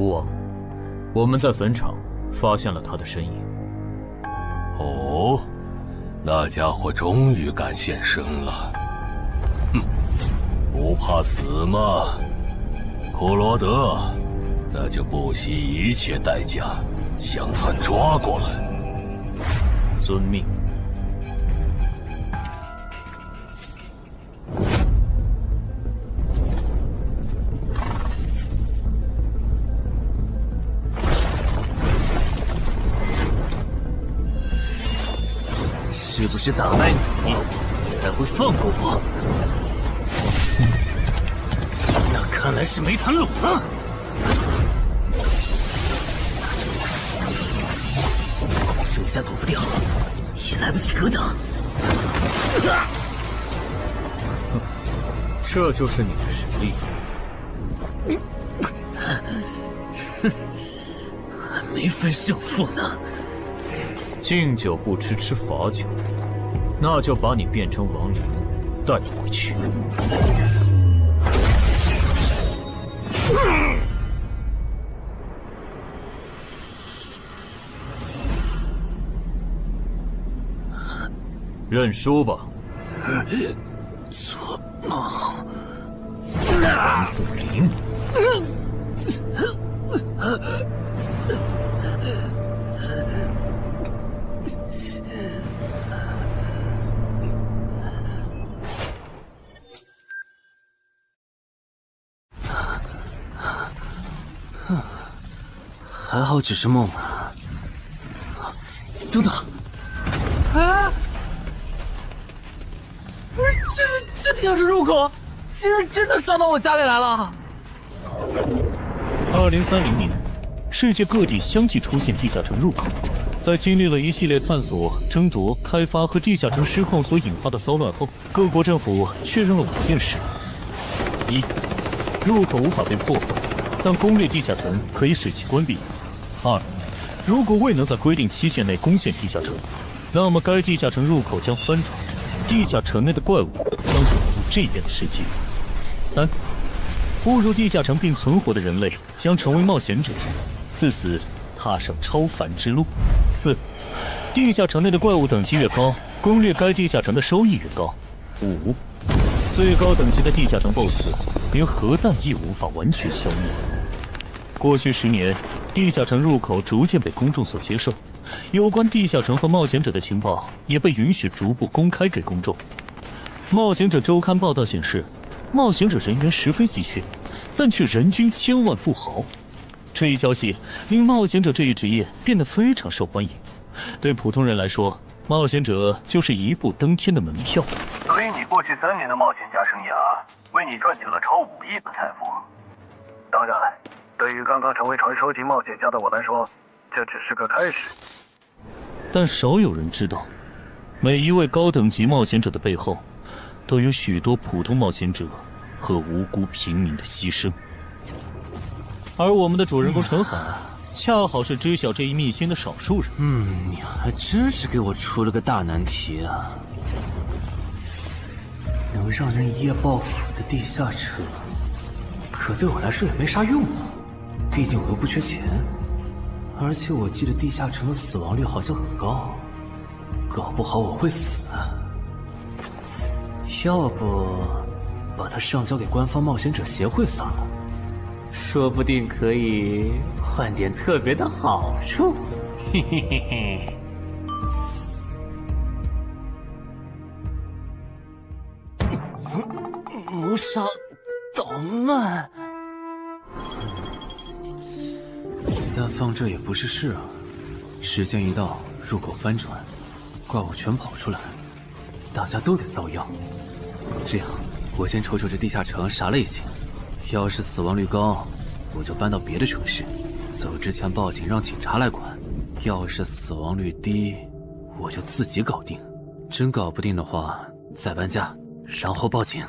孤王，我们在坟场发现了他的身影。哦，那家伙终于敢现身了。哼，不怕死吗？库罗德，那就不惜一切代价将他抓过来。遵命。是不是打败你，才会放过我？那看来是没谈拢了。手下躲不掉，也来不及格挡。这就是你的实力。还没分胜负呢。敬酒不吃吃罚酒，那就把你变成亡灵，带回去。认输吧。做梦。王不灵。还好只是梦啊！等等，啊！不是，这地下室入口竟然真的上到我家里来了！2030年，世界各地相继出现地下城入口。在经历了一系列探索、争夺、开发和地下城失控所引发的骚乱后，各国政府确认了5件事：一、入口无法被破坏，但攻略地下城可以使其关闭。2. 如果未能在规定期限内攻陷地下城，那么该地下城入口将翻转，地下城内的怪物将涌入这边的世界。3. 步入地下城并存活的人类将成为冒险者，自此踏上超凡之路。4. 地下城内的怪物等级越高，攻略该地下城的收益越高。5. 最高等级的地下城 BOSS 连核弹也无法完全消灭。过去10年，地下城入口逐渐被公众所接受，有关地下城和冒险者的情报也被允许逐步公开给公众。冒险者周刊报道显示，冒险者人员十分稀缺，但却人均千万富豪。这一消息令冒险者这一职业变得非常受欢迎。对普通人来说，冒险者就是一步登天的门票。所以你过去3年的冒险家生涯，为你赚取了超5亿的财富。当然，对于刚刚成为传说级冒险家的我来说，这只是个开始。但少有人知道，每一位高等级冒险者的背后，都有许多普通冒险者和无辜平民的牺牲。而我们的主人公陈海，恰好是知晓这一秘辛的少数人。你还真是给我出了个大难题啊！能让人一夜暴富的地下城，可对我来说也没啥用啊。毕竟我又不缺钱，而且我记得地下城的死亡率好像很高，搞不好我会死。要不把它上交给官方冒险者协会算了，说不定可以换点特别的好处。嘿嘿嘿嘿。谋杀捣乱，但放这也不是事啊。时间一到，入口翻转，怪物全跑出来，大家都得遭殃。这样，我先瞅瞅这地下城啥类型，要是死亡率高，我就搬到别的城市，走之前报警让警察来管；要是死亡率低，我就自己搞定。真搞不定的话，再搬家，然后报警。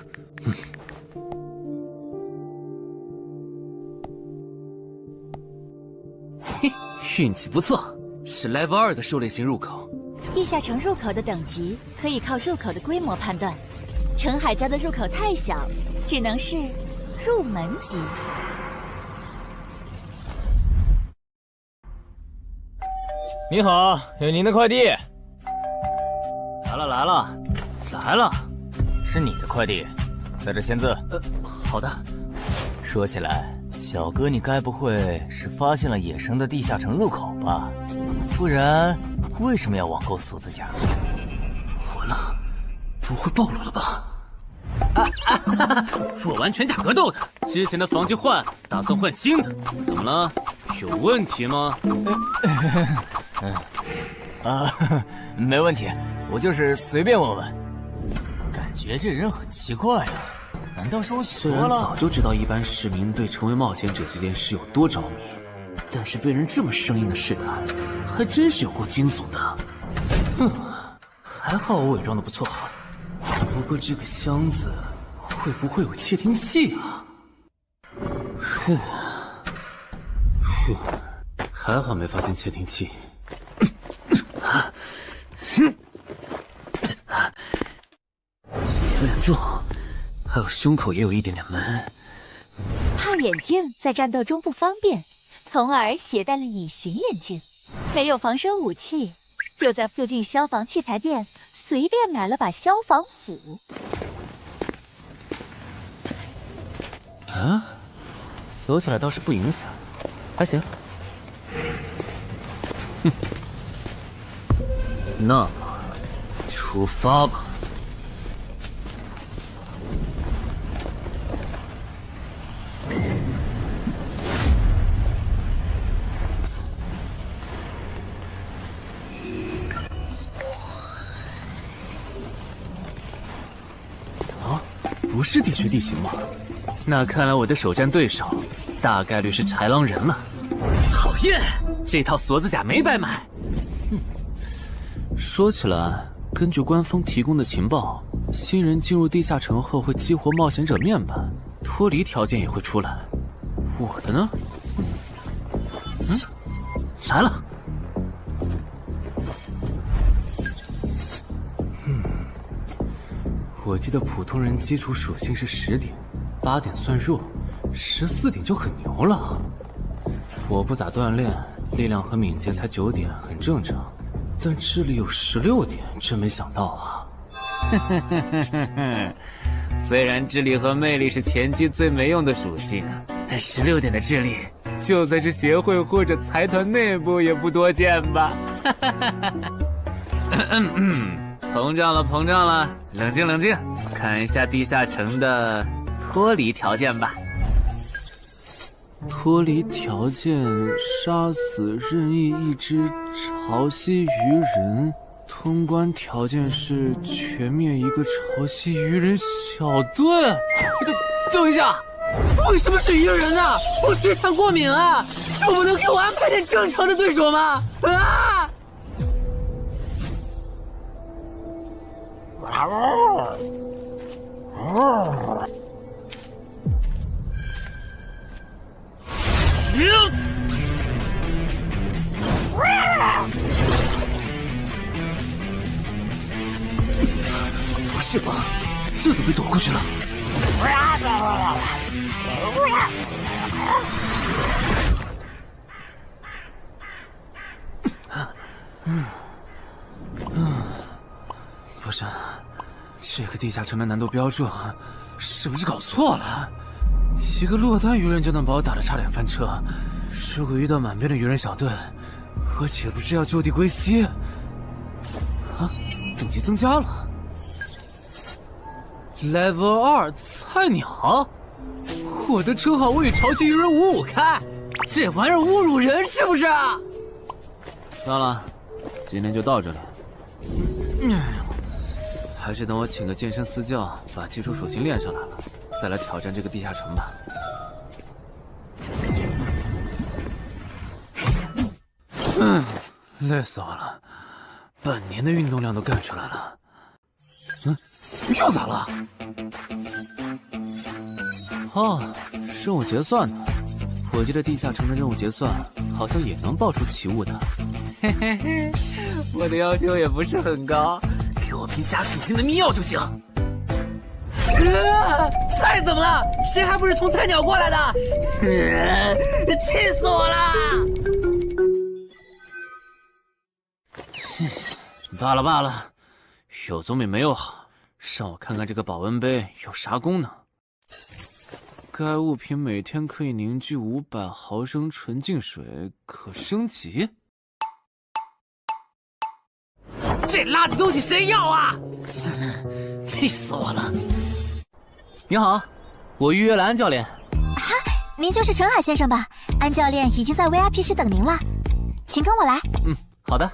嘿，运气不错，是 Level 2的狩猎型入口。地下城入口的等级可以靠入口的规模判断，陈海家的入口太小，只能是入门级。你好，有您的快递。来了，是你的快递，在这签字。好的。说起来，小哥你该不会是发现了野生的地下城入口吧？不然为什么要网购锁子甲？完了，不会暴露了吧？我玩全甲格斗的，之前的防具换，打算换新的。怎么了？有问题吗？没问题，我就是随便问问。感觉这人很奇怪啊，难道是我想虽然早就知道一般市民对成为冒险者这件事有多着迷，但是被人这么生硬的试探，还真是有够惊悚的。还好我伪装的不错，不过这个箱子会不会有窃听器啊？还好没发现窃听器。有点重，还有胸口也有一点点闷。怕眼镜在战斗中不方便，从而携带了隐形眼镜。没有防身武器，就在附近消防器材店随便买了把消防斧。啊，锁起来倒是不影响，还行。那么，出发吧。不是地区地形吗？那看来我的首战对手大概率是豺狼人了。讨厌，这套锁子甲没白买。说起来，根据官方提供的情报，新人进入地下城后会激活冒险者面板，脱离条件也会出来。我的呢？来了。我记得普通人基础属性是10点，8点算弱，14点就很牛了。我不咋锻炼，力量和敏捷才9点，很正常。但智力有16点，真没想到啊！虽然智力和魅力是前期最没用的属性，但16点的智力，就算是协会或者财团内部也不多见吧？膨胀了，冷静，看一下地下城的脱离条件吧。脱离条件：杀死任意一只潮汐鱼人。通关条件是全灭一个潮汐鱼人小队。等一下，为什么是鱼人啊？我血产过敏啊！就不能给我安排点正常的对手吗？啊！不是吧？这都被躲过去了。不是，这个地下城的难度标注是不是搞错了？一个落单鱼人就能把我打得差点翻车，如果遇到满编的鱼人小队，我岂不是要就地归西？啊，等级增加了 ，Level 2菜鸟，我的称号我与潮汐鱼人5-5开，这玩意儿侮辱人是不是？算了，今天就到这里。还是等我请个健身私教，把基础属性练上来了，再来挑战这个地下城吧。累死我了，半年的运动量都干出来了。又咋了？哦，任务结算呢？我记得地下城的任务结算好像也能爆出奇物的。嘿嘿嘿，我的要求也不是很高，给我瓶加属性的秘药就行。菜怎么了？谁还不是从菜鸟过来的？气死我了！罢了罢了，有总比没有好。让我看看这个保温杯有啥功能。该物品每天可以凝聚500毫升纯净水，可升级。这垃圾东西谁要啊？气死我了！你好，我预约了安教练。哈，您就是陈海先生吧？安教练已经在 VIP 室等您了，请跟我来。好的。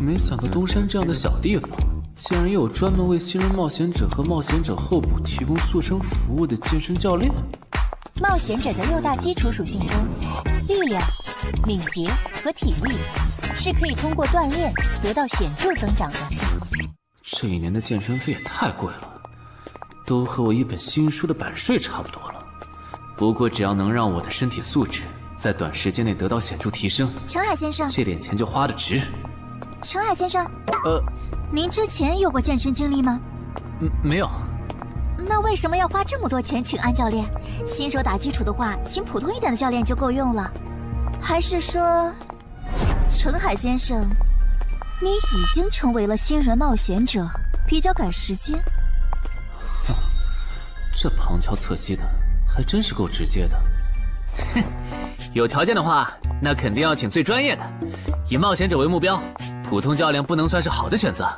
没想到东山这样的小地方，竟然也有专门为新人冒险者和冒险者候补提供塑身服务的健身教练。冒险者的6大基础属性中，力量、敏捷和体力是可以通过锻炼得到显著增长的。这1年的健身费也太贵了，都和我一本新书的版税差不多了。不过只要能让我的身体素质在短时间内得到显著提升，陈海先生，这点钱就花得值。陈海先生，您之前有过健身经历吗？没有。那为什么要花这么多钱请安教练？新手打基础的话，请普通一点的教练就够用了。还是说，陈海先生，你已经成为了新人冒险者，比较赶时间？这旁敲侧击的，还真是够直接的。哼，有条件的话，那肯定要请最专业的，以冒险者为目标，普通教练不能算是好的选择。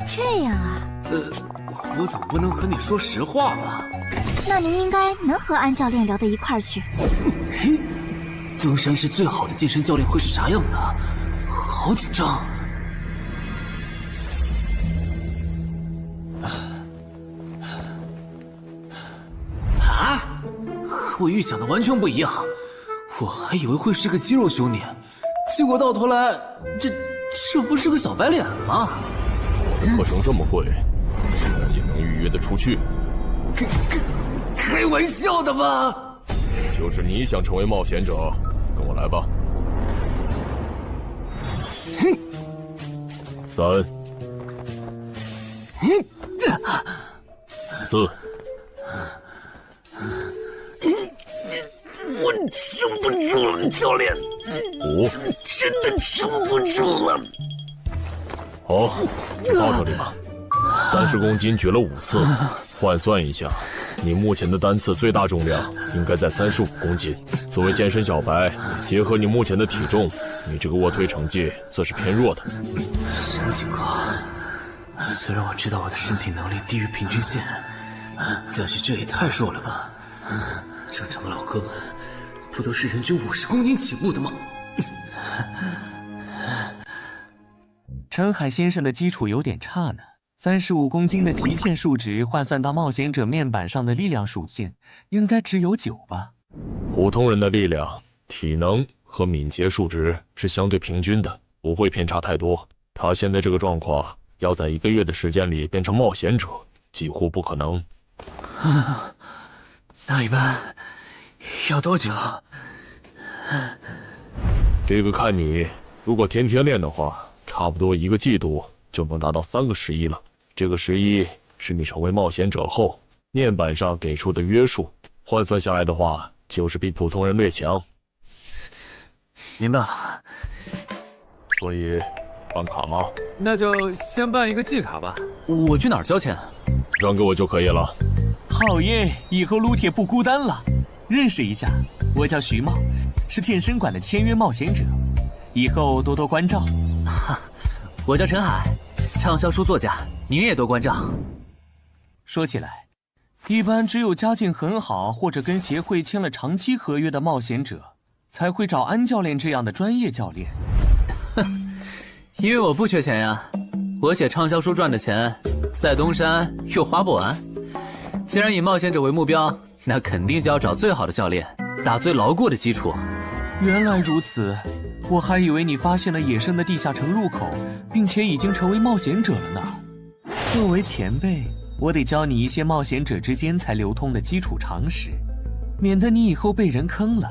这样啊？我总不能和你说实话吧？那您应该能和安教练聊到一块儿去。东山市最好的健身教练会是啥样的？好紧张。啊！和我预想的完全不一样，我还以为会是个肌肉兄弟，结果到头来，这不是个小白脸吗？我的课程这么贵，竟然也能预约得出去？开玩笑的吧？就是你想成为冒险者，跟我来吧。3、4。我撑不住了，教练。 5，真的撑不住了。好，就到这里吧。30公斤举了5次，换算一下，你目前的单次最大重量应该在35公斤。作为健身小白，结合你目前的体重，你这个卧推成绩算是偏弱的。什么情况？虽然我知道我的身体能力低于平均线，但是这也太弱了吧？正常的老哥们不都是人均50公斤起步的吗？陈海先生的基础有点差呢。35公斤的极限数值换算到冒险者面板上的力量属性，应该只有9吧？普通人的力量、体能和敏捷数值是相对平均的，不会偏差太多。他现在这个状况，要在1个月的时间里变成冒险者，几乎不可能。那一般要多久？这个看你，如果天天练的话，差不多1个季度就能达到3个11了。这个11是你成为冒险者后面板上给出的约束，换算下来的话，就是比普通人略强。明白了。所以，办卡吗？那就先办一个季卡吧。我去哪儿交钱？转给我就可以了。好耶，以后撸铁不孤单了。认识一下，我叫徐茂，是健身馆的签约冒险者，以后多多关照。我叫陈海，畅销书作家，您也多关照。说起来，一般只有家境很好或者跟协会签了长期合约的冒险者，才会找安教练这样的专业教练。因为我不缺钱呀，我写畅销书赚的钱，在东山又花不完。既然以冒险者为目标，那肯定就要找最好的教练，打最牢固的基础。原来如此，我还以为你发现了野生的地下城入口，并且已经成为冒险者了呢。作为前辈，我得教你一些冒险者之间才流通的基础常识，免得你以后被人坑了。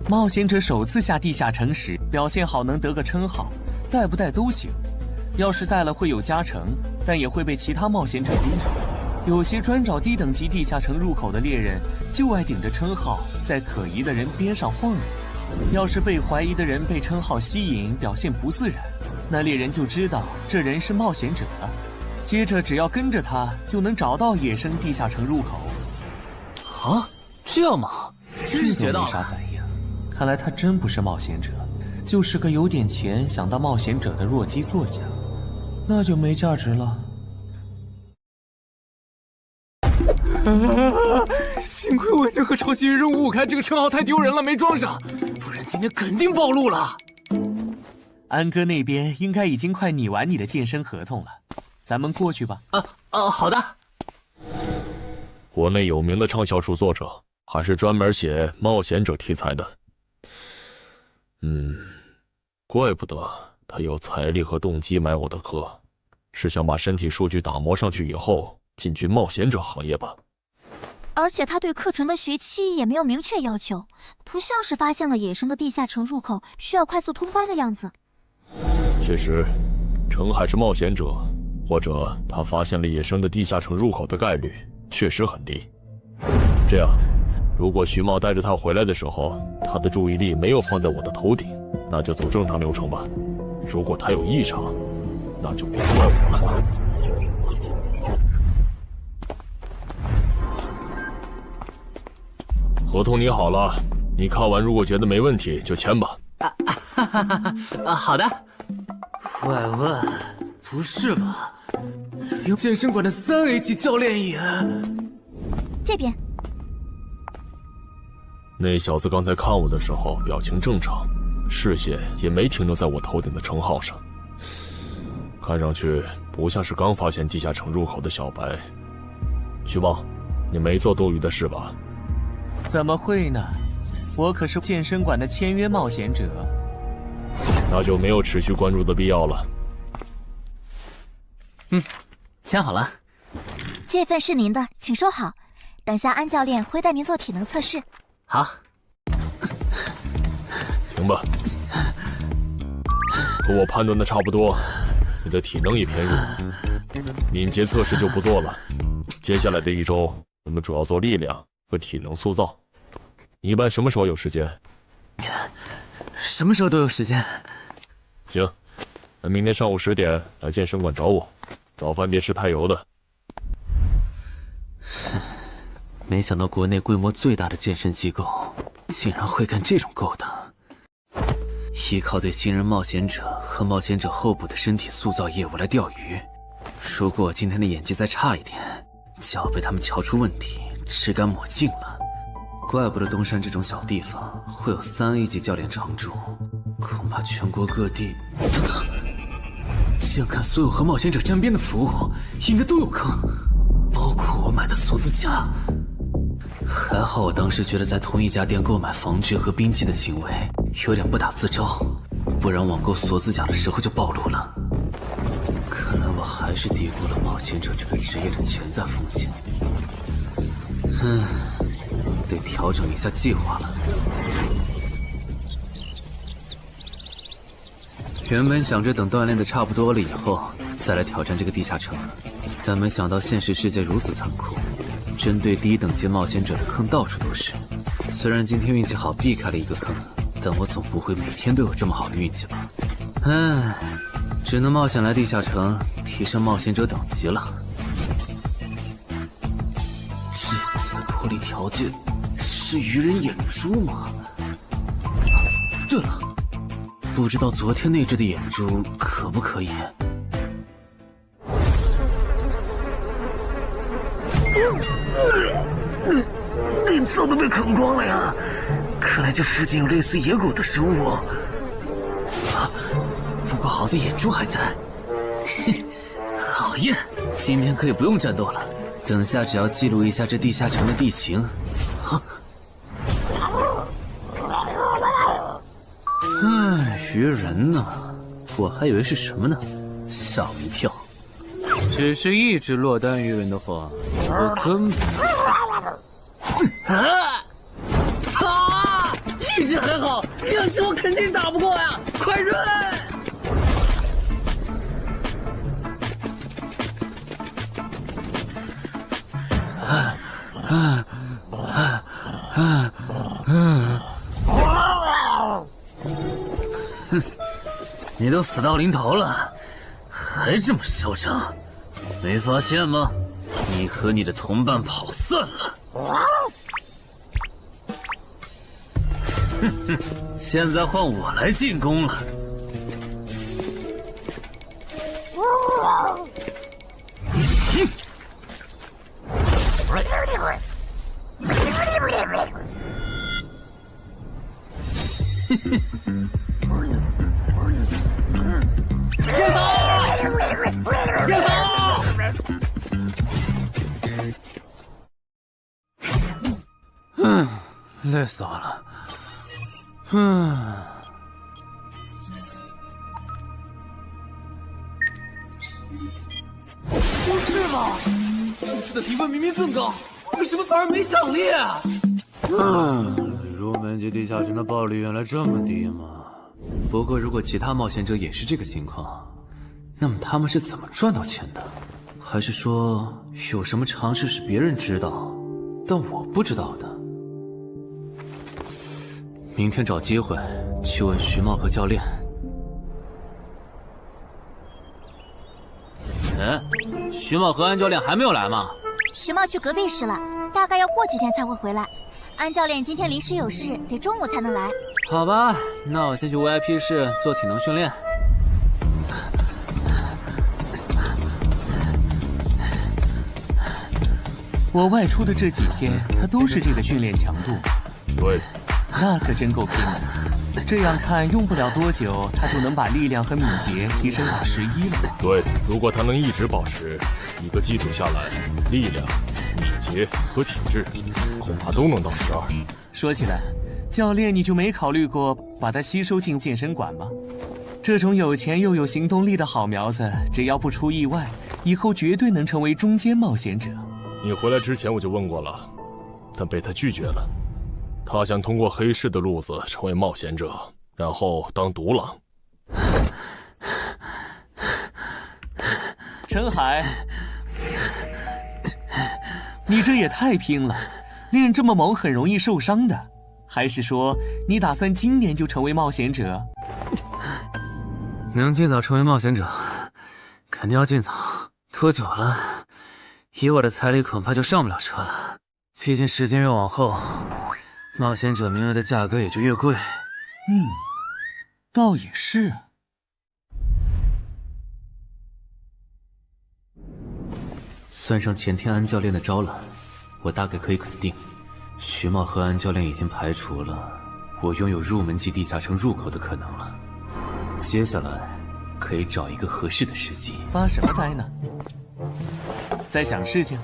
冒险者首次下地下城时，表现好能得个称号，带不带都行。要是带了会有加成，但也会被其他冒险者盯上。有些专找低等级地下城入口的猎人，就爱顶着称号，在可疑的人边上晃悠。要是被怀疑的人被称号吸引，表现不自然，那猎人就知道这人是冒险者了。接着只要跟着他，就能找到野生地下城入口。啊，这样吗？真是学到了。没啥反应，看来他真不是冒险者，就是个有点钱想当冒险者的弱鸡作家，那就没价值了。幸亏我先和超级人物开这个称号太丢人了，没装上，不然今天肯定暴露了。安哥那边应该已经快拟完你的健身合同了，咱们过去吧。好的。国内有名的畅销书作者，还是专门写冒险者题材的。怪不得他有财力和动机买我的课，是想把身体数据打磨上去以后进军冒险者行业吧。而且他对课程的学期也没有明确要求，不像是发现了野生的地下城入口需要快速通关的样子。确实，程海是冒险者，或者他发现了野生的地下城入口的概率确实很低。这样，如果徐茂带着他回来的时候，他的注意力没有放在我的头顶，那就走正常流程吧。如果他有异常，那就别怪我了。合同拟好了，你看完如果觉得没问题就签吧。好的。喂，不是吧？连健身馆的3A 级教练也……这边。那小子刚才看我的时候表情正常，视线也没停留在我头顶的称号上，看上去不像是刚发现地下城入口的小白。徐茂，你没做多余的事吧？怎么会呢？我可是健身馆的签约冒险者。那就没有持续关注的必要了。签好了。这份是您的，请收好。等下安教练会带您做体能测试。好。行吧。和我判断的差不多，你的体能也偏弱，敏捷测试就不做了。接下来的1周，我们主要做力量和体能塑造。你一般什么时候有时间？什么时候都有时间。行，那明天上午10点来健身馆找我，早饭别吃太油的。没想到国内规模最大的健身机构竟然会干这种勾当，依靠对新人冒险者和冒险者后部的身体塑造业务来钓鱼。如果我今天的演技再差一点，就要被他们瞧出问题，吃干抹净了。怪不得东山这种小地方会有3A 级教练常驻，恐怕全国各地……这样看，所有和冒险者沾边的服务应该都有坑，包括我买的锁子甲。还好我当时觉得在同一家店购买防具和兵器的行为有点不打自招，不然网购锁子甲的时候就暴露了。看来我还是低估了冒险者这个职业的潜在风险。得调整一下计划了。原本想着等锻炼的差不多了以后再来挑战这个地下城，但没想到现实世界如此残酷，针对低等级冒险者的坑到处都是。虽然今天运气好避开了一个坑，但我总不会每天都有这么好的运气吧？只能冒险来地下城提升冒险者等级了。这几个脱离条件是鱼人眼珠吗？对了，不知道昨天那只的眼珠可不可以？早都被啃光了呀！看来这附近有类似野狗的生物。不过好在眼珠还在。好耶！今天可以不用战斗了，等下只要记录一下这地下城的地形。鱼人呢？我还以为是什么呢，吓我一跳。只是一只落单鱼人的话，我根本……一只还好，2只我肯定打不过呀！快run！你都死到临头了，还这么嚣张，没发现吗？你和你的同伴跑散了。哼哼，现在换我来进攻了。累死我了。不是吧？这次的评分明明更高，为什么反而没奖励啊？入门级地下城的暴力原来这么低吗？不过如果其他冒险者也是这个情况，那么他们是怎么赚到钱的？还是说有什么常识是别人知道，但我不知道的？明天找机会去问徐茂和教练。徐茂和安教练还没有来吗？徐茂去隔壁室了，大概要过几天才会回来。安教练今天临时有事，得中午才能来。好吧，那我先去 VIP 室做体能训练。我外出的这几天，他都是这个训练强度。对，那可真够拼的。这样看，用不了多久，他就能把力量和敏捷提升到11了。对，如果他能一直保持1个季度下来，力量、敏捷和体质恐怕都能到12。说起来，教练你就没考虑过把他吸收进健身馆吗？这种有钱又有行动力的好苗子，只要不出意外，以后绝对能成为中间冒险者。你回来之前我就问过了，但被他拒绝了。他想通过黑市的路子成为冒险者，然后当独狼。陈海，你这也太拼了，练这么猛很容易受伤的。还是说你打算今年就成为冒险者？能尽早成为冒险者，肯定要尽早。拖久了，以我的财力恐怕就上不了车了。毕竟时间越往后，冒险者名额的价格也就越贵。倒也是。算上前天安教练的招揽，我大概可以肯定，徐茂和安教练已经排除了我拥有入门级地下城入口的可能了。接下来可以找一个合适的时机。发什么呆呢？在想事情？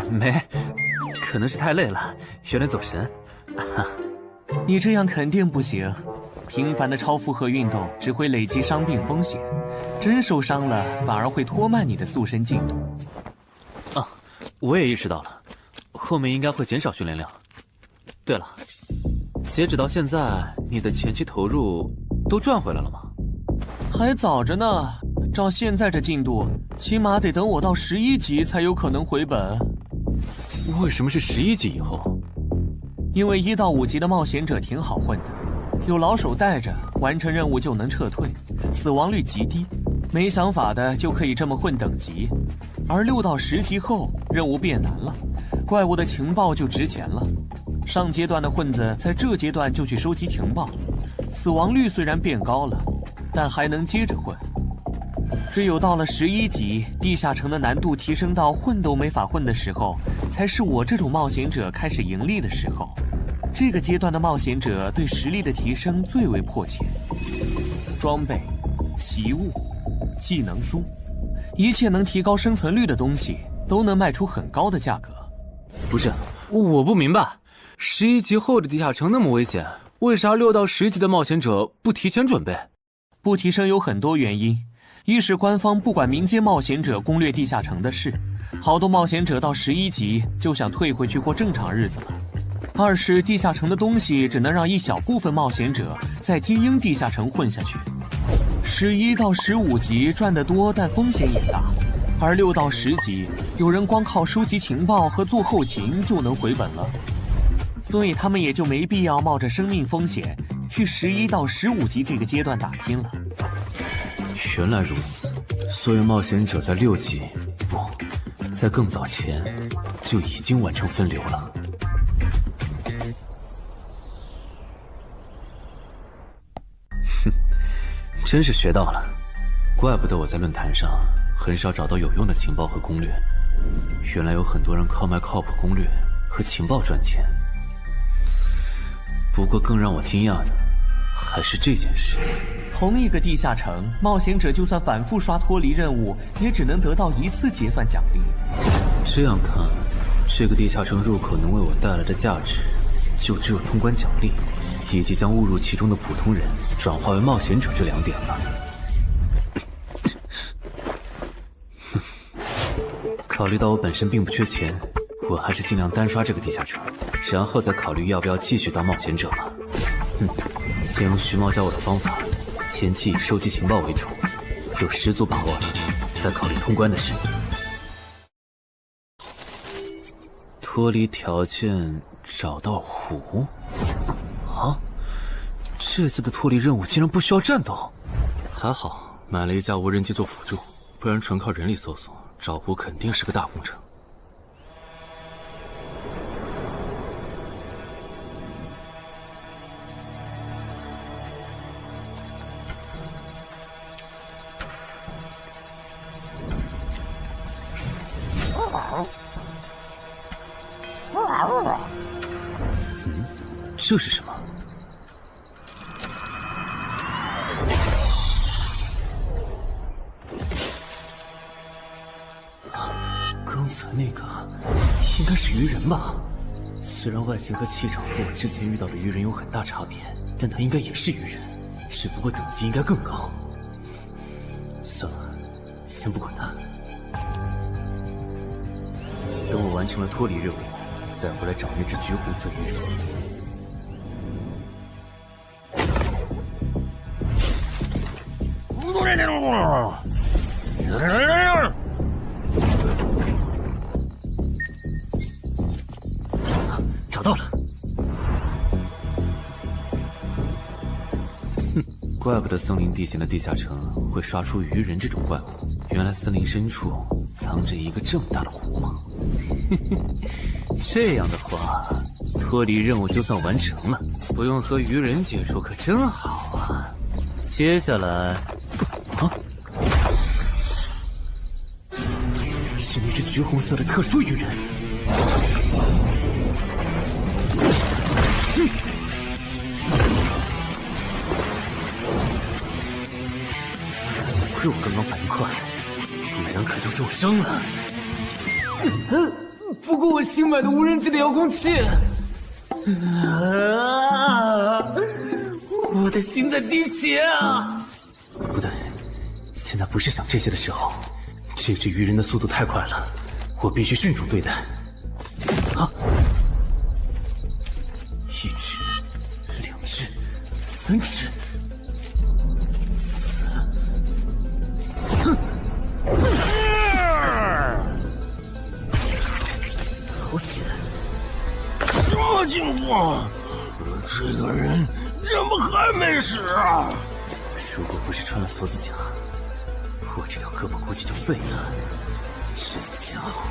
没，可能是太累了，有点走神。你这样肯定不行，频繁的超负荷运动只会累积伤病风险，真受伤了反而会拖慢你的塑身进度。我也意识到了，后面应该会减少训练量。对了，截止到现在，你的前期投入都赚回来了吗？还早着呢，照现在这进度，起码得等我到11级才有可能回本。为什么是11级以后？因为1到5级的冒险者挺好混的，有老手带着，完成任务就能撤退，死亡率极低。没想法的就可以这么混等级，而6到10级后任务变难了，怪物的情报就值钱了。上阶段的混子在这阶段就去收集情报，死亡率虽然变高了，但还能接着混。只有到了11级，地下城的难度提升到混都没法混的时候，才是我这种冒险者开始盈利的时候。这个阶段的冒险者对实力的提升最为迫切，装备、奇物、技能书，一切能提高生存率的东西都能卖出很高的价格。不是，我不明白，11级后的地下城那么危险，为啥6到10级的冒险者不提前准备？不提升有很多原因，一是官方不管民间冒险者攻略地下城的事，好多冒险者到11级就想退回去过正常日子了；二是地下城的东西只能让一小部分冒险者在精英地下城混下去。11到15级赚得多，但风险也大，而6到10级有人光靠收集情报和做后勤就能回本了，所以他们也就没必要冒着生命风险去11到15级这个阶段打拼了。原来如此，所以冒险者在6级，不，在更早前就已经完成分流了。哼，真是学到了，怪不得我在论坛上很少找到有用的情报和攻略，原来有很多人靠卖靠谱攻略和情报赚钱。不过更让我惊讶的还是这件事。同一个地下城，冒险者就算反复刷脱离任务，也只能得到1次结算奖励。这样看，这个地下城入口能为我带来的价值，就只有通关奖励，以及将误入其中的普通人转化为冒险者这2点了。考虑到我本身并不缺钱，我还是尽量单刷这个地下城，然后再考虑要不要继续当冒险者了。先用徐猫教我的方法，前期以收集情报为主，有十足把握了，再考虑通关的事。脱离条件找到湖？啊，这次的脱离任务竟然不需要战斗，还好买了一架无人机做辅助，不然纯靠人力搜索找湖肯定是个大工程。这是什么？刚才那个应该是鱼人吧？虽然外形和气场和我之前遇到的鱼人有很大差别，但他应该也是鱼人，只不过等级应该更高。算了，先不管他。等我完成了脱离任务，再回来找那只橘红色鱼人。找到了！哼，怪不得森林地形的地下城会刷出鱼人这种怪物，原来森林深处藏着一个这么大的湖吗？这样的话，脱离任务就算完成了，不用和鱼人接触可真好啊！接下来，是那只橘红色的特殊鱼人。幸亏我刚刚反应快，不然可就重伤了。不过我新买的无人机的遥控器，我的心在滴血啊！不对，现在不是想这些的时候。这只鱼人的速度太快了，我必须慎重对待。啊！1只、2只、3只、4……哼！好险！这情况，这个人怎么还没死啊？如果不是穿了锁子甲，我这条胳膊估计就废了。这家伙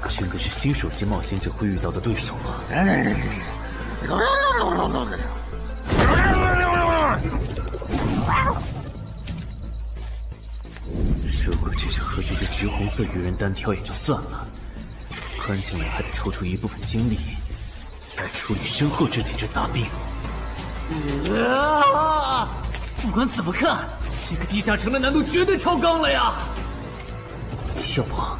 真的是新手级冒险者会遇到的对手吗？如果只是和这只橘红色鱼人单挑也就算了，关键我还得抽出一部分精力来处理身后这几只杂兵。不管怎么看，这个地下城的难度绝对超纲了呀！要不逃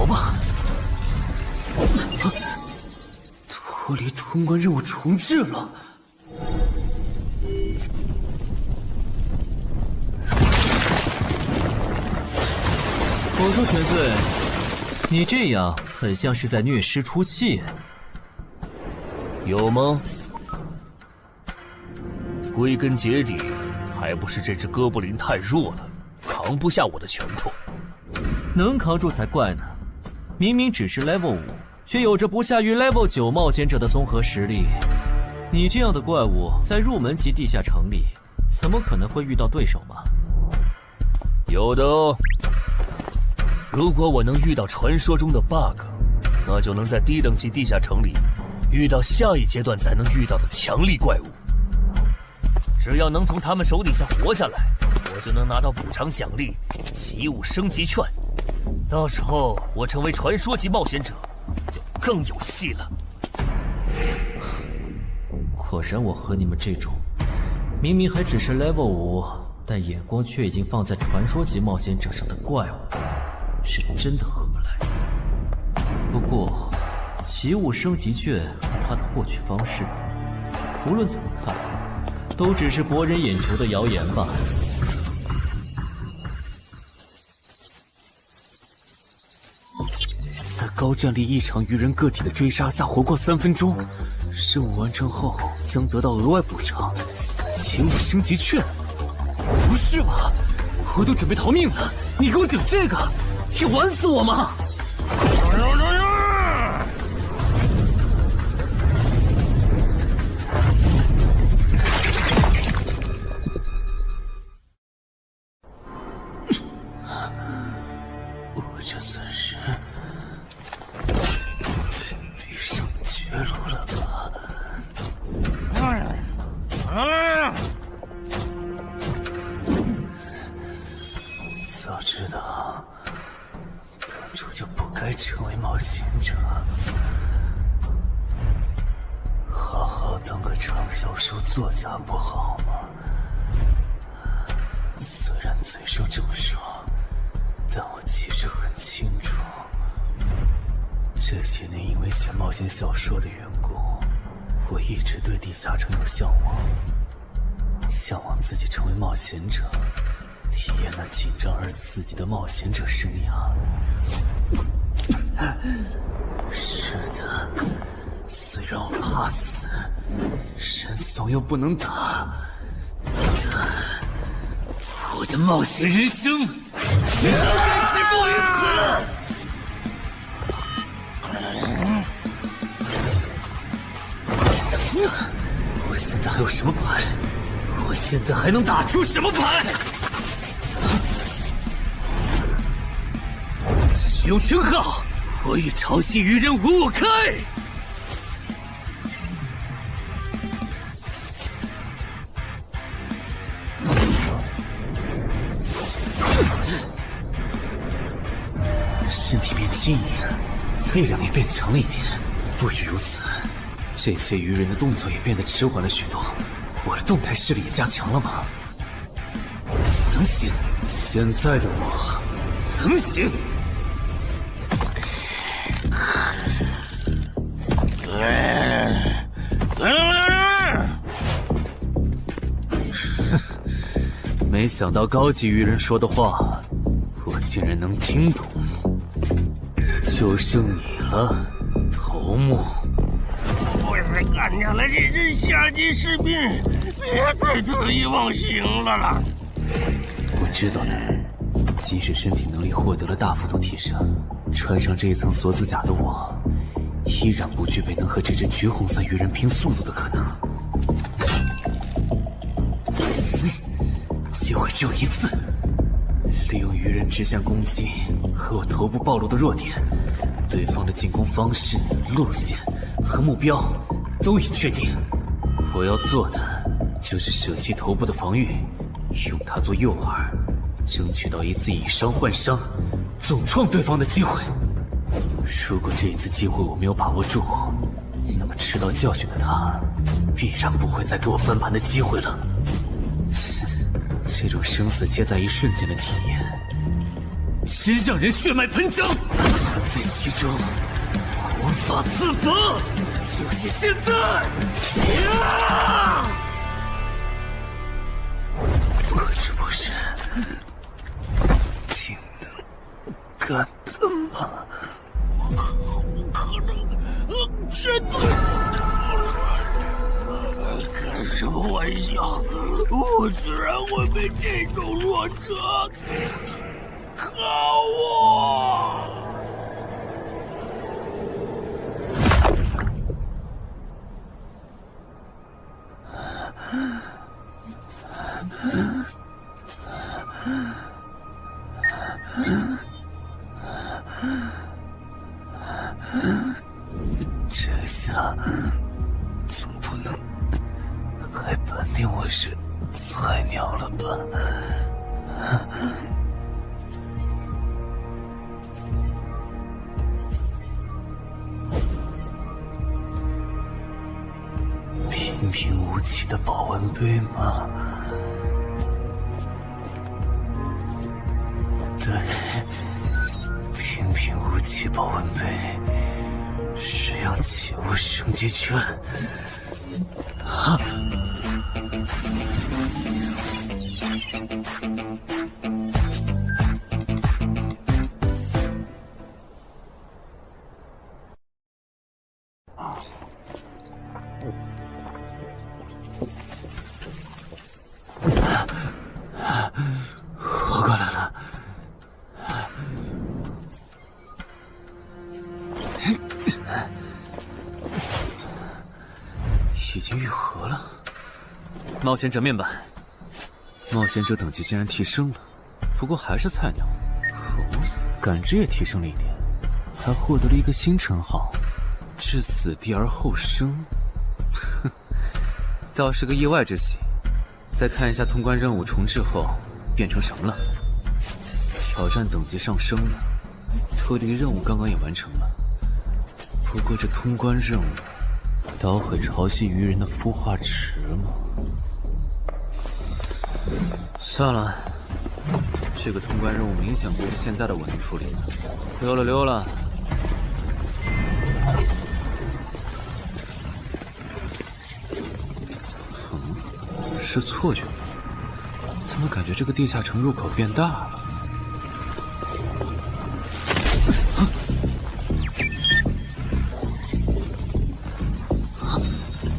吧？脱离通关任务重置了。我说全罪，你这样很像是在虐尸出气，有吗？归根结底，还不是这只哥布林太弱了，扛不下我的拳头。能扛住才怪呢！明明只是 Level 5，却有着不下于 Level 9冒险者的综合实力。你这样的怪物，在入门级地下城里，怎么可能会遇到对手嘛？有的哦。如果我能遇到传说中的 bug， 那就能在低等级地下城里遇到下一阶段才能遇到的强力怪物。只要能从他们手底下活下来，我就能拿到补偿奖励奇物升级券。到时候我成为传说级冒险者，就更有戏了。果然，我和你们这种明明还只是 level 5，但眼光却已经放在传说级冒险者上的怪物，是真的合不来。不过，奇物升级券和它的获取方式，无论怎么看，都只是博人眼球的谣言吧。在高战力异常鱼人个体的追杀下活过3分钟，任务完成后将得到额外补偿，奇物升级券。不是吧？我都准备逃命了，你给我整这个，要玩死我吗？我这算是逼上绝路了吧？早知道当初就不该成为冒险者，好好当个畅销书作家不好吗？虽然嘴上这么说，但我其实很清楚，这些年因为写冒险小说的缘故，我一直对地下城有向往，向往自己成为冒险者，体验那紧张而刺激的冒险者生涯。是的，虽然我怕死，人怂又不能打，但我的冒险人生绝对止步于此。想想，我现在还有什么牌？我现在还能打出什么牌？使用称号，我与潮汐鱼人5开。身体变轻盈，力量也变强了一点。不止如此，这些鱼人的动作也变得迟缓了许多。我的动态视力也加强了吗？能行，现在的我能行。没想到高级鱼人说的话，我竟然能听懂。就剩你了，头目。我是干掉了这支下级士兵，别再得意忘形了啦！我知道的，即使身体能力获得了大幅度提升，穿上这一层锁子甲的我，依然不具备能和这只橘红色鱼人拼速度的可能。机会只有一次，利用鱼人直线攻击和我头部暴露的弱点，对方的进攻方式、路线和目标都已确定。我要做的就是舍弃头部的防御，用它做诱饵，争取到一次以伤换伤，重创对方的机会。如果这一次机会我没有把握住，那么吃到教训的他，必然不会再给我翻盘的机会了。这种生死皆在一瞬间的体验，真让人血脉喷张，沉醉其中，无法自拔。就是现在！我这不是挺能干的吗？不可能，真的！开什么玩笑！我居然会被这种弱者可恶！这下总不能还判定我是菜鸟了吧？平平无奇的保温杯吗？对，平平无奇保温杯，使用起雾升级券。啊！活过来了。已经愈合了。冒险者面板，冒险者等级竟然提升了，不过还是菜鸟。哦，感知也提升了一点，还获得了一个新称号——至死地而后生。哼，倒是个意外之喜。再看一下通关任务重置后变成什么了。挑战等级上升了，脱离任务刚刚也完成了。不过这通关任务捣毁潮汐鱼人的孵化池吗？算了，这个通关任务明显不是现在的我能处理的。溜了溜了。是错觉吗？怎么感觉这个地下城入口变大了？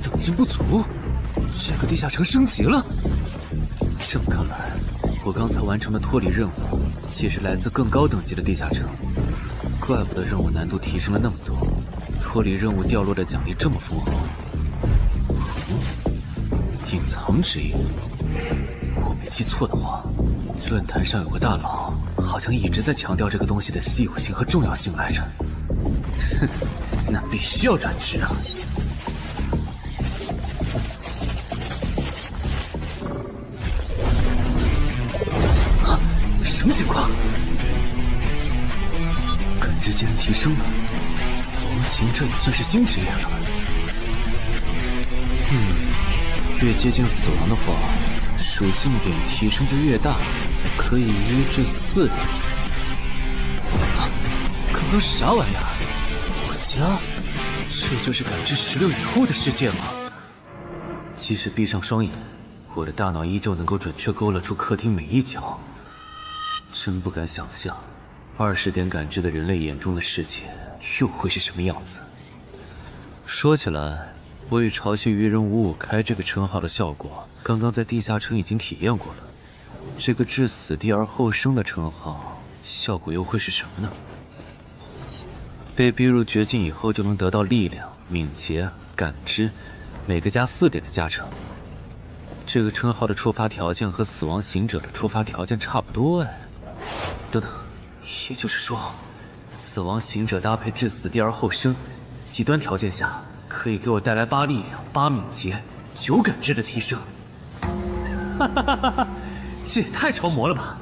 等级不足，这个地下城升级了。这么看来，我刚才完成的脱离任务，其实来自更高等级的地下城。怪不得任务难度提升了那么多，脱离任务掉落的奖励这么丰厚。隐藏之夜，我没记错的话，论坛上有个大佬，好像一直在强调这个东西的稀有性和重要性来着。哼，那必须要转职啊！啊，什么情况？感知竟然提升了，死亡行者也算是新职业了。越接近死亡的话，属性点提升就越大，可以1至4点。啊，刚刚啥玩意儿？我家？这就是感知16以后的世界吗？即使闭上双眼，我的大脑依旧能够准确勾勒出客厅每一角。真不敢想象，20点感知的人类眼中的世界又会是什么样子。说起来，我与潮汐鱼人555开这个称号的效果，刚刚在地下城已经体验过了。这个至死地而后生的称号，效果又会是什么呢？被逼入绝境以后，就能得到力量、敏捷、感知，每个加4点的加成。这个称号的触发条件和死亡行者的触发条件差不多哎。等等，也就是说，死亡行者搭配至死地而后生，极端条件下可以给我带来8力量、8敏捷、9感知的提升。哈哈哈哈！这也太超模了吧！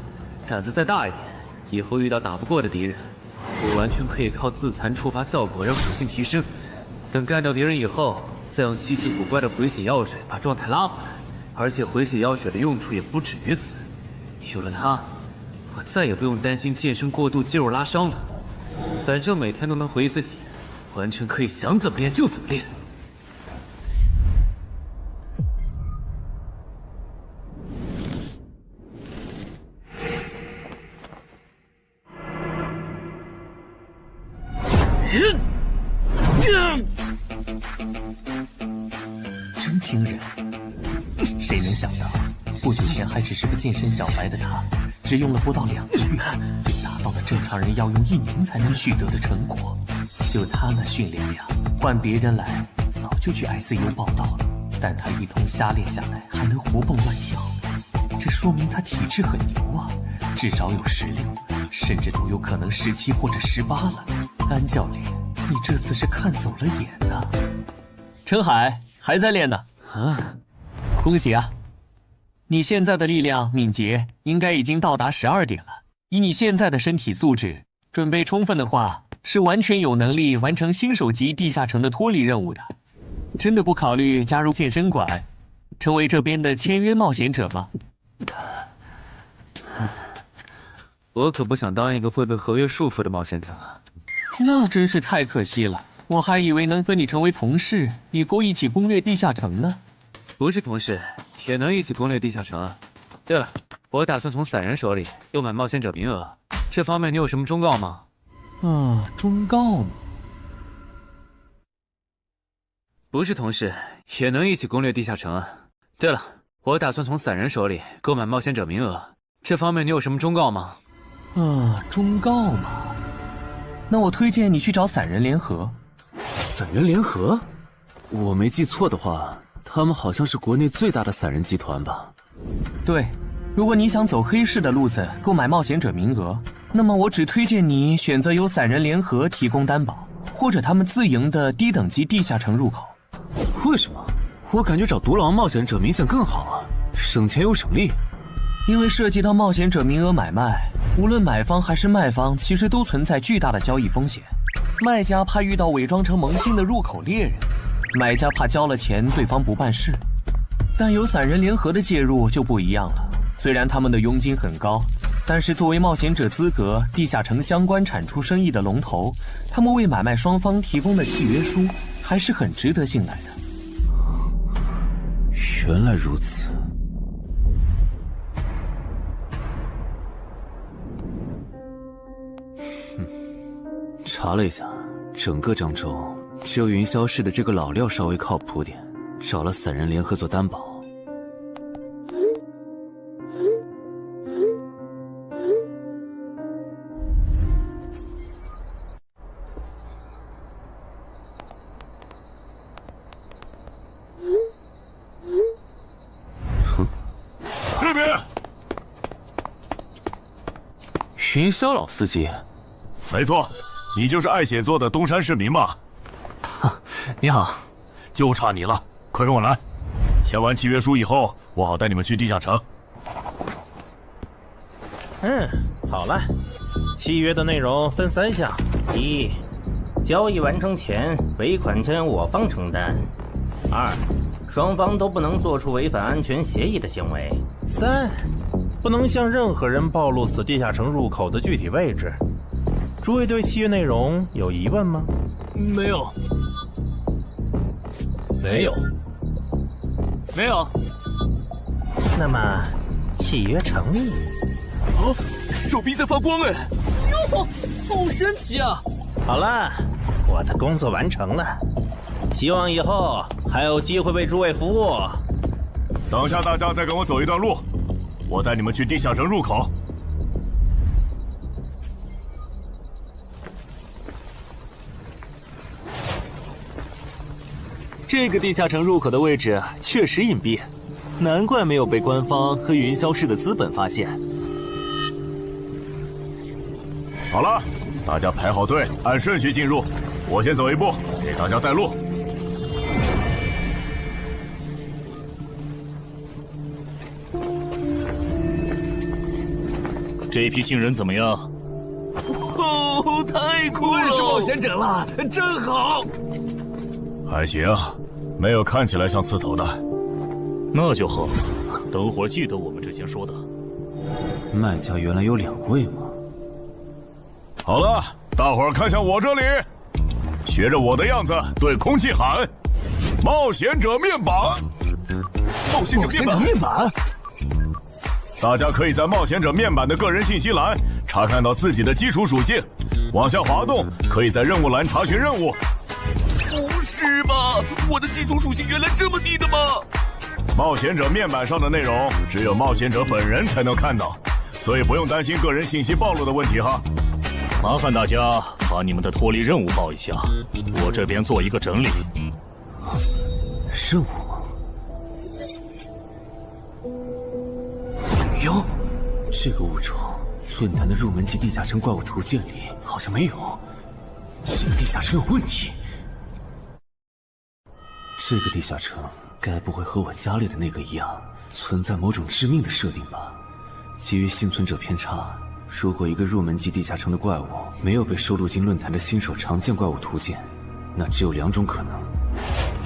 胆子再大一点，以后遇到打不过的敌人，我完全可以靠自残触发效果让属性提升。等干掉敌人以后，再用稀奇古怪的回血药水把状态拉回来。而且回血药水的用处也不止于此，有了它，我再也不用担心健身过度肌肉拉伤了。反正每天都能回一次血，完全可以想怎么练就怎么练。真惊人！谁能想到，不久前还只是个健身小白的他，只用了不到2个月，就达到了正常人要用1年才能取得的成果。就他那训练量，换别人来早就去 ICU 报道了。但他一通瞎练下来，还能活蹦乱跳，这说明他体质很牛啊，至少有16，甚至都有可能17或者18了。安教练，你这次是看走了眼呐。陈海还在练呢。啊，恭喜啊！你现在的力量、敏捷应该已经到达12点了。以你现在的身体素质，准备充分的话，是完全有能力完成新手级地下城的脱离任务的。真的不考虑加入健身馆，成为这边的签约冒险者吗？我可不想当一个会被合约束缚的冒险者。那真是太可惜了，我还以为能和你成为同事，以后一起攻略地下城呢。不是同事，也能一起攻略地下城啊。对了，我打算从散人手里购买冒险者名额，这方面你有什么忠告吗？忠告吗？不是同事，也能一起攻略地下城啊。对了，我打算从散人手里购买冒险者名额，这方面你有什么忠告吗？忠告嘛，那我推荐你去找散人联合。散人联合？我没记错的话，他们好像是国内最大的散人集团吧？对，如果你想走黑市的路子购买冒险者名额，那么我只推荐你选择由散人联合提供担保，或者他们自营的低等级地下城入口。为什么？我感觉找独狼冒险者明显更好啊，省钱又省力。因为涉及到冒险者名额买卖，无论买方还是卖方，其实都存在巨大的交易风险。卖家怕遇到伪装成萌新的入口猎人，买家怕交了钱对方不办事。但有散人联合的介入就不一样了，虽然他们的佣金很高，但是作为冒险者资格地下城相关产出生意的龙头，他们为买卖双方提供的契约书还是很值得信赖的。原来如此。查了一下，整个漳州只有云霄市的这个老廖稍微靠谱点，找了散人联合做担保。这边，云霄老司机，没错，你就是爱写作的东山市民吧？你好，就差你了，快跟我来。签完契约书以后，我好带你们去地下城。好了，契约的内容分3项：第一，交易完成前尾款将由我方承担；2，双方都不能做出违反安全协议的行为；3，不能向任何人暴露此地下城入口的具体位置。诸位对契约内容有疑问吗？没有。那么，契约成立。手臂在发光哎！哟，好神奇啊！好了，我的工作完成了，希望以后还有机会为诸位服务。等下大家再跟我走一段路，我带你们去地下城入口。这个地下城入口的位置确实隐蔽，难怪没有被官方和云霄市的资本发现。好了，大家排好队，按顺序进入。我先走一步，给大家带路。这批新人怎么样？太酷了！我也是冒险者了，真好。还行，没有看起来像刺头的。那就好，等会儿记得我们之前说的。卖家原来有2位吗？好了，大伙儿看向我这里，学着我的样子对空气喊：“冒险者面板！”冒险者面板！大家可以在冒险者面板的个人信息栏查看到自己的基础属性，往下滑动，可以在任务栏查询任务。不是吧？我的基础属性原来这么低的吗？冒险者面板上的内容只有冒险者本人才能看到，所以不用担心个人信息暴露的问题哈。麻烦大家把你们的脱离任务报一下，我这边做一个整理。任务？妖，这个物种论坛的入门级地下城怪物图鉴里好像没有，这个地下城有问题。这个地下城该不会和我家里的那个一样，存在某种致命的设定吧？基于幸存者偏差，如果一个入门级地下城的怪物没有被收录进论坛的新手常见怪物图鉴，那只有2种可能：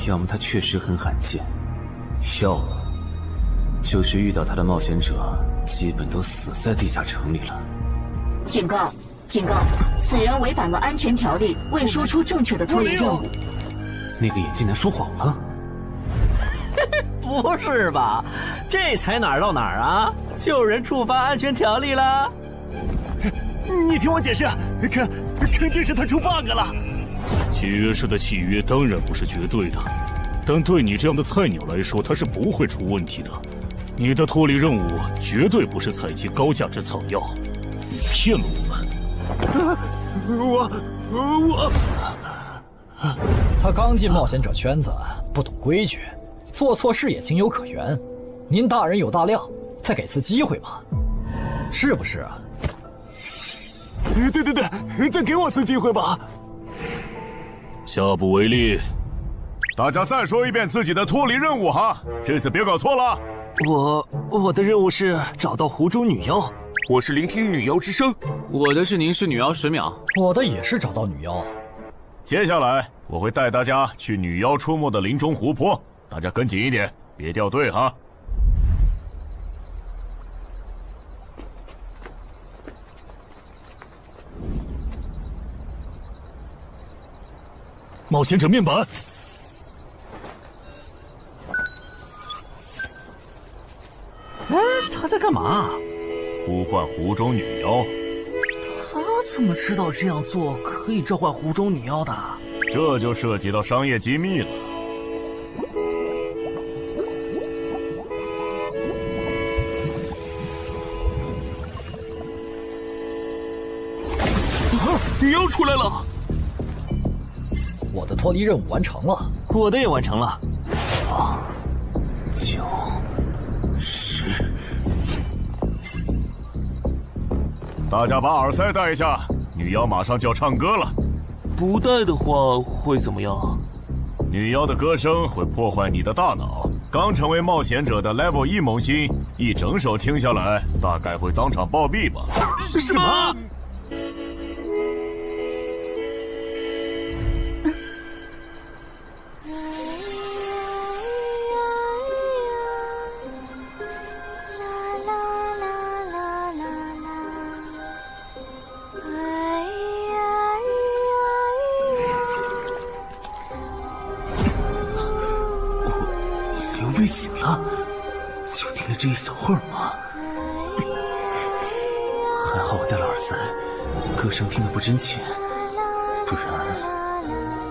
要么它确实很罕见，要么就是遇到它的冒险者基本都死在地下城里了。警告！警告！此人违反了安全条例，未说出正确的脱离任务。那个眼镜男说谎了？不是吧？这才哪儿到哪儿啊？就有人触犯安全条例了？你听我解释，肯定是他出 bug 了。契约式的契约当然不是绝对的，但对你这样的菜鸟来说，它是不会出问题的。你的脱离任务绝对不是采集高价值草药，你骗了我们。他刚进冒险者圈子，不懂规矩，做错事也情有可原。您大人有大量，再给次机会嘛，是不是啊？对，再给我次机会吧。下不为例。大家再说一遍自己的脱离任务哈，这次别搞错了。我的任务是找到湖中女妖，我是聆听女妖之声，我的是凝视女妖10秒，我的也是找到女妖。接下来我会带大家去女妖出没的林中湖泊，大家跟紧一点，别掉队哈。冒险者面板。哎，他在干嘛？呼唤湖中女妖。他怎么知道这样做可以召唤湖中女妖的？这就涉及到商业机密了。女妖出来了！我的脱离任务完成了，我的也完成了。8、9、10。大家把耳塞戴一下，女妖马上就要唱歌了。不戴的话会怎么样？女妖的歌声会破坏你的大脑。刚成为冒险者的 Level 1萌新，一整首听下来，大概会当场暴毙吧。什么？被醒了，就听了这一小会儿嘛。还好我戴了耳塞，歌声听得不真切，不然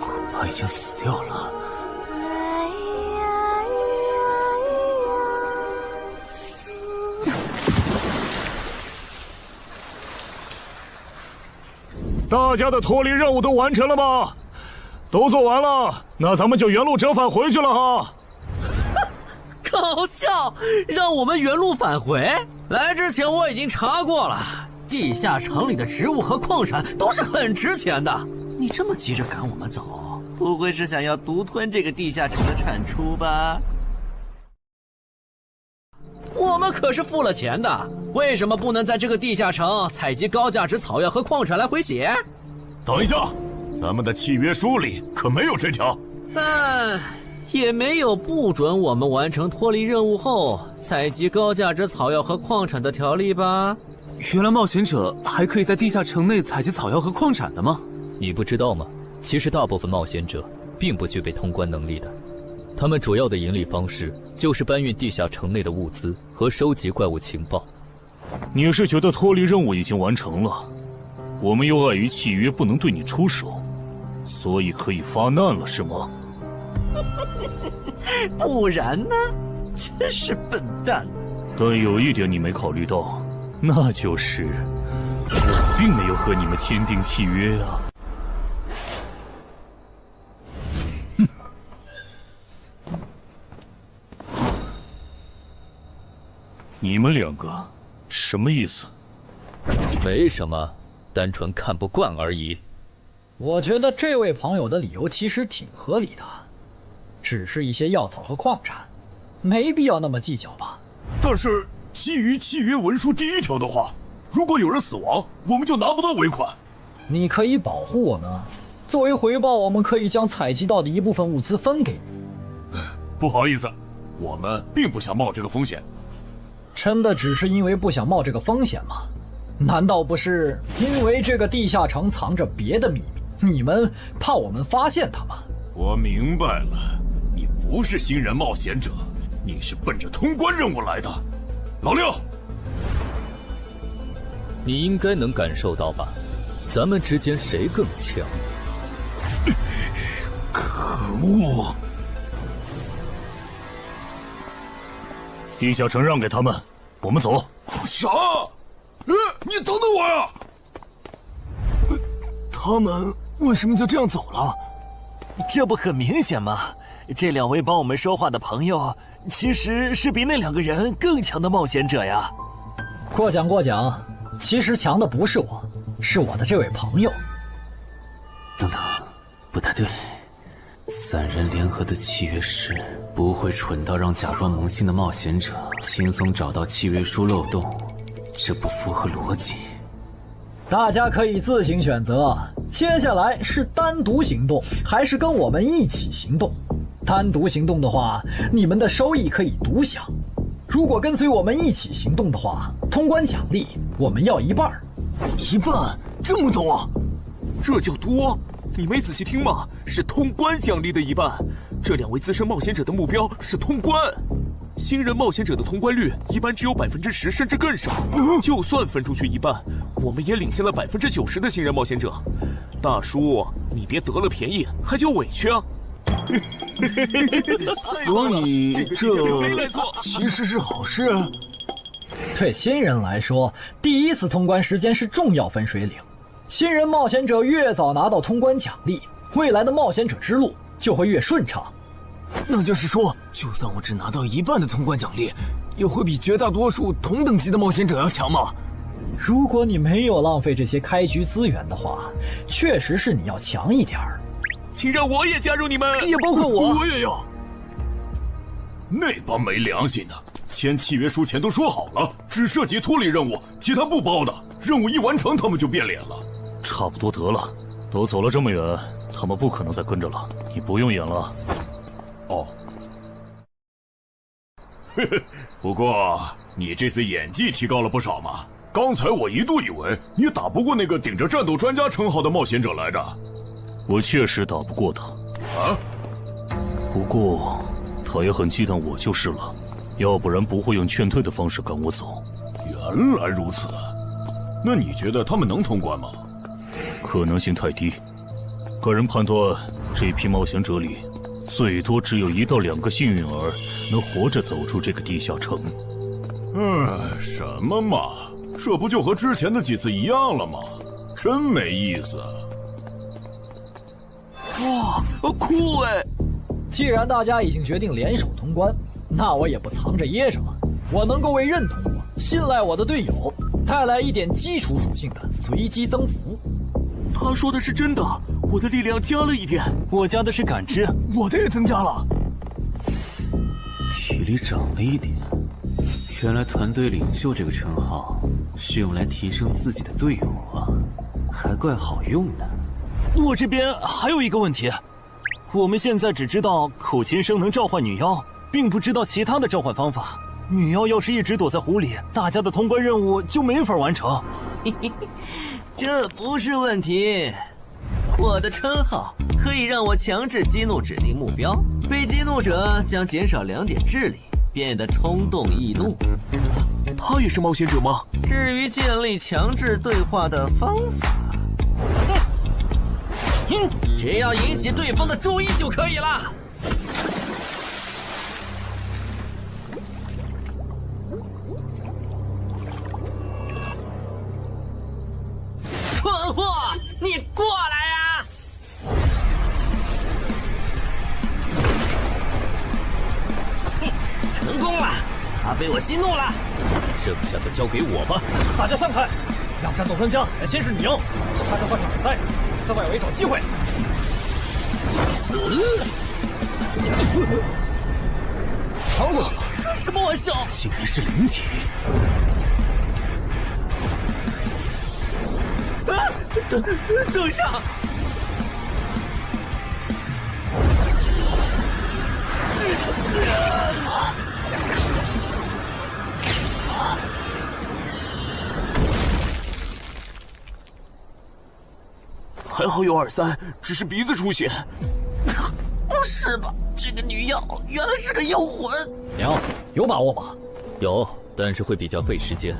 恐怕已经死掉了。大家的脱离任务都完成了吗？都做完了，那咱们就原路折返回去了哈。搞笑，让我们原路返回？来之前我已经查过了，地下城里的植物和矿产都是很值钱的。你这么急着赶我们走，不会是想要独吞这个地下城的产出吧？我们可是付了钱的，为什么不能在这个地下城采集高价值草药和矿产来回血？等一下，咱们的契约书里可没有这条。但也没有不准我们完成脱离任务后采集高价值草药和矿产的条例吧？原来冒险者还可以在地下城内采集草药和矿产的吗？你不知道吗？其实大部分冒险者并不具备通关能力的，他们主要的盈利方式就是搬运地下城内的物资和收集怪物情报。你是觉得脱离任务已经完成了，我们又碍于契约不能对你出手，所以可以发难了是吗？不然呢？真是笨蛋！但有一点你没考虑到，那就是我并没有和你们签订契约啊。你们2个什么意思？没什么，单纯看不惯而已。我觉得这位朋友的理由其实挺合理的，只是一些药草和矿产，没必要那么计较吧。但是基于契约文书第1条的话，如果有人死亡，我们就拿不到尾款。你可以保护我们，作为回报，我们可以将采集到的一部分物资分给你。不好意思，我们并不想冒这个风险。真的只是因为不想冒这个风险吗？难道不是因为这个地下城藏着别的秘密，你们怕我们发现它吗？我明白了，你不是新人冒险者，你是奔着通关任务来的。老六，你应该能感受到吧？咱们之间谁更强？可恶！地下城让给他们，我们走。啥？你等等我呀！他们为什么就这样走了？这不很明显吗？这2位帮我们说话的朋友，其实是比那2个人更强的冒险者呀。过奖，其实强的不是我，是我的这位朋友。等等，不太对。3人联合的契约师不会蠢到让假装萌新的冒险者轻松找到契约书漏洞，这不符合逻辑。大家可以自行选择，接下来是单独行动，还是跟我们一起行动？单独行动的话，你们的收益可以独享；如果跟随我们一起行动的话，通关奖励我们要1半。1半？这么多？这叫多？你没仔细听吗？是通关奖励的1半。这2位资深冒险者的目标是通关。新人冒险者的通关率一般只有10%，甚至更少。就算分出去1半，我们也领先了90%的新人冒险者。大叔，你别得了便宜还叫委屈啊！所以这其实是好事。对新人来说，第1次通关时间是重要分水岭。新人冒险者越早拿到通关奖励，未来的冒险者之路就会越顺畅。那就是说，就算我只拿到1半的通关奖励，也会比绝大多数同等级的冒险者要强吗？如果你没有浪费这些开局资源的话，确实是你要强一点儿。请让我也加入你们，也包括我。我也要。那帮没良心的，签契约书前都说好了，只涉及脱离任务，其他不包的。任务一完成，他们就变脸了。差不多得了，都走了这么远，他们不可能再跟着了。你不用演了。哦。嘿嘿，不过你这次演技提高了不少嘛。刚才我一度以为你打不过那个顶着战斗专家称号的冒险者来着。我确实打不过他。啊？不过他也很忌惮我就是了，要不然不会用劝退的方式赶我走。原来如此。那你觉得他们能通关吗？可能性太低。个人判断，这批冒险者里，最多只有1到2个幸运儿能活着走出这个地下城。什么嘛，这不就和之前的几次一样了吗？真没意思。哇，酷哎！既然大家已经决定联手通关，那我也不藏着掖着了。我能够为认同我、信赖我的队友带来一点基础属性的随机增幅。他说的是真的，我的力量加了1点，我加的是感知，我的也增加了。体力涨了1点，原来团队领袖这个称号是用来提升自己的队友啊，还怪好用的。我这边还有一个问题，我们现在只知道口琴声能召唤女妖，并不知道其他的召唤方法。女妖要是一直躲在湖里，大家的通关任务就没法完成。这不是问题，我的称号可以让我强制激怒指定目标，被激怒者将减少2点智力，变得冲动易怒。他也是冒险者吗？至于建立强制对话的方法，只要引起对方的注意就可以了。蠢货，你过来呀！成功了，他被我激怒了。剩下的交给我吧。大家散开，让战斗专家来先是女妖，其他人换上比赛，在外围找机会。穿过去！开什么玩笑？竟然是灵体！等一下！还好有2-3，只是鼻子出血。不是吧？这个女妖原来是个妖魂！娘，有把握吗？有，但是会比较费时间。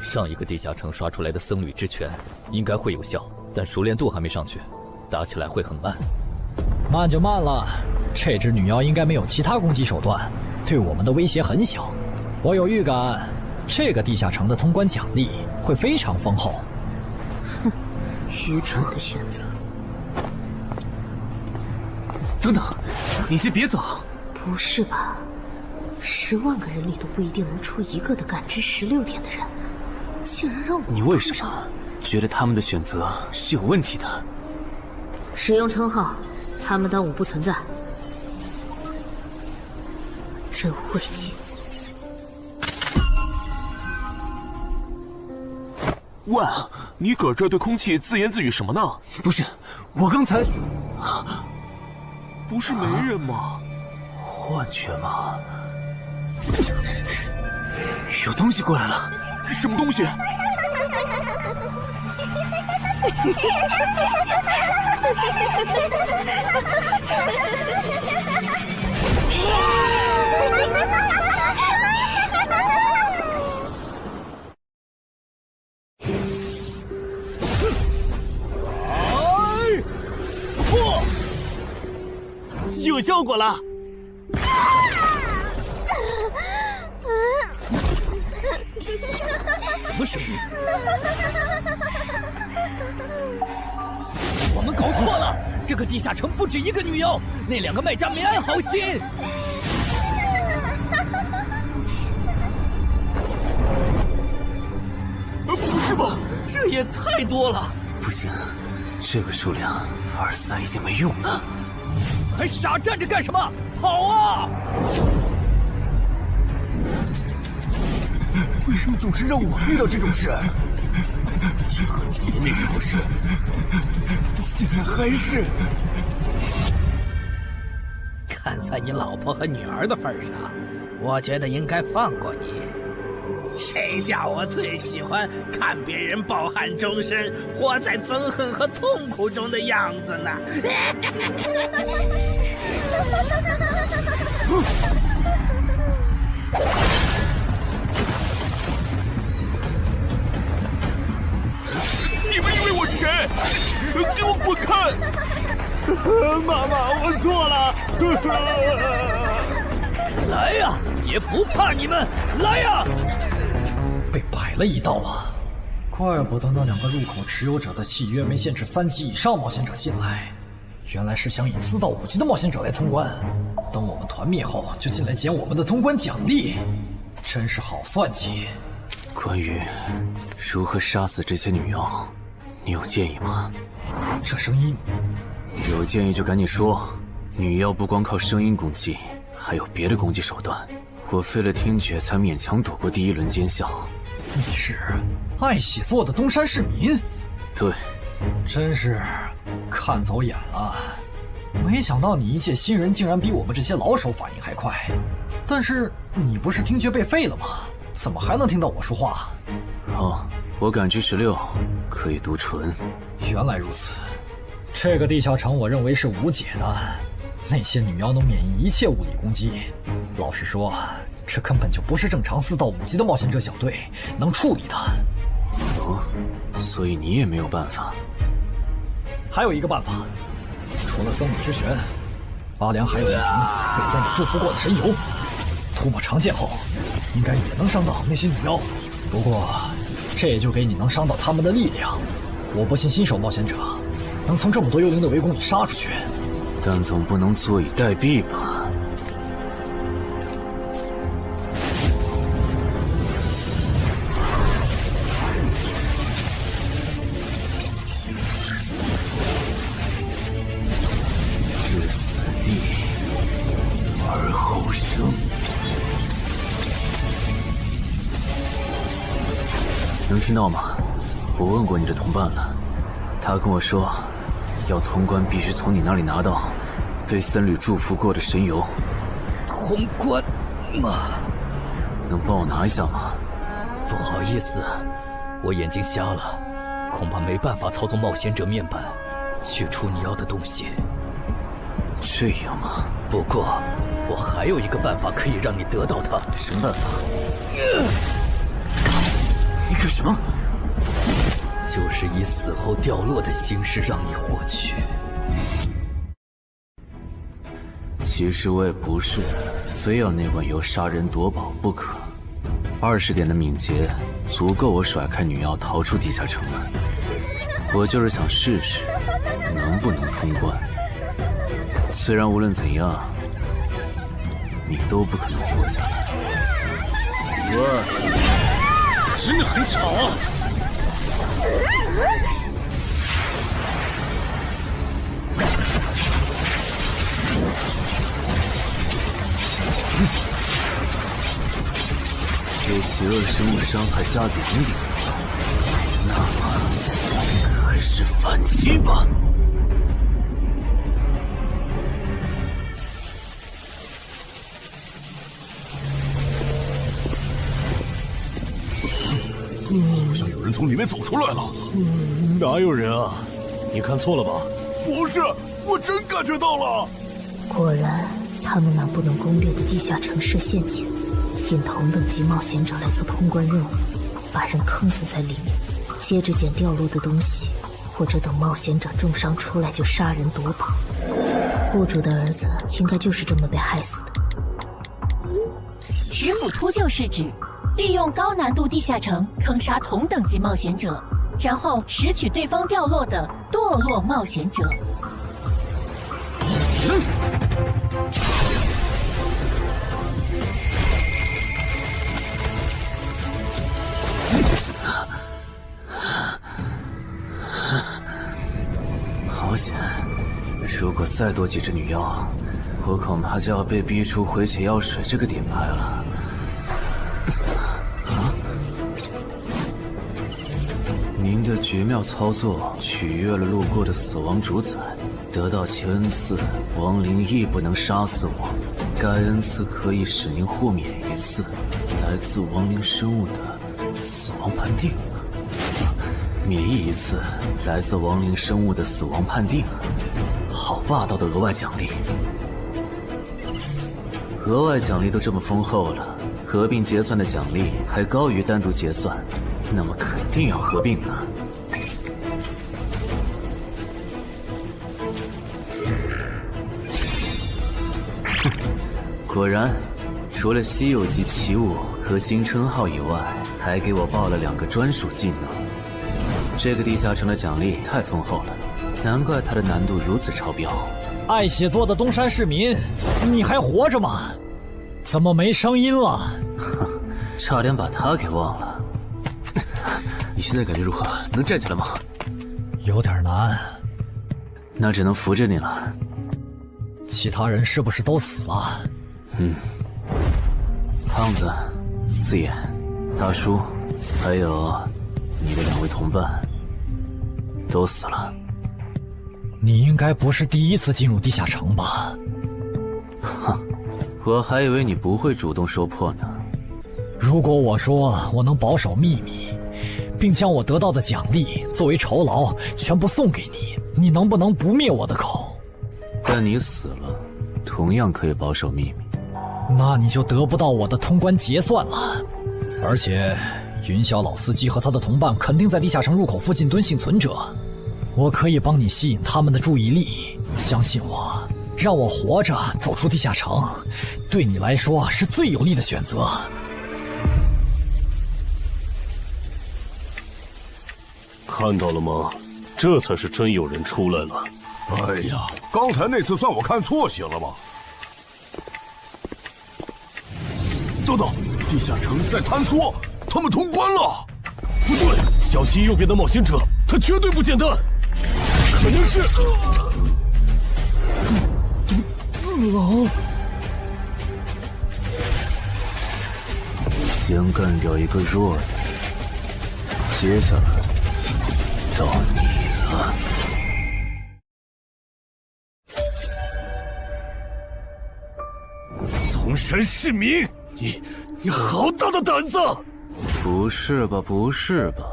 上一个地下城刷出来的僧侣之拳应该会有效，但熟练度还没上去，打起来会很慢。慢就慢了，这只女妖应该没有其他攻击手段，对我们的威胁很小。我有预感，这个地下城的通关奖励会非常丰厚。哼，愚蠢的选择。等等，你先别走。不是吧？10万个人里都不一定能出一个的感知16点的人，竟然让我……你为什么觉得他们的选择是有问题的？使用称号，他们当我不存在。真晦气！喂，你搁这对空气自言自语什么呢？不是，我刚才……不是没人吗？幻觉吗？有东西过来了！什么东西？有效果了！什么声音？我们搞错了，这个地下城不止一个女妖，那2个卖家没安好心。不是吧？这也太多了！不行，这个数量2-3已经没用了。还傻站着干什么？跑啊！为什么总是让我遇到这种事？天和子爷那时候是，现在还是。看在你老婆和女儿的份上，我觉得应该放过你。谁叫我最喜欢看别人抱憾终身，活在憎恨和痛苦中的样子呢？你们以为我是谁？给我滚开！妈妈，我错了。来呀，也不怕你们！来呀！被摆了一道啊！怪不得那2个入口持有者的契约没限制3级以上冒险者进来，原来是想引4到5级的冒险者来通关。等我们团灭后，就进来捡我们的通关奖励，真是好算计。关于如何杀死这些女妖，你有建议吗？这声音，有建议就赶紧说。女妖不光靠声音攻击，还有别的攻击手段。我费了听觉才勉强躲过第1轮奸笑。你是爱喜做的东山市民？对，真是看走眼了。没想到你一介新人竟然比我们这些老手反应还快。但是你不是听觉被废了吗？怎么还能听到我说话？哦，我感知16，可以读唇。原来如此，这个地下城我认为是无解的。那些女妖能免疫一切物理攻击，老实说，这根本就不是正常4到5级的冒险者小队能处理的。哦，所以你也没有办法。还有一个办法，除了僧侣之拳，阿良还有一瓶被僧侣祝福过的神油，涂抹长剑后，应该也能伤到那些女妖。不过，这也就给你能伤到他们的力量。我不信新手冒险者能从这么多幽灵的围攻里杀出去。但总不能坐以待毙吧？能听到吗？我问过你的同伴了，他跟我说，要通关必须从你那里拿到被僧侣祝福过的神油。通关吗？能帮我拿一下吗？不好意思，我眼睛瞎了，恐怕没办法操纵冒险者面板取出你要的东西。这样吗？不过我还有一个办法可以让你得到它。什么办法？你干什么？就是以死后掉落的形式让你获取。其实我也不是非要那碗油杀人夺宝不可。20点的敏捷足够我甩开女妖逃出地下城了。我就是想试试能不能通关。虽然无论怎样，你都不可能活下来。喂，真的很吵啊！对邪恶生物伤害加0点，那么开始反击吧。好像有人从里面走出来了。哪有人啊？你看错了吧？不是，我真感觉到了。果然，他们那不能攻略的地下城设陷阱，引同等级冒险者来做通关任务，把人坑死在里面，接着捡掉落的东西，或者等冒险者重伤出来就杀人夺宝。雇主的儿子应该就是这么被害死的。石斧秃鹫是指利用高难度地下城坑杀同等级冒险者，然后拾取对方掉落的堕落冒险者。好险！如果再多几只女妖，我恐怕就要被逼出回血药水这个点牌了。您的绝妙操作取悦了路过的死亡主宰，得到其恩赐，亡灵亦不能杀死我。该恩赐可以使您豁免一次来自亡灵生物的死亡判定，免疫一次来自亡灵生物的死亡判定。好霸道的额外奖励！额外奖励都这么丰厚了，合并结算的奖励还高于单独结算，那么肯定要合并了。哼，果然，除了稀有级奇物和新称号以外，还给我报了2个专属技能。这个地下城的奖励太丰厚了，难怪它的难度如此超标。爱写作的东山市民，你还活着吗？怎么没声音了？哼，差点把他给忘了。你现在感觉如何？能站起来吗？有点难，那只能扶着你了。其他人是不是都死了？胖子、四眼、大叔，还有你的2位同伴，都死了。你应该不是第一次进入地下城吧？哼，我还以为你不会主动说破呢。如果我说我能保守秘密，并将我得到的奖励作为酬劳全部送给你，你能不能不灭我的口？但你死了，同样可以保守秘密。那你就得不到我的通关结算了。而且，云霄老司机和他的同伴肯定在地下城入口附近蹲幸存者，我可以帮你吸引他们的注意力。相信我，让我活着走出地下城，对你来说是最有利的选择。看到了吗？这才是真有人出来了。哎呀，刚才那次算我看错行了吗？等等，地下城在坍缩，他们通关了。不对，小心右边的冒险者，他绝对不简单，可能是狼。先干掉一个弱的，接下来到你了。东山市民，你好大的胆子！不是吧，不是吧？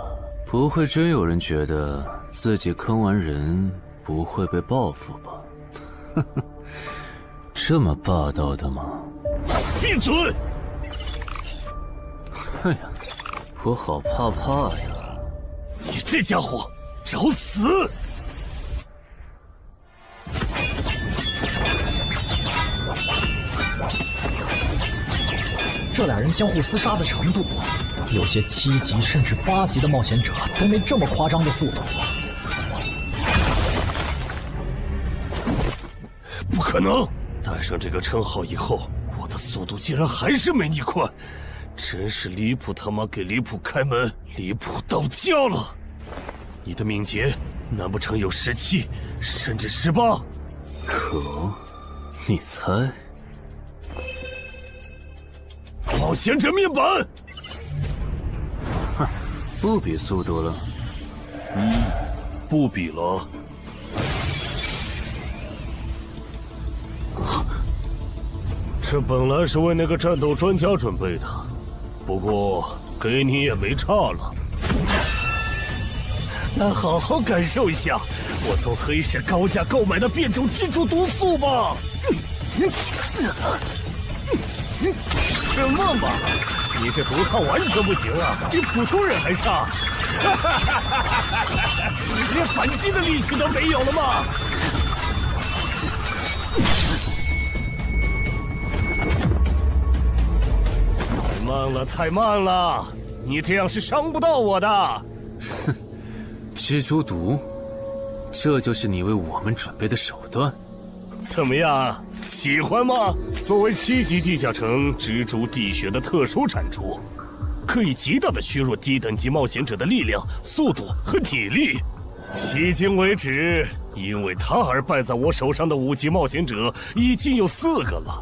不会真有人觉得自己坑完人不会被报复吧？呵呵，这么霸道的吗？闭嘴！哎呀，我好怕呀！你这家伙，找死！这俩人相互厮杀的程度，有些7级甚至8级的冒险者都没这么夸张的速度。不可能！带上这个称号以后，我的速度竟然还是没你快，真是离谱他妈给离谱开门，离谱到家了！你的敏捷难不成有17，甚至18？可，你猜？冒险者面板，哼，不比速度了。不比了。这本来是为那个战斗专家准备的，不过给你也没差了。那好好感受一下我从黑市高价购买的变种蜘蛛毒素吧。什么嘛！你这毒套完全不行啊，比普通人还差。连反击的力气都没有了吗？太慢了，太慢了！你这样是伤不到我的。哼，蜘蛛毒，这就是你为我们准备的手段？怎么样？喜欢吗？作为7级地下城蜘蛛地穴的特殊产出，可以极大的削弱低等级冒险者的力量、速度和体力。迄今为止，因为他而败在我手上的5级冒险者已经有4个了，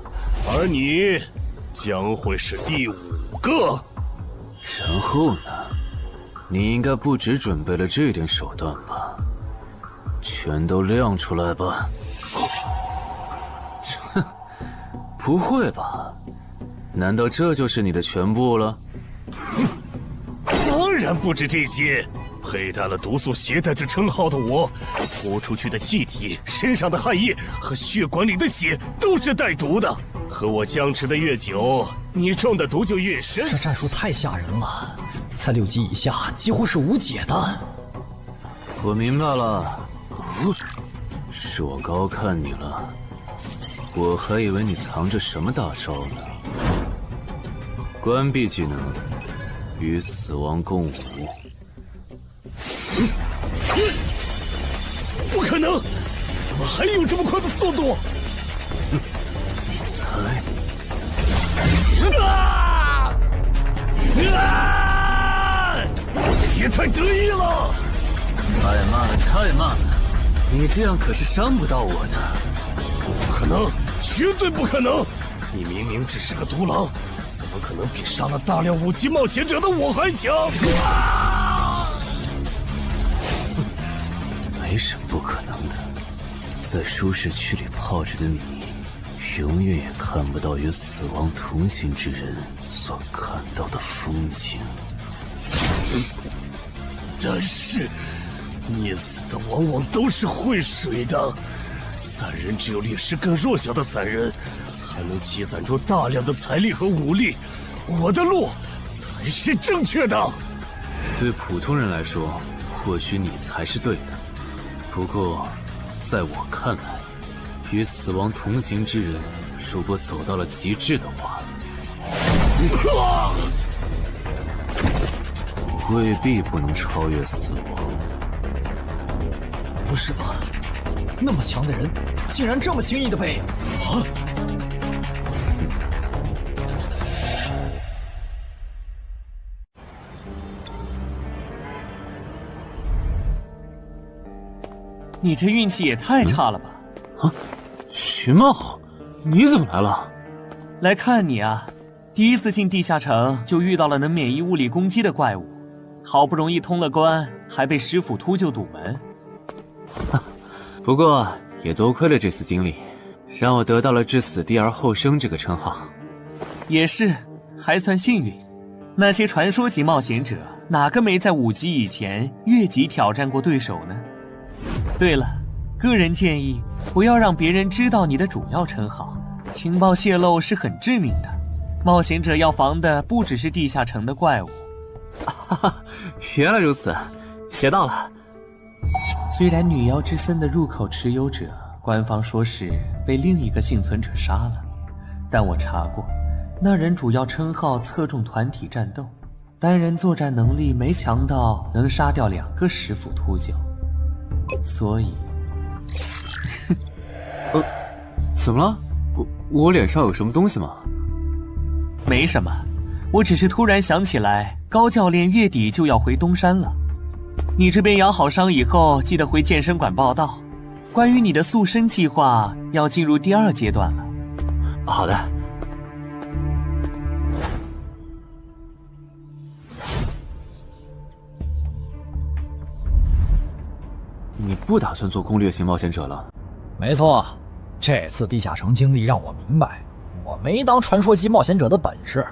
而你将会是第5个。然后呢？你应该不只准备了这点手段吧？全都亮出来吧！不会吧？难道这就是你的全部了？当然不止这些。佩戴了毒素携带者称号的我，呼出去的气体、身上的汗液和血管里的血都是带毒的。和我僵持的越久，你中的毒就越深。这战术太吓人了，在6级以下几乎是无解的。我明白了，是我高看你了。我还以为你藏着什么大招呢。关闭技能，与死亡共舞。不可能！怎么还有这么快的速度？你猜？也太得意了！太慢了，太慢了！你这样可是伤不到我的。不可能，绝对不可能！你明明只是个独狼，怎么可能比杀了大量5级冒险者的我还强？没什么不可能的，在舒适区里泡着的你，永远也看不到与死亡同行之人所看到的风景。但是，溺死的往往都是会水的。散人只有劣势更弱小的散人，才能积攒出大量的财力和武力。我的路才是正确的。对普通人来说，或许你才是对的。不过，在我看来，与死亡同行之人，如果走到了极致的话，未必不能超越死亡。不是吧？那么强的人，竟然这么轻易的被……啊！你这运气也太差了吧！啊，徐茂，你怎么来了？来看你啊！第一次进地下城就遇到了能免疫物理攻击的怪物，好不容易通了关，还被师傅秃鹫堵门。不过也多亏了这次经历，让我得到了置死地而后生这个称号。也是，还算幸运。那些传说级冒险者，哪个没在5级以前越级挑战过对手呢？对了，个人建议不要让别人知道你的主要称号，情报泄露是很致命的。冒险者要防的不只是地下城的怪物。原来如此，学到了。虽然女妖之森的入口持有者，官方说是被另一个幸存者杀了，但我查过，那人主要称号侧重团体战斗，单人作战能力没强到能杀掉2个师傅秃鹫，所以怎么了？我脸上有什么东西吗？没什么，我只是突然想起来，高教练月底就要回东山了。你这边养好伤以后，记得回健身馆报道。关于你的塑身计划，要进入第2阶段了。好的。你不打算做攻略型冒险者了？没错，这次地下城经历让我明白，我没当传说级冒险者的本事。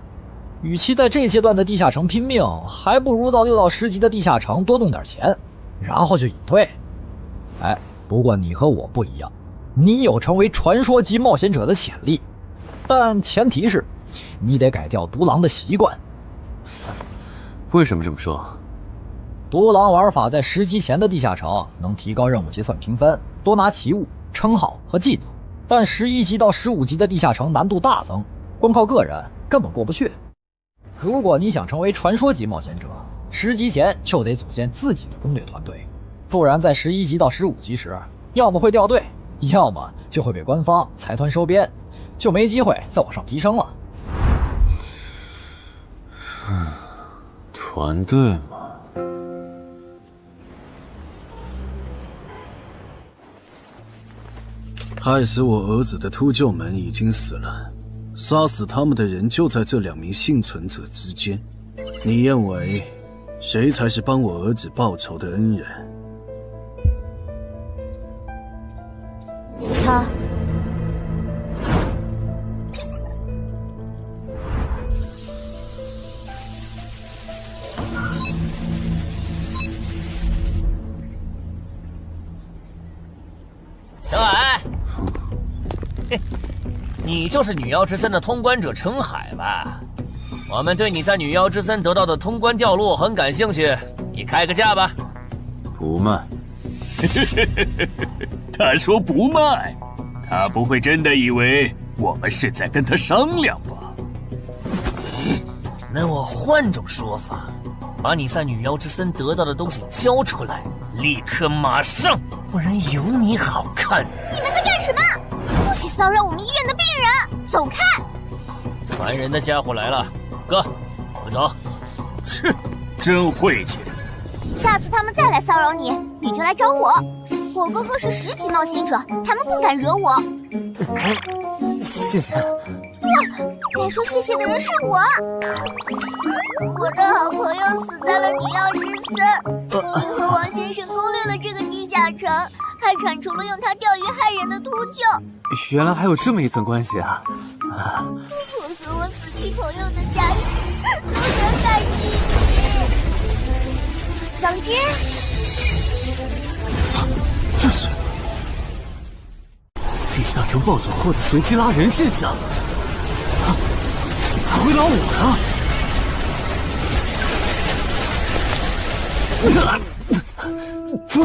与其在这阶段的地下城拼命，还不如到6到10级的地下城多弄点钱，然后就隐退。哎，不过你和我不一样，你有成为传说级冒险者的潜力，但前提是你得改掉独狼的习惯。为什么这么说？独狼玩法在10级前的地下城能提高任务结算评分，多拿奇物、称号和技能，但11级到15级的地下城难度大增，光靠个人根本过不去。如果你想成为传说级冒险者，10级前就得组建自己的攻略团队，不然在11级到15级时，要么会掉队，要么就会被官方财团收编，就没机会再往上提升了。团队嘛。害死我儿子的秃鹫们已经死了，杀死他们的人就在这2名幸存者之间。你认为谁才是帮我儿子报仇的恩人？他。小矮，你就是女妖之森的通关者程海吧？我们对你在女妖之森得到的通关掉落很感兴趣，你开个价吧。不卖。他说不卖，他不会真的以为我们是在跟他商量吧？那我换种说法，把你在女妖之森得到的东西交出来，立刻马上，不然有你好看。你们在干什么？不许骚扰我们医院的病人，走开！烦人的家伙来了，哥，我们走。是，真晦气。下次他们再来骚扰你，你就来找我。我哥哥是10级冒险者，他们不敢惹我。谢谢。不，该说谢谢的人是我。我的好朋友死在了女妖之森，你和王先生攻略了这个地下城，还铲除了用它钓鱼害人的秃鹫。原来还有这么一层关系啊！我和我死去朋友的家人都想感激你。总之，这是地下城暴走后的随机拉人现象，竟然会拉我啊！突！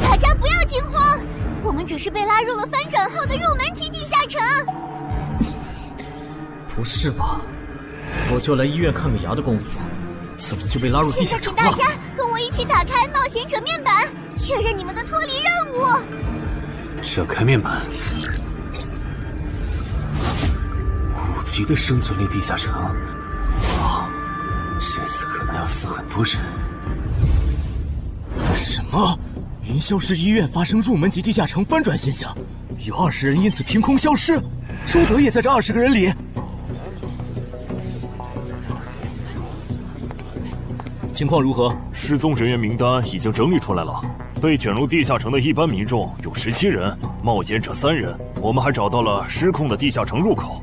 大家不要惊慌，我们只是被拉入了翻转后的入门级地下城。不是吧？我就来医院看个牙的功夫，怎么就被拉入地下城了？现在请大家跟我一起打开冒险者面板，确认你们的脱离任务。展开面板，5级的生存力地下城，哇，这次可能要死很多人。么？云霄市医院发生入门级地下城翻转现象，有20人因此凭空消失，周德也在这20个人里。情况如何？失踪人员名单已经整理出来了。被卷入地下城的一般民众有17人，冒险者3人。我们还找到了失控的地下城入口。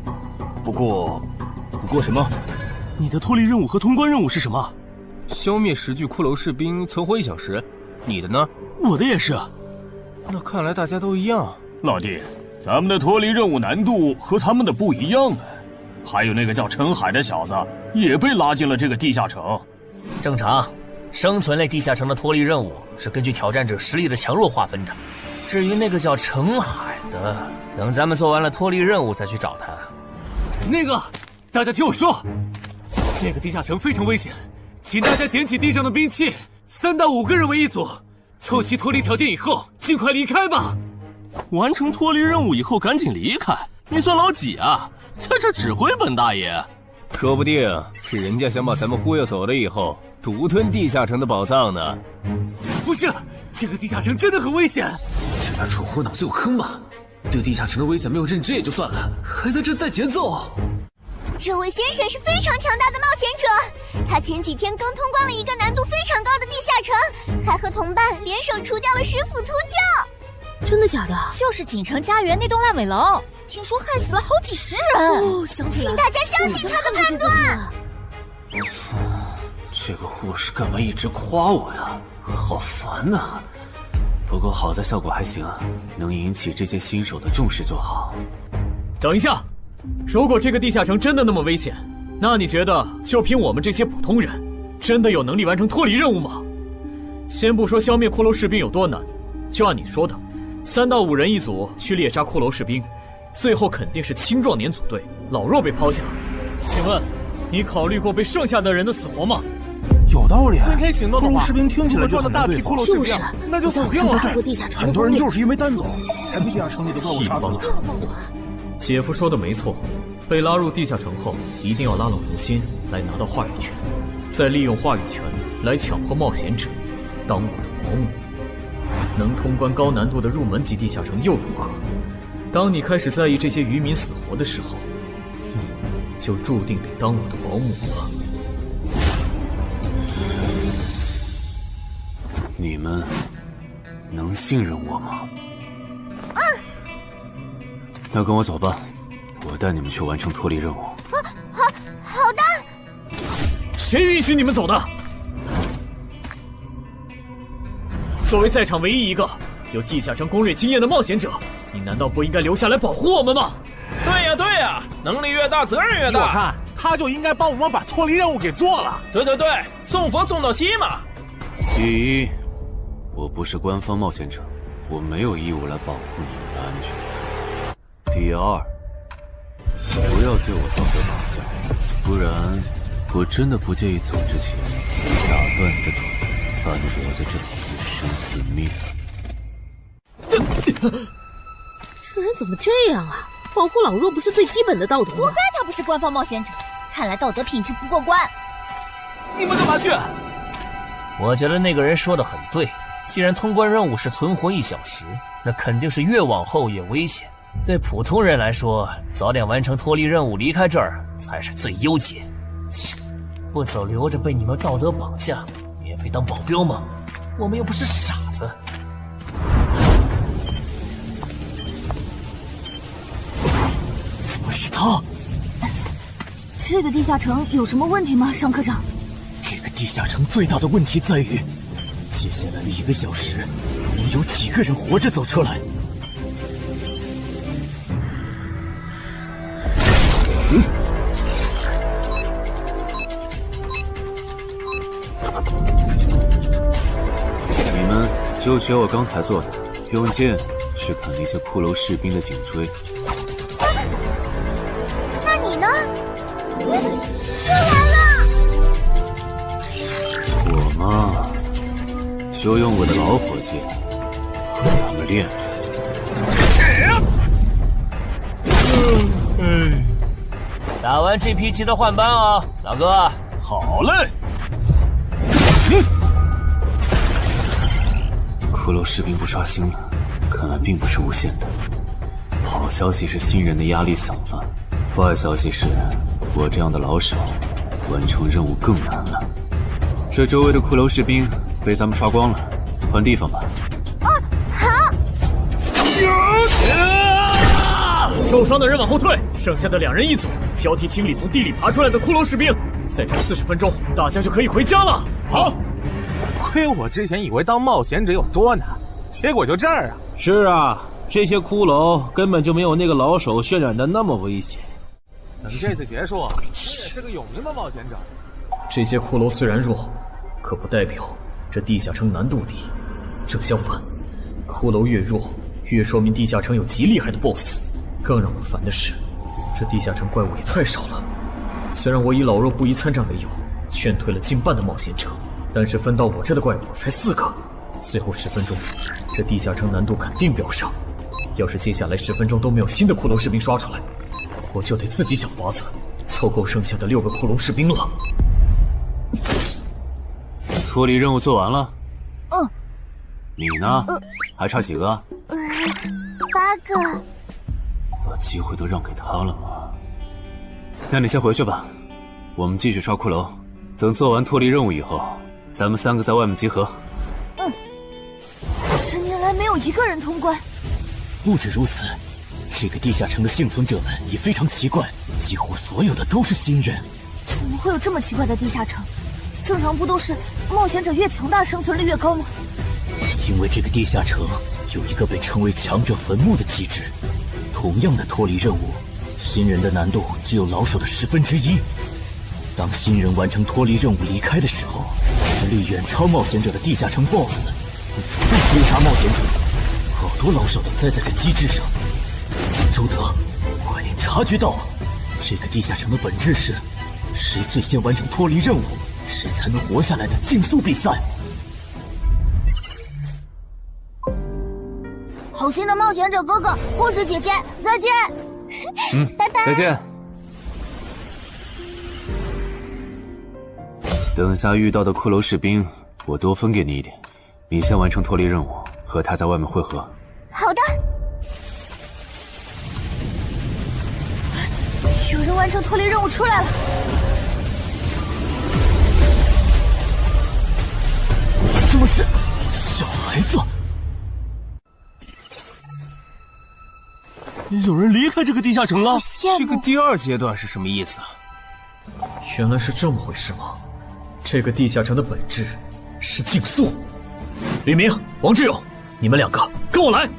不过什么？你的脱离任务和通关任务是什么？消灭10具骷髅士兵，存活1小时。你的呢？我的也是。那看来大家都一样。老弟，咱们的脱离任务难度和他们的不一样啊。还有那个叫陈海的小子也被拉进了这个地下城。正常，生存类地下城的脱离任务是根据挑战者实力的强弱划分的。至于那个叫陈海的，等咱们做完了脱离任务再去找他。那个，大家听我说，这个地下城非常危险，请大家捡起地上的兵器，3到5个人为一组，凑齐脱离条件以后，尽快离开吧。完成脱离任务以后赶紧离开？你算老几啊？在这指挥本大爷？说不定是人家想把咱们忽悠走了以后，独吞地下城的宝藏呢。不是，这个地下城真的很危险。这俩蠢货脑子有坑吧？对地下城的危险没有认知也就算了，还在这带节奏。这位先生是非常强大的冒险者，他前几天刚通关了一个难度非常高的地下城，还和同伴联手除掉了10府秃鹫。真的假的？就是锦城家园那栋烂尾楼，听说害死了好几10人。哦，想起来了，请大家相信他的判断。这个护士干嘛一直夸我呀？好烦呐！不过好在效果还行，能引起这些新手的重视就好。等一下，如果这个地下城真的那么危险，那你觉得就凭我们这些普通人，真的有能力完成脱离任务吗？先不说消灭骷髅士兵有多难，就按你说的，3到5人一组去猎杀骷髅士兵，最后肯定是青壮年组队，老弱被抛下。请问，你考虑过被剩下的人的死活吗？有道理。分开行动的话，骷髅士兵听起来就很大批骷髅士兵，那就死定了。很多人就是因为单走，才被地下城里的怪物杀死。姐夫说的没错，被拉入地下城后，一定要拉拢人心，来拿到话语权，再利用话语权来强迫冒险者当我的保姆。能通关高难度的入门级地下城又如何？当你开始在意这些渔民死活的时候，你就注定得当我的保姆了。你们能信任我吗？那跟我走吧，我带你们去完成脱离任务。好的。谁允许你们走的？作为在场唯一一个有地下城攻略经验的冒险者，你难道不应该留下来保护我们吗？对呀，能力越大责任越大。我看他就应该帮我们把脱离任务给做了。对，送佛送到西嘛。第一，我不是官方冒险者，我没有义务来保护你们的安全。第二，不要对我道德绑架，不然我真的不介意走之前打断你的腿，把你留在这里自生自灭。这人怎么这样啊？保护老弱不是最基本的道德吗？活该他不是官方冒险者，看来道德品质不过关。你们干嘛去？我觉得那个人说的很对，既然通关任务是存活1小时，那肯定是越往后越危险。对普通人来说，早点完成脱离任务离开这儿才是最优解。不走留着被你们道德绑架，免费当保镖吗？我们又不是傻子。怎么是他？这个地下城有什么问题吗，尚科长？这个地下城最大的问题在于，接下来的1个小时，能有几个人活着走出来？你们就学我刚才做的，用剑去砍那些骷髅士兵的颈椎。那你呢？我完了。我嘛，就用我的老伙计和他们练练。打完这批记得换班啊，老哥。好嘞。骷髅士兵不刷新了，看来并不是无限的。好消息是新人的压力小了，坏消息是我这样的老手完成任务更难了。这周围的骷髅士兵被咱们刷光了，换地方吧。好。受伤的人往后退，剩下的2人一组，交替清理从地里爬出来的骷髅士兵。再战40分钟，大家就可以回家了。好。亏我之前以为当冒险者有多难，结果就这儿啊！是啊，这些骷髅根本就没有那个老手渲染的那么危险。等这次结束，你也是个有名的冒险者。这些骷髅虽然弱，可不代表这地下城难度低。正相反，骷髅越弱，越说明地下城有极厉害的 BOSS。更让我烦的是，这地下城怪物也太少了。虽然我以老弱不宜参战为由，劝退了近半的冒险者，但是分到我这的怪物才4个。最后10分钟，这地下城难度肯定飙上。要是接下来10分钟都没有新的骷髅士兵刷出来，我就得自己想法子凑够剩下的6个骷髅士兵了。脱离任务做完了？嗯。你呢？还差几个？8个。把机会都让给他了吗？那你先回去吧，我们继续刷骷髅。等做完脱离任务以后，咱们3个在外面集合。10年来没有一个人通关。不止如此，这个地下城的幸存者们也非常奇怪，几乎所有的都是新人。怎么会有这么奇怪的地下城？正常不都是冒险者越强大生存率越高吗？因为这个地下城有一个被称为强者坟墓的机制。同样的脱离任务，新人的难度只有老手的1/10。当新人完成脱离任务离开的时候，实力远超冒险者的地下城 BOSS 会主动追杀冒险者。好多老手都栽在这机制上。周德，快点察觉到，这个地下城的本质是谁最先完成脱离任务，谁才能活下来的竞速比赛。好心的冒险者哥哥，护士姐姐，再见。拜拜。再见。等下遇到的骷髅士兵，我多分给你一点。你先完成脱离任务，和他在外面会合。好的。有人完成脱离任务出来了。怎么是小孩子？有人离开这个地下城了。这个第2阶段是什么意思啊？原来是这么回事吗？这个地下城的本质是竞速。吕明、王志勇，你们2个跟我来。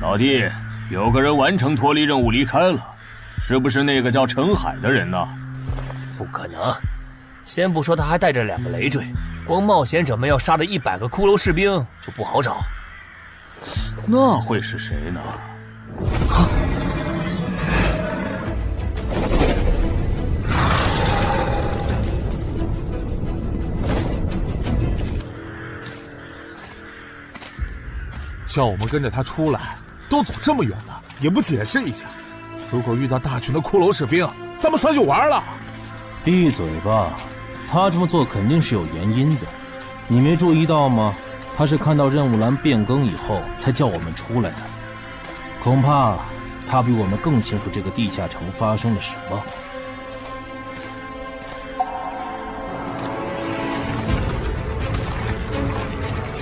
老弟，有个人完成脱离任务离开了，是不是那个叫陈海的人呢？不可能，先不说他还带着2个累赘，光冒险者们要杀的100个骷髅士兵就不好找。那会是谁呢？叫我们跟着他出来，都走这么远了，也不解释一下。如果遇到大群的骷髅士兵，咱们算就完了。闭嘴吧，他这么做肯定是有原因的，你没注意到吗？他是看到任务栏变更以后才叫我们出来的，恐怕他比我们更清楚这个地下城发生了什么。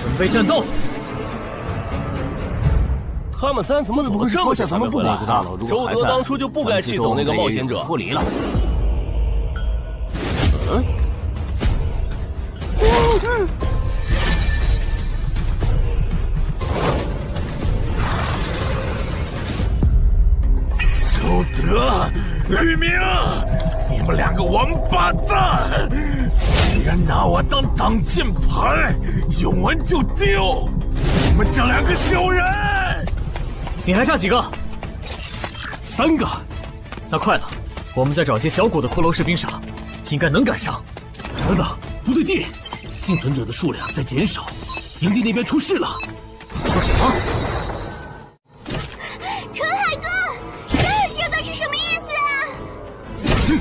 准备战斗！他们3怎么走得这么近才回来？周德当初就不该气走那个冒险者。脱离了。周德、吕明，你们2个王八蛋，竟然拿我当挡箭牌，用完就丢！你们这2个小人！你还差几个？3个。那快了，我们再找些小股的骷髅士兵杀，应该能赶上。等等，不对劲，幸存者的数量在减少，营地那边出事了。说什么？陈海哥，这阶段是什么意思啊？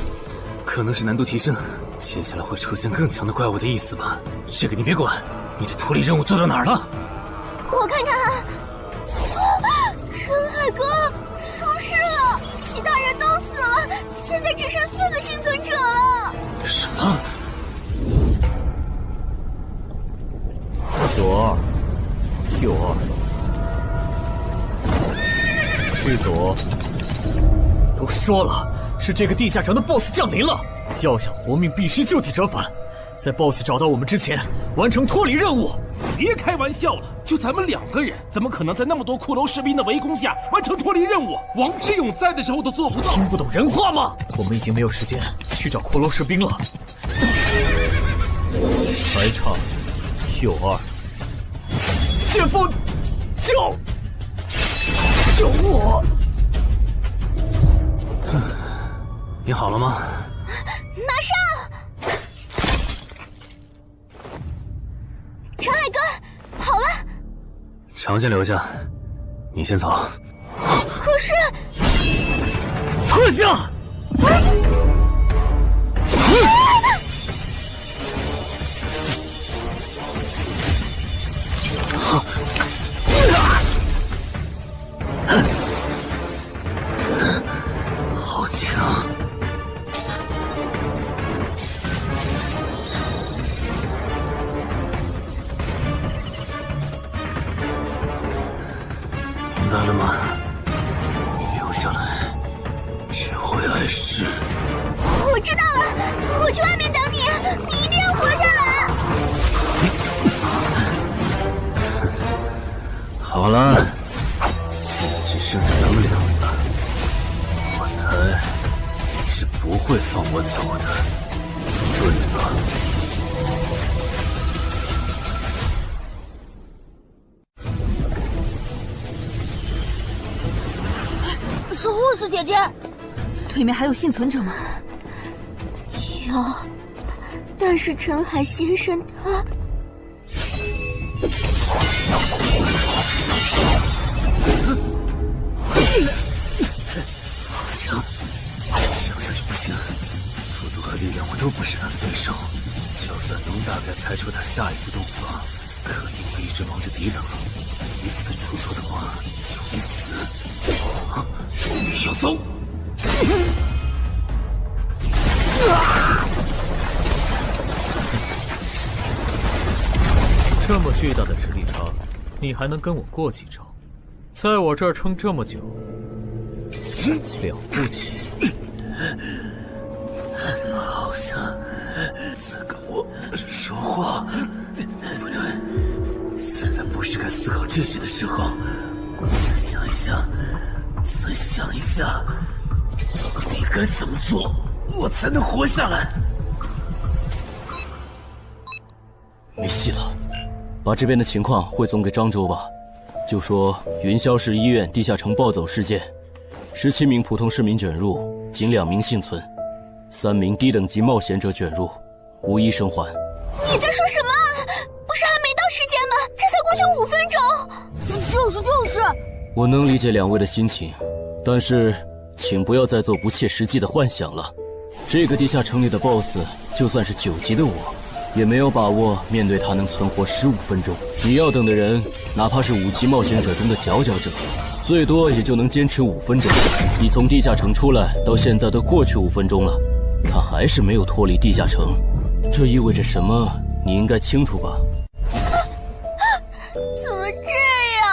可能是难度提升，前接下来会出现更强的怪物的意思吧？这个你别管。你的脱离任务做到哪儿了？我看看啊，陈海哥出事了，其他人都死了，现在只剩4个幸存者了。什么？92、62，剧组都说了，是这个地下城的 BOSS 降临了，要想活命必须就地折返，在 BOSS 找到我们之前完成脱离任务。别开玩笑了，就咱们2个人，怎么可能在那么多骷髅士兵的围攻下完成脱离任务？王之勇在的时候都做不到。听不懂人话吗？我们已经没有时间去找骷髅士兵了。还差62。剑锋，救我！你好了吗？马上！陈海哥，好了。常先留下，你先走。可是，退下！好强！明白了吗？你留下来，只会碍事。我知道了，我去外面等你，你一定要活下来。好了，现在只剩下咱们2个，我猜你是不会放我走的，对吧？是护士姐姐，里面还有幸存者吗？有，但是陈海先生他……好强，想下去不行，速度和力量我都不是他的对手，就算能大概猜出他下一步动作，可因为一直忙着抵挡，一次出错的话就会死。要走！这么巨大的实力差，你还能跟我过几招？在我这儿撑这么久，了不起。怎么好像在跟我说话？不对，现在不是该思考这些的时候。想一想，再想一下，到底该怎么做，我才能活下来？没戏了，把这边的情况汇总给漳州吧。就说云霄市医院地下城暴走事件，17名普通市民卷入，仅2名幸存，3名低等级冒险者卷入，无一生还。你在说什么？不是还没到时间吗？这才过去5分钟。就是。我能理解2位的心情，但是请不要再做不切实际的幻想了。这个地下城里的 BOSS， 就算是9级的我，也没有把握面对他能存活15分钟。你要等的人，哪怕是5级冒险者中的佼佼者，最多也就能坚持5分钟。你从地下城出来到现在都过去5分钟了，他还是没有脱离地下城，这意味着什么？你应该清楚吧？怎么这样？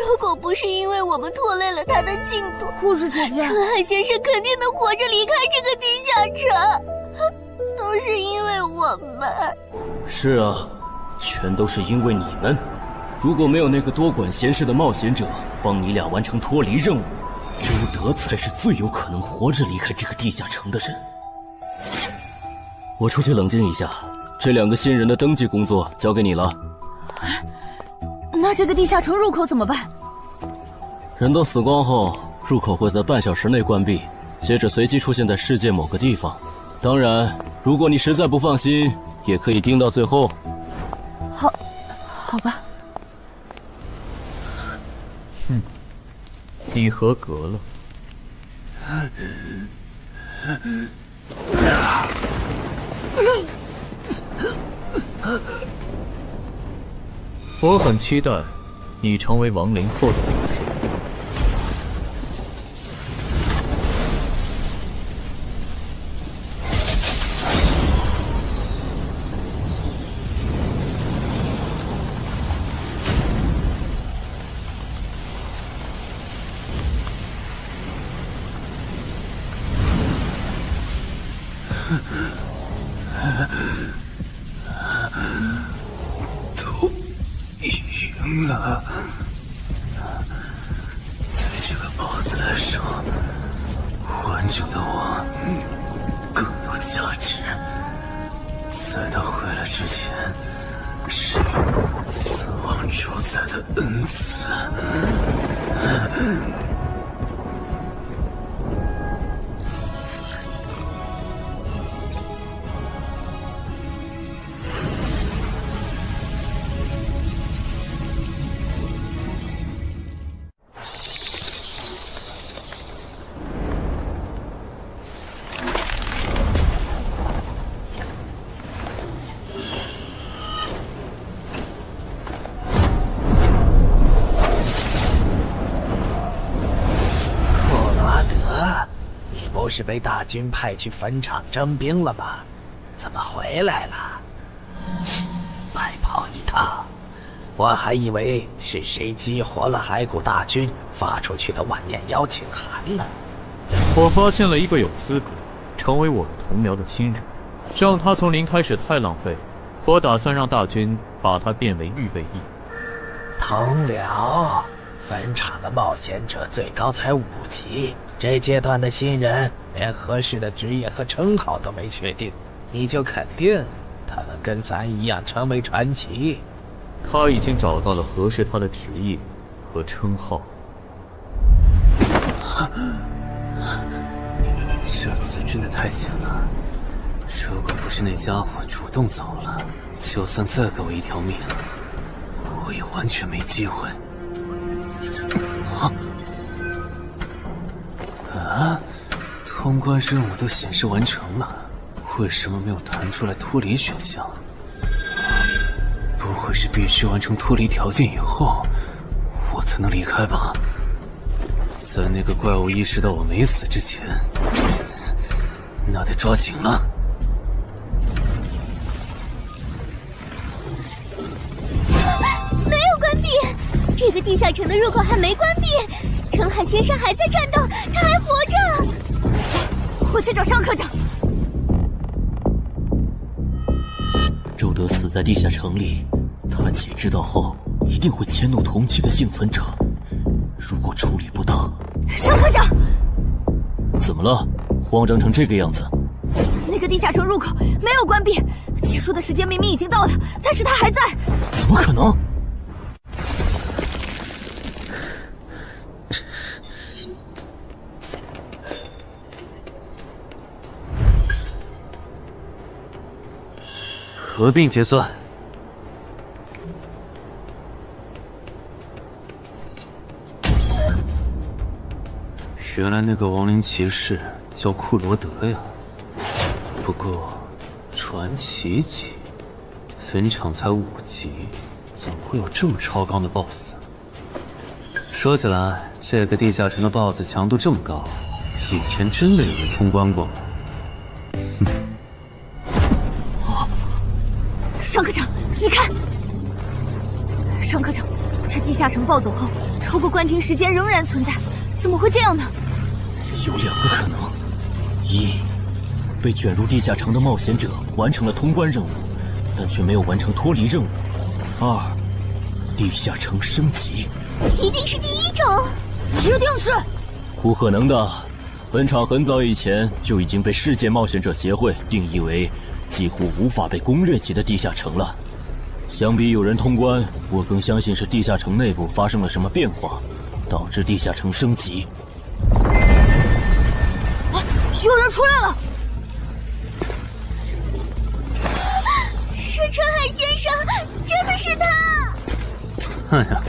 如果不是因为我们拖累了他的进度，护士姐姐，陈海先生肯定能活着离开这个地下城。都是因为我们。是啊，全都是因为你们。如果没有那个多管闲事的冒险者帮你俩完成脱离任务，周德才是最有可能活着离开这个地下城的人。我出去冷静一下，这2个新人的登记工作交给你了。那这个地下城入口怎么办？人都死光后，入口会在半小时内关闭，接着随机出现在世界某个地方。当然，如果你实在不放心，也可以盯到最后。好吧。你合格了。我很期待你成为亡灵后的那一天。都赢了。对这个 BOSS 来说，完整的我更有价值。在他回来之前，是死亡主宰的恩赐。不是被大军派去坟场征兵了吗？怎么回来了？白跑一趟！我还以为是谁激活了骸骨大军发出去的万念邀请函呢。我发现了一个有资格成为我的同僚的新人，让他从零开始太浪费。我打算让大军把他变为预备役。同僚，坟场的冒险者最高才5级，这阶段的新人连合适的职业和称号都没确定，你就肯定他能跟咱一样成为传奇？他已经找到了合适他的职业和称号。这次真的太险了，如果不是那家伙主动走了，就算再给我一条命，我也完全没机会。通关任务都显示完成了，为什么没有弹出来脱离选项？不会是必须完成脱离条件以后，我才能离开吧？在那个怪物意识到我没死之前，那得抓紧了。没有关闭，这个地下城的入口还没关闭。澄海先生还在战斗，他还活着。我去找尚科长。周德死在地下城里，他姐知道后一定会迁怒同期的幸存者。如果处理不当，尚科长，怎么了？慌张成这个样子？那个地下城入口没有关闭，结束的时间明明已经到了，但是他还在。怎么可能？合并结算。原来那个亡灵骑士叫库罗德呀，不过传奇级，坟场才5级，怎么会有这么超纲的 BOSS？ 说起来，这个地下城的 BOSS 强度这么高，以前真的有人通关过吗？尚科长，你看，尚科长，这地下城暴走后，超过关停时间仍然存在，怎么会这样呢？有2个可能：一，被卷入地下城的冒险者完成了通关任务，但却没有完成脱离任务；二，地下城升级。一定是第一种，一定是。不可能的，坟场很早以前就已经被世界冒险者协会定义为几乎无法被攻略级的地下城了。相比有人通关，我更相信是地下城内部发生了什么变化，导致地下城升级。有人出来了！是澄海先生，真的是他！哎呀，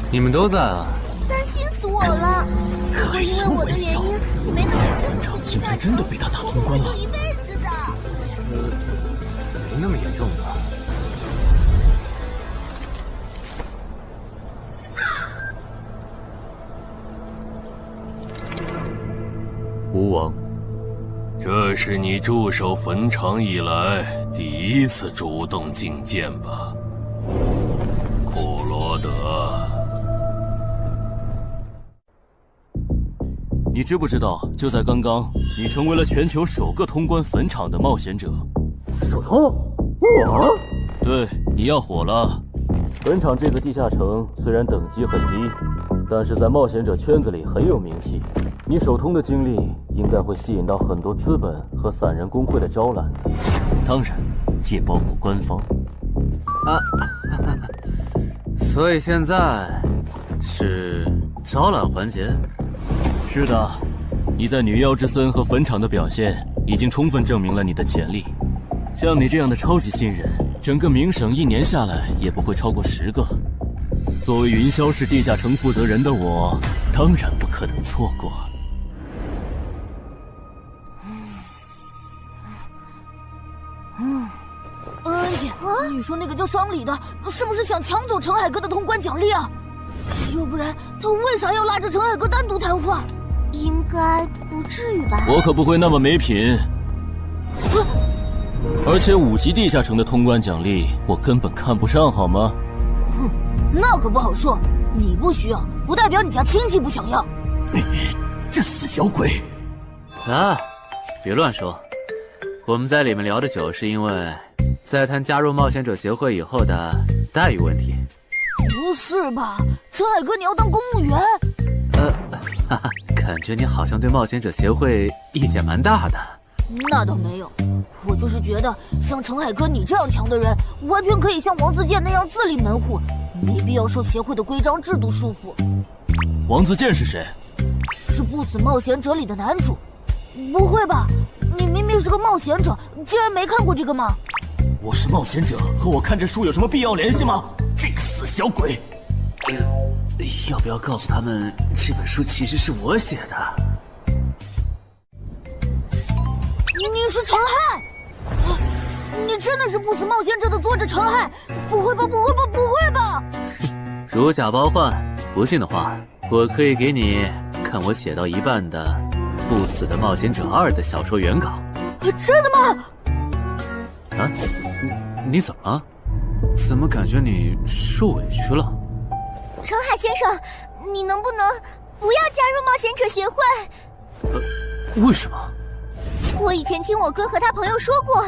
你们都在啊！担心死我了！可因为我的原因，没能坟场竟然真的被他打通关了。一辈子的。那么严重的？吴王，这是你驻守坟场以来第一次主动觐见吧？库罗德，你知不知道，就在刚刚，你成为了全球首个通关坟场的冒险者。首通？我？对，你要火了。坟场这个地下城虽然等级很低，但是在冒险者圈子里很有名气。你首通的经历应该会吸引到很多资本和散人工会的招揽，当然也包括官方。啊，所以现在是招揽环节？是的，你在女妖之森和坟场的表现已经充分证明了你的潜力。像你这样的超级新人，整个冥省1年下来也不会超过10个。作为云霄市地下城负责人的我，当然不可能错过。恩姐，你说那个叫双李的，是不是想抢走陈海哥的通关奖励啊？要不然他为啥要拉着陈海哥单独谈话？应该不至于吧？我可不会那么没品。而且5级地下城的通关奖励，我根本看不上，好吗？哼，那可不好说。你不需要，不代表你家亲戚不想要。这死小鬼！啊，别乱说。我们在里面聊的久，是因为在谈加入冒险者协会以后的待遇问题。不是吧，陈海哥，你要当公务员？哈哈，感觉你好像对冒险者协会意见蛮大的。那倒没有，我就是觉得像陈海哥你这样强的人，完全可以像王自健那样自立门户，没必要受协会的规章制度束缚。王自健是谁？是不死冒险者里的男主。不会吧？你明明是个冒险者，竟然没看过这个吗？我是冒险者，和我看这书有什么必要联系吗？这个死小鬼！要不要告诉他们，这本书其实是我写的？你是陈亥？你真的是不死冒险者的作者陈亥？不会吧，不会吧，不会吧！如假包换，不信的话，我可以给你看我写到一半的《不死的冒险者2》的小说原稿。真的吗？啊，你怎么了？怎么感觉你受委屈了？陈海先生，你能不能不要加入冒险者协会？为什么？我以前听我哥和他朋友说过，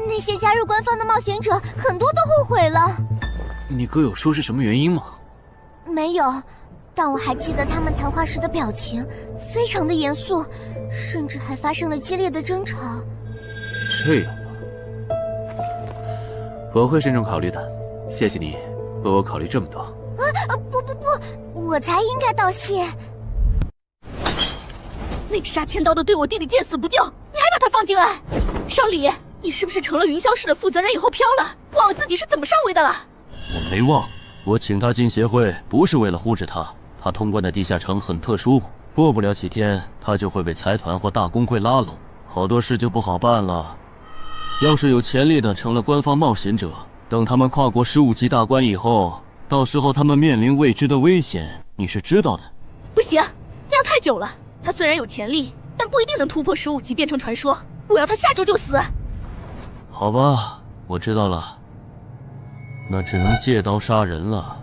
那些加入官方的冒险者很多都后悔了。你哥有说是什么原因吗？没有，但我还记得他们谈话时的表情非常的严肃，甚至还发生了激烈的争吵。这样吗？我会慎重考虑的，谢谢你为我考虑这么多。不，我才应该道谢。那个杀千刀的对我弟弟见死不救，你还把他放进来？双李，你是不是成了云霄市的负责人以后飘了，忘了自己是怎么上位的了？我没忘，我请他进协会不是为了护着他，他通关的地下城很特殊，过不了几天他就会被财团或大工会拉拢，好多事就不好办了。要是有潜力的成了官方冒险者，等他们跨过15级大关以后，到时候他们面临未知的危险，你是知道的。不行，那样太久了。他虽然有潜力，但不一定能突破15级变成传说。我要他下周就死。好吧，我知道了，那只能借刀杀人了。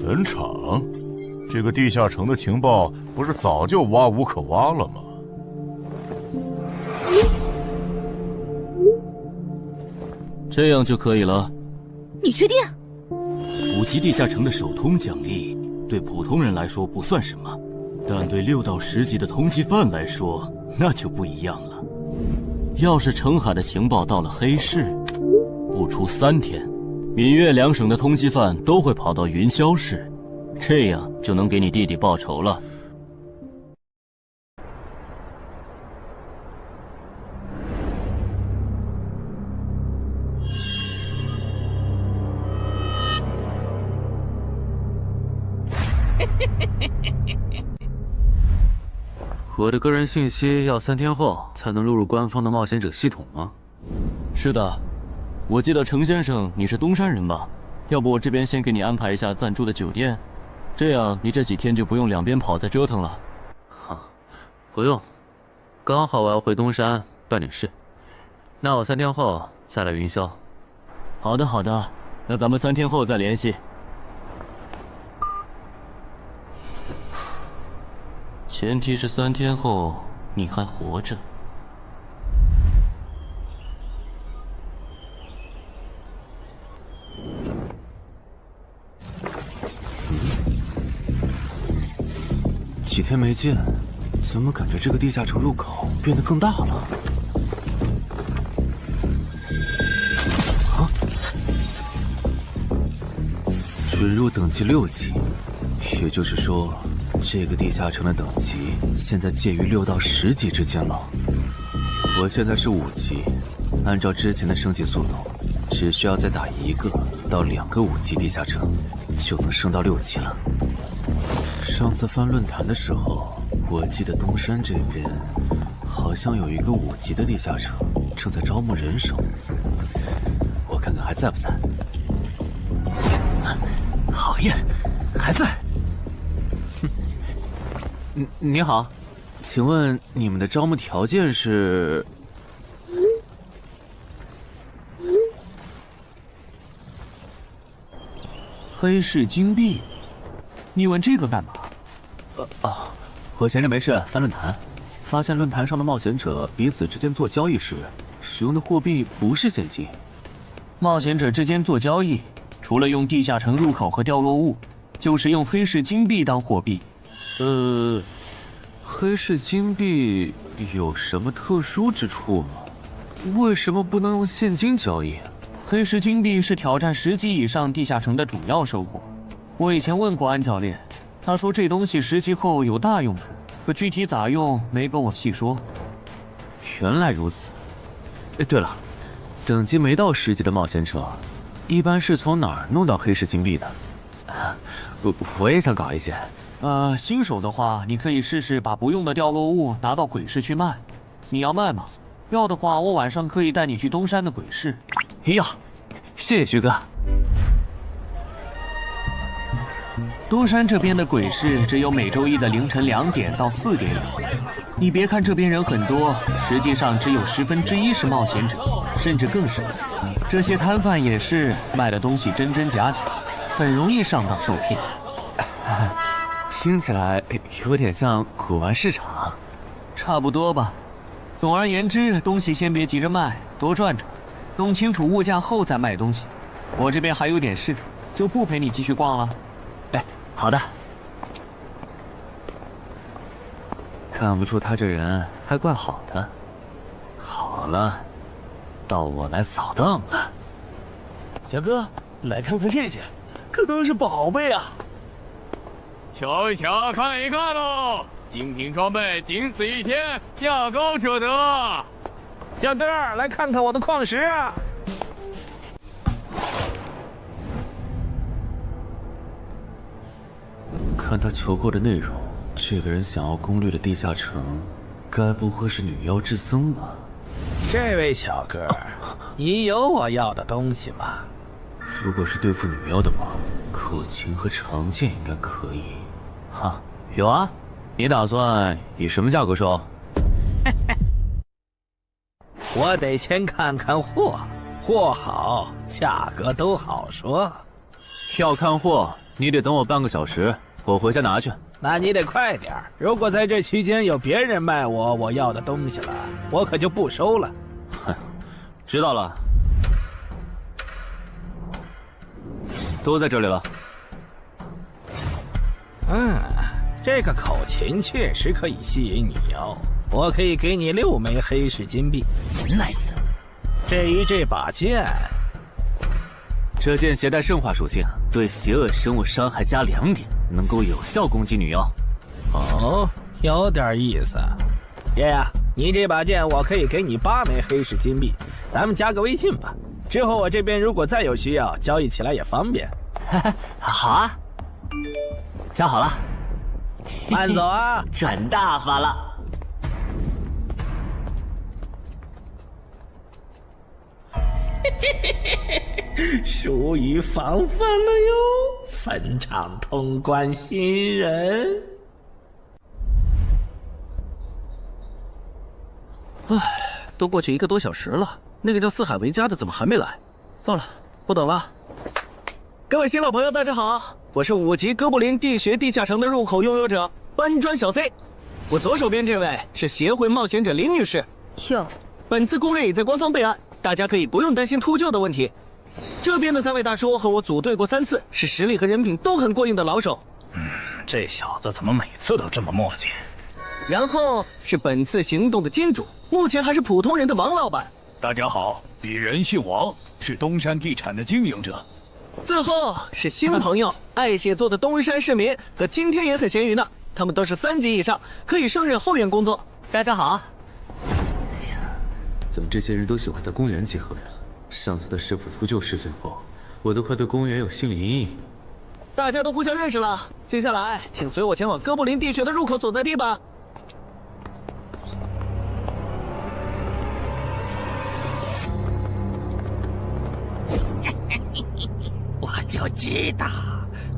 坟场，这个地下城的情报不是早就挖无可挖了吗？这样就可以了。你确定？5级地下城的首通奖励对普通人来说不算什么，但对6到10级的通缉犯来说那就不一样了。要是澄海的情报到了黑市，不出3天，闽粤2省的通缉犯都会跑到云霄市，这样就能给你弟弟报仇了。我的个人信息要3天后才能录入官方的冒险者系统吗？是的，我记得程先生你是东山人吧？要不我这边先给你安排一下暂住的酒店，这样你这几天就不用两边跑再折腾了。不用，刚好我要回东山办点事，那我3天后再来云霄。好的好的，那咱们3天后再联系。前提是3天后你还活着。几天没见，怎么感觉这个地下城入口变得更大了？啊！准入等级6级，也就是说，这个地下城的等级现在介于6到10级之间了。我现在是5级，按照之前的升级速度，只需要再打1个到2个5级地下城，就能升到6级了。上次翻论坛的时候，我记得东山这边好像有一个5级的地下城正在招募人手，我看看还在不在。好耶，还在。你好，请问你们的招募条件是？黑市金币？你问这个干嘛？我闲着没事翻论坛，发现论坛上的冒险者彼此之间做交易时，使用的货币不是现金。冒险者之间做交易，除了用地下城入口和掉落物，就是用黑市金币当货币。黑市金币有什么特殊之处吗？为什么不能用现金交易？黑市金币是挑战10级以上地下城的主要收获。我以前问过安教练，他说这东西10级后有大用处，可具体咋用没跟我细说。原来如此。对了，等级没到10级的冒险者，一般是从哪儿弄到黑市金币的？我也想搞一些。新手的话，你可以试试把不用的掉落物拿到鬼市去卖。你要卖吗？要的话，我晚上可以带你去东山的鬼市。呀，谢谢徐哥。东山这边的鬼市只有每周一的凌晨2点到4点有。你别看这边人很多，实际上只有1/10是冒险者，甚至更少。这些摊贩也是卖的东西真真假假，很容易上当受骗。听起来有点像古玩市场。差不多吧。总而言之，东西先别急着卖，多转转，弄清楚物价后再卖东西。我这边还有点事，就不陪你继续逛了。好的。看不出他这人还怪好的。好了，到我来扫荡了。小哥，来看看这件，可都是宝贝啊！瞧一瞧，看一看喽！精品装备仅此一天，价高者得。小哥，来看看我的矿石啊！看他求购的内容，这个人想要攻略的地下城，该不会是女妖之僧吧？这位小哥，你有我要的东西吗？如果是对付女妖的话，口琴和长剑应该可以。哈，有啊。你打算以什么价格收？我得先看看货，货好，价格都好说。要看货，你得等我半个小时，我回家拿去。那你得快点，如果在这期间有别人卖我要的东西了，我可就不收了。哼，知道了。都在这里了。这个口琴确实可以吸引女妖，我可以给你6枚黑市金币。Nice。至于这把剑，这剑携带圣化属性，对邪恶生物伤害加2点，能够有效攻击女妖。哦，有点意思。爷呀，你这把剑我可以给你8枚黑市金币，咱们加个微信吧。之后我这边如果再有需要，交易起来也方便。好啊。加好了。慢走啊！赚大发了。疏于防范了哟，坟场通关新人。唉，都过去1个多小时了，那个叫四海为家的怎么还没来？算了，不等了。各位新老朋友，大家好，我是5级哥布林地穴地下城的入口拥有者搬砖小 C。我左手边这位是协会冒险者林女士。哟，本次攻略已在官方备案，大家可以不用担心秃鹫的问题。这边的3位大叔和我组队过3次，是实力和人品都很过硬的老手。这小子怎么每次都这么磨叽？然后是本次行动的金主，目前还是普通人的王老板。大家好，鄙人姓王，是东山地产的经营者。最后是新朋友，爱写作的东山市民和今天也很闲鱼呢，他们都是3级以上，可以胜任后援工作。大家好。怎么这些人都喜欢在公园集合呀？上次的师傅秃鹫事件后，我都快对公园有心理阴影。大家都互相认识了，接下来请随我前往哥布林地穴的入口所在地吧。我就知道，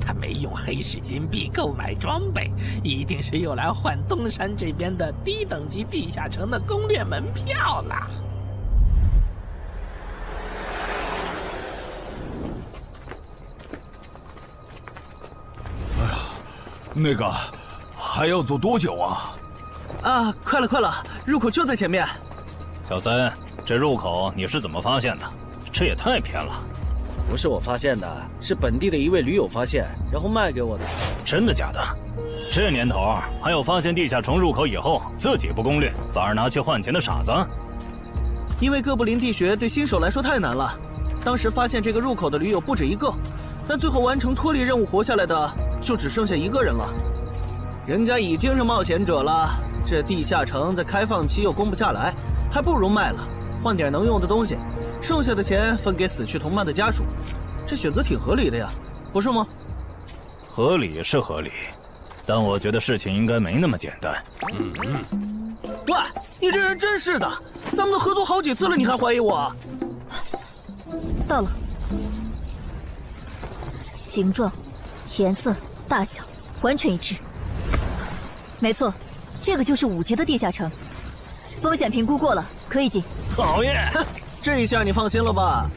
他没用黑市金币购买装备，一定是用来换东山这边的低等级地下城的攻略门票了。那个还要走多久啊？啊，快了，入口就在前面。小三，这入口你是怎么发现的？这也太偏了。不是我发现的，是本地的一位驴友发现，然后卖给我的。真的假的？这年头还有发现地下城入口以后自己不攻略，反而拿去换钱的傻子？因为哥布林地穴对新手来说太难了，当时发现这个入口的驴友不止1个，但最后完成脱离任务活下来的就只剩下1个人了。人家已经是冒险者了，这地下城在开放期又攻不下来，还不如卖了，换点能用的东西。剩下的钱分给死去同伴的家属，这选择挺合理的呀，不是吗？合理是合理，但我觉得事情应该没那么简单。喂，你这人真是的，咱们都合作好几次了，你还怀疑我？到了，形状、颜色、大小完全一致。没错，这个就是5级的地下城，风险评估过了，可以进。讨厌。这一下你放心了吧？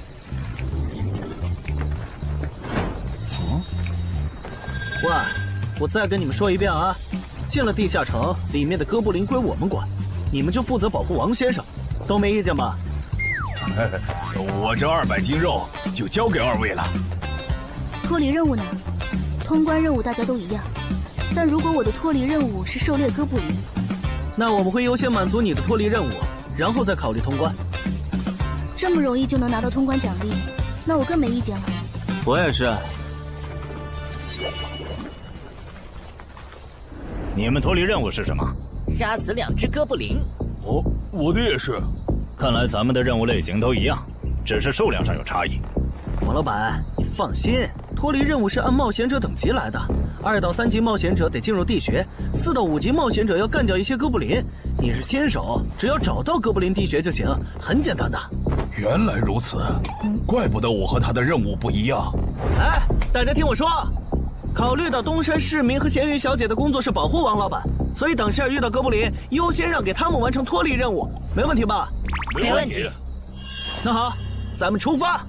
喂，我再跟你们说一遍啊，进了地下城，里面的哥布林归我们管，你们就负责保护王先生，都没意见吧？我这200斤肉就交给2位了。脱离任务呢？通关任务大家都一样，但如果我的脱离任务是狩猎哥布林，那我们会优先满足你的脱离任务，然后再考虑通关。这么容易就能拿到通关奖励，那我更没意见了。我也是。你们脱离任务是什么？杀死2只哥布林。哦，我的也是。看来咱们的任务类型都一样，只是数量上有差异。王老板，你放心，脱离任务是按冒险者等级来的。2到3级冒险者得进入地穴，4到5级冒险者要干掉一些哥布林。你是新手，只要找到哥布林地穴就行，很简单的。原来如此，怪不得我和他的任务不一样。哎，大家听我说，考虑到东山市民和咸鱼小姐的工作是保护王老板，所以等下遇到哥布林，优先让给他们完成脱离任务，没问题吧？没问题。那好，咱们出发。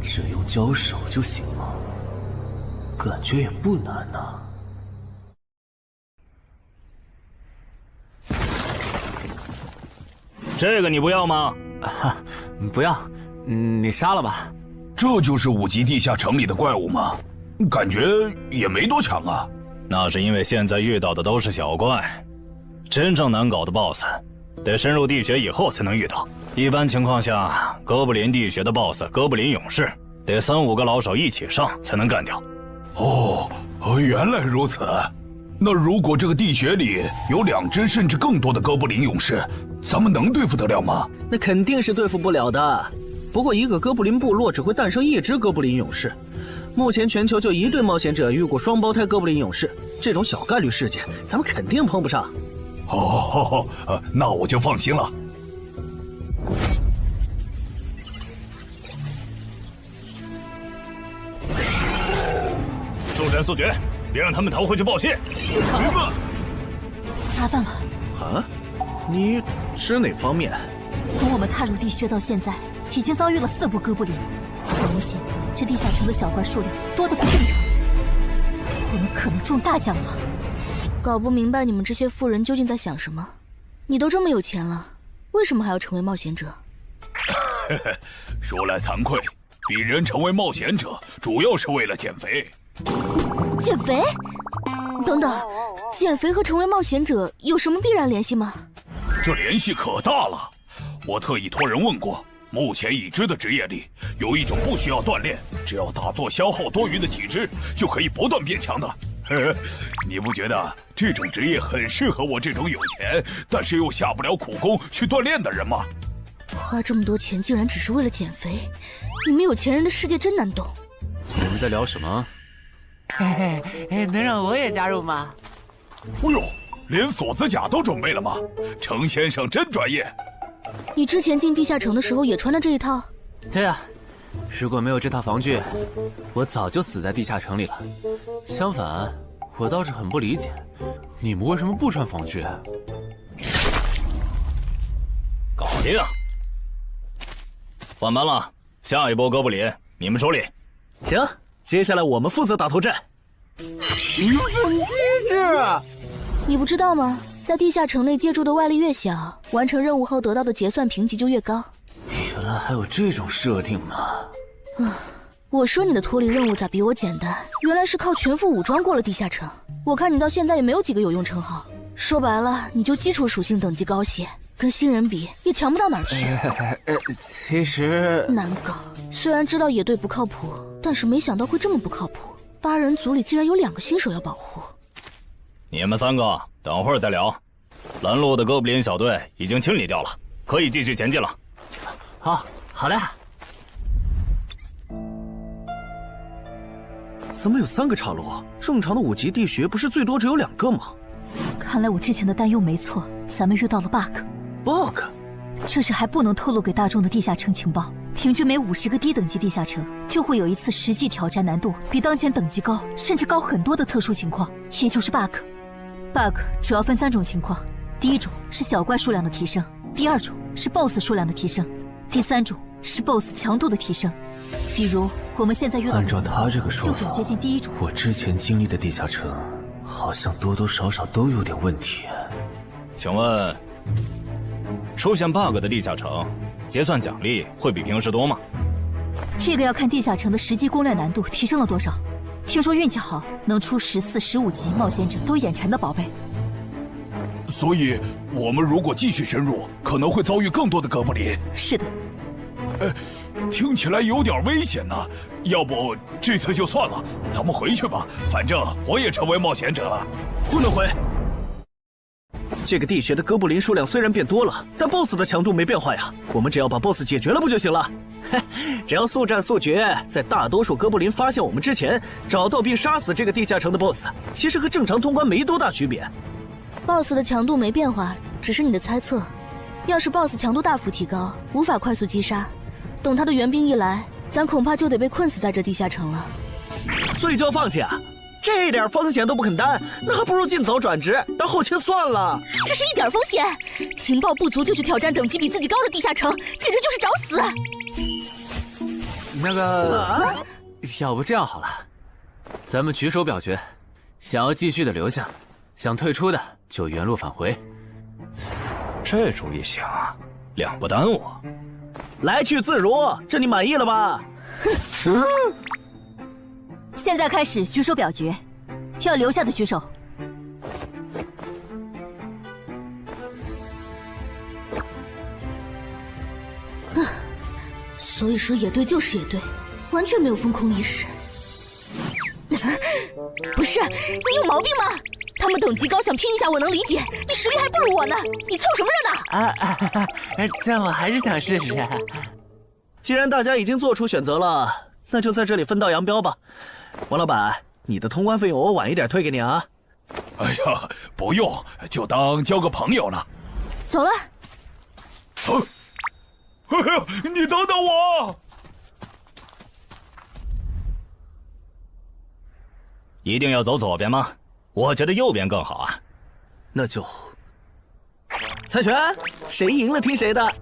只用交手就行了，感觉也不难啊。这个你不要吗？不要，你杀了吧。这就是5级地下城里的怪物吗？感觉也没多强啊。那是因为现在遇到的都是小怪，真正难搞的 BOSS， 得深入地穴以后才能遇到。一般情况下，哥布林地穴的 BOSS 哥布林勇士，得3、5个老手一起上才能干掉。哦，原来如此。那如果这个地穴里有2只甚至更多的哥布林勇士，咱们能对付得了吗？那肯定是对付不了的。不过一个哥布林部落只会诞生1只哥布林勇士，目前全球就1对冒险者遇过双胞胎哥布林勇士，这种小概率事件，咱们肯定碰不上。哦，那我就放心了。速战速决，别让他们逃回去报信。明白。麻烦了。啊？你指哪方面？从我们踏入地穴到现在，已经遭遇了4波哥布林。很明显，这地下城的小怪数量多得不正常，我们可能中大奖了。搞不明白你们这些富人究竟在想什么？你都这么有钱了，为什么还要成为冒险者？说来惭愧，鄙人成为冒险者主要是为了减肥。减肥？等等，减肥和成为冒险者有什么必然联系吗？这联系可大了，我特意托人问过。目前已知的职业里，有一种不需要锻炼，只要打坐消耗多余的体质，就可以不断变强的。你不觉得这种职业很适合我这种有钱，但是又下不了苦功去锻炼的人吗？花这么多钱竟然只是为了减肥，你们有钱人的世界真难懂。你们在聊什么？嘿嘿，能让我也加入吗？哦呦，连锁子甲都准备了吗？程先生真专业。你之前进地下城的时候也穿的这一套？对啊，如果没有这套防具，我早就死在地下城里了。相反，我倒是很不理解，你们为什么不穿防具？搞定，换班了，下一波哥布林你们手里。行，接下来我们负责打头阵。评分机制，你不知道吗？在地下城内借助的外力越小，完成任务后得到的结算评级就越高。原来还有这种设定吗？我说你的脱离任务咋比我简单？原来是靠全副武装过了地下城。我看你到现在也没有几个有用称号，说白了，你就基础属性等级高些，跟新人比也强不到哪儿去。其实难搞，虽然知道野队不靠谱，但是没想到会这么不靠谱。8人组里竟然有2个新手要保护。你们3个等会儿再聊。拦路的哥布林小队已经清理掉了，可以继续前进了。好的。怎么有3个岔路？正常的5级地穴不是最多只有2个吗？看来我之前的担忧没错，咱们遇到了 bug。这是还不能透露给大众的地下城情报。平均每50个低等级地下城就会有一次实际挑战难度比当前等级高，甚至高很多的特殊情况，也就是 bug。bug 主要分3种情况，第一种是小怪数量的提升，第2种是 BOSS 数量的提升，第3种是 BOSS 强度的提升。比如我们现在遇到的，按照他这个说法，就很接近第1种。我之前经历的地下城，好像多多少少都有点问题。请问，出现 bug 的地下城，结算奖励会比平时多吗？这个要看地下城的实际攻略难度提升了多少。听说运气好，能出14、15级冒险者都眼馋的宝贝。所以，我们如果继续深入，可能会遭遇更多的哥布林。是的。听起来有点危险呢。要不这次就算了，咱们回去吧。反正我也成为冒险者了。不能回。这个地穴的哥布林数量虽然变多了，但 BOSS 的强度没变化呀。我们只要把 BOSS 解决了不就行了？只要速战速决，在大多数哥布林发现我们之前，找到并杀死这个地下城的 BOSS， 其实和正常通关没多大区别。BOSS 的强度没变化，只是你的猜测。要是 BOSS 强度大幅提高，无法快速击杀，等他的援兵一来，咱恐怕就得被困死在这地下城了。所以就要放弃啊？这点风险都不肯担，那还不如尽早转职当后勤算了。这是一点风险，情报不足就去挑战等级比自己高的地下城，简直就是找死。那个，要不这样好了，咱们举手表决，想要继续的留下，想退出的就原路返回。这主意行，2不耽误。来去自如，这你满意了吧？现在开始举手表决，要留下的举手。所以说野队就是野队，完全没有风控意识。不是，你有毛病吗？他们等级高，想拼一下我能理解，你实力还不如我呢，你凑什么热闹？但我还是想试试。既然大家已经做出选择了，那就在这里分道扬镳吧。王老板，你的通关费用我晚一点退给你啊。哎呀，不用，就当交个朋友了。走了。哎呀，你等等我！一定要走左边吗？我觉得右边更好啊。那就猜拳，谁赢了听谁的。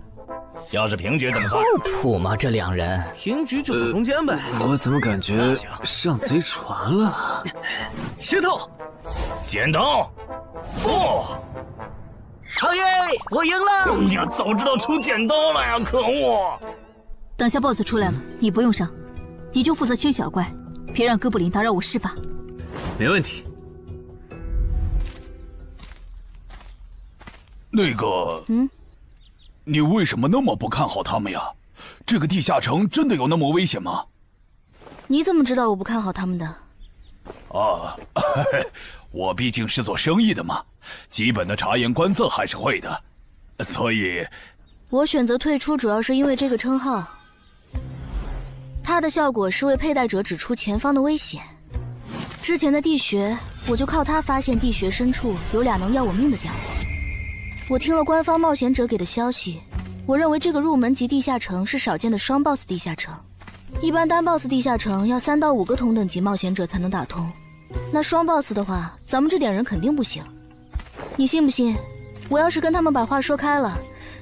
要是平局怎么算？靠谱吗？这2人平局就走中间呗。我怎么感觉上贼船了？石头，剪刀，哦！好耶！我赢了！哎呀，早知道出剪刀了呀！可恶！等下 BOSS 出来了，你不用上，你就负责清小怪，别让哥布林打扰我施法。没问题。那个，你为什么那么不看好他们呀？这个地下城真的有那么危险吗？你怎么知道我不看好他们的？啊，我毕竟是做生意的嘛，基本的察言观色还是会的，所以，我选择退出主要是因为这个称号，它的效果是为佩戴者指出前方的危险。之前的地穴，我就靠它发现地穴深处有2能要我命的家伙。我听了官方冒险者给的消息，我认为这个入门级地下城是少见的双 BOSS 地下城。一般单 BOSS 地下城要3到5个同等级冒险者才能打通，那双 BOSS 的话，咱们这点人肯定不行。你信不信？我要是跟他们把话说开了，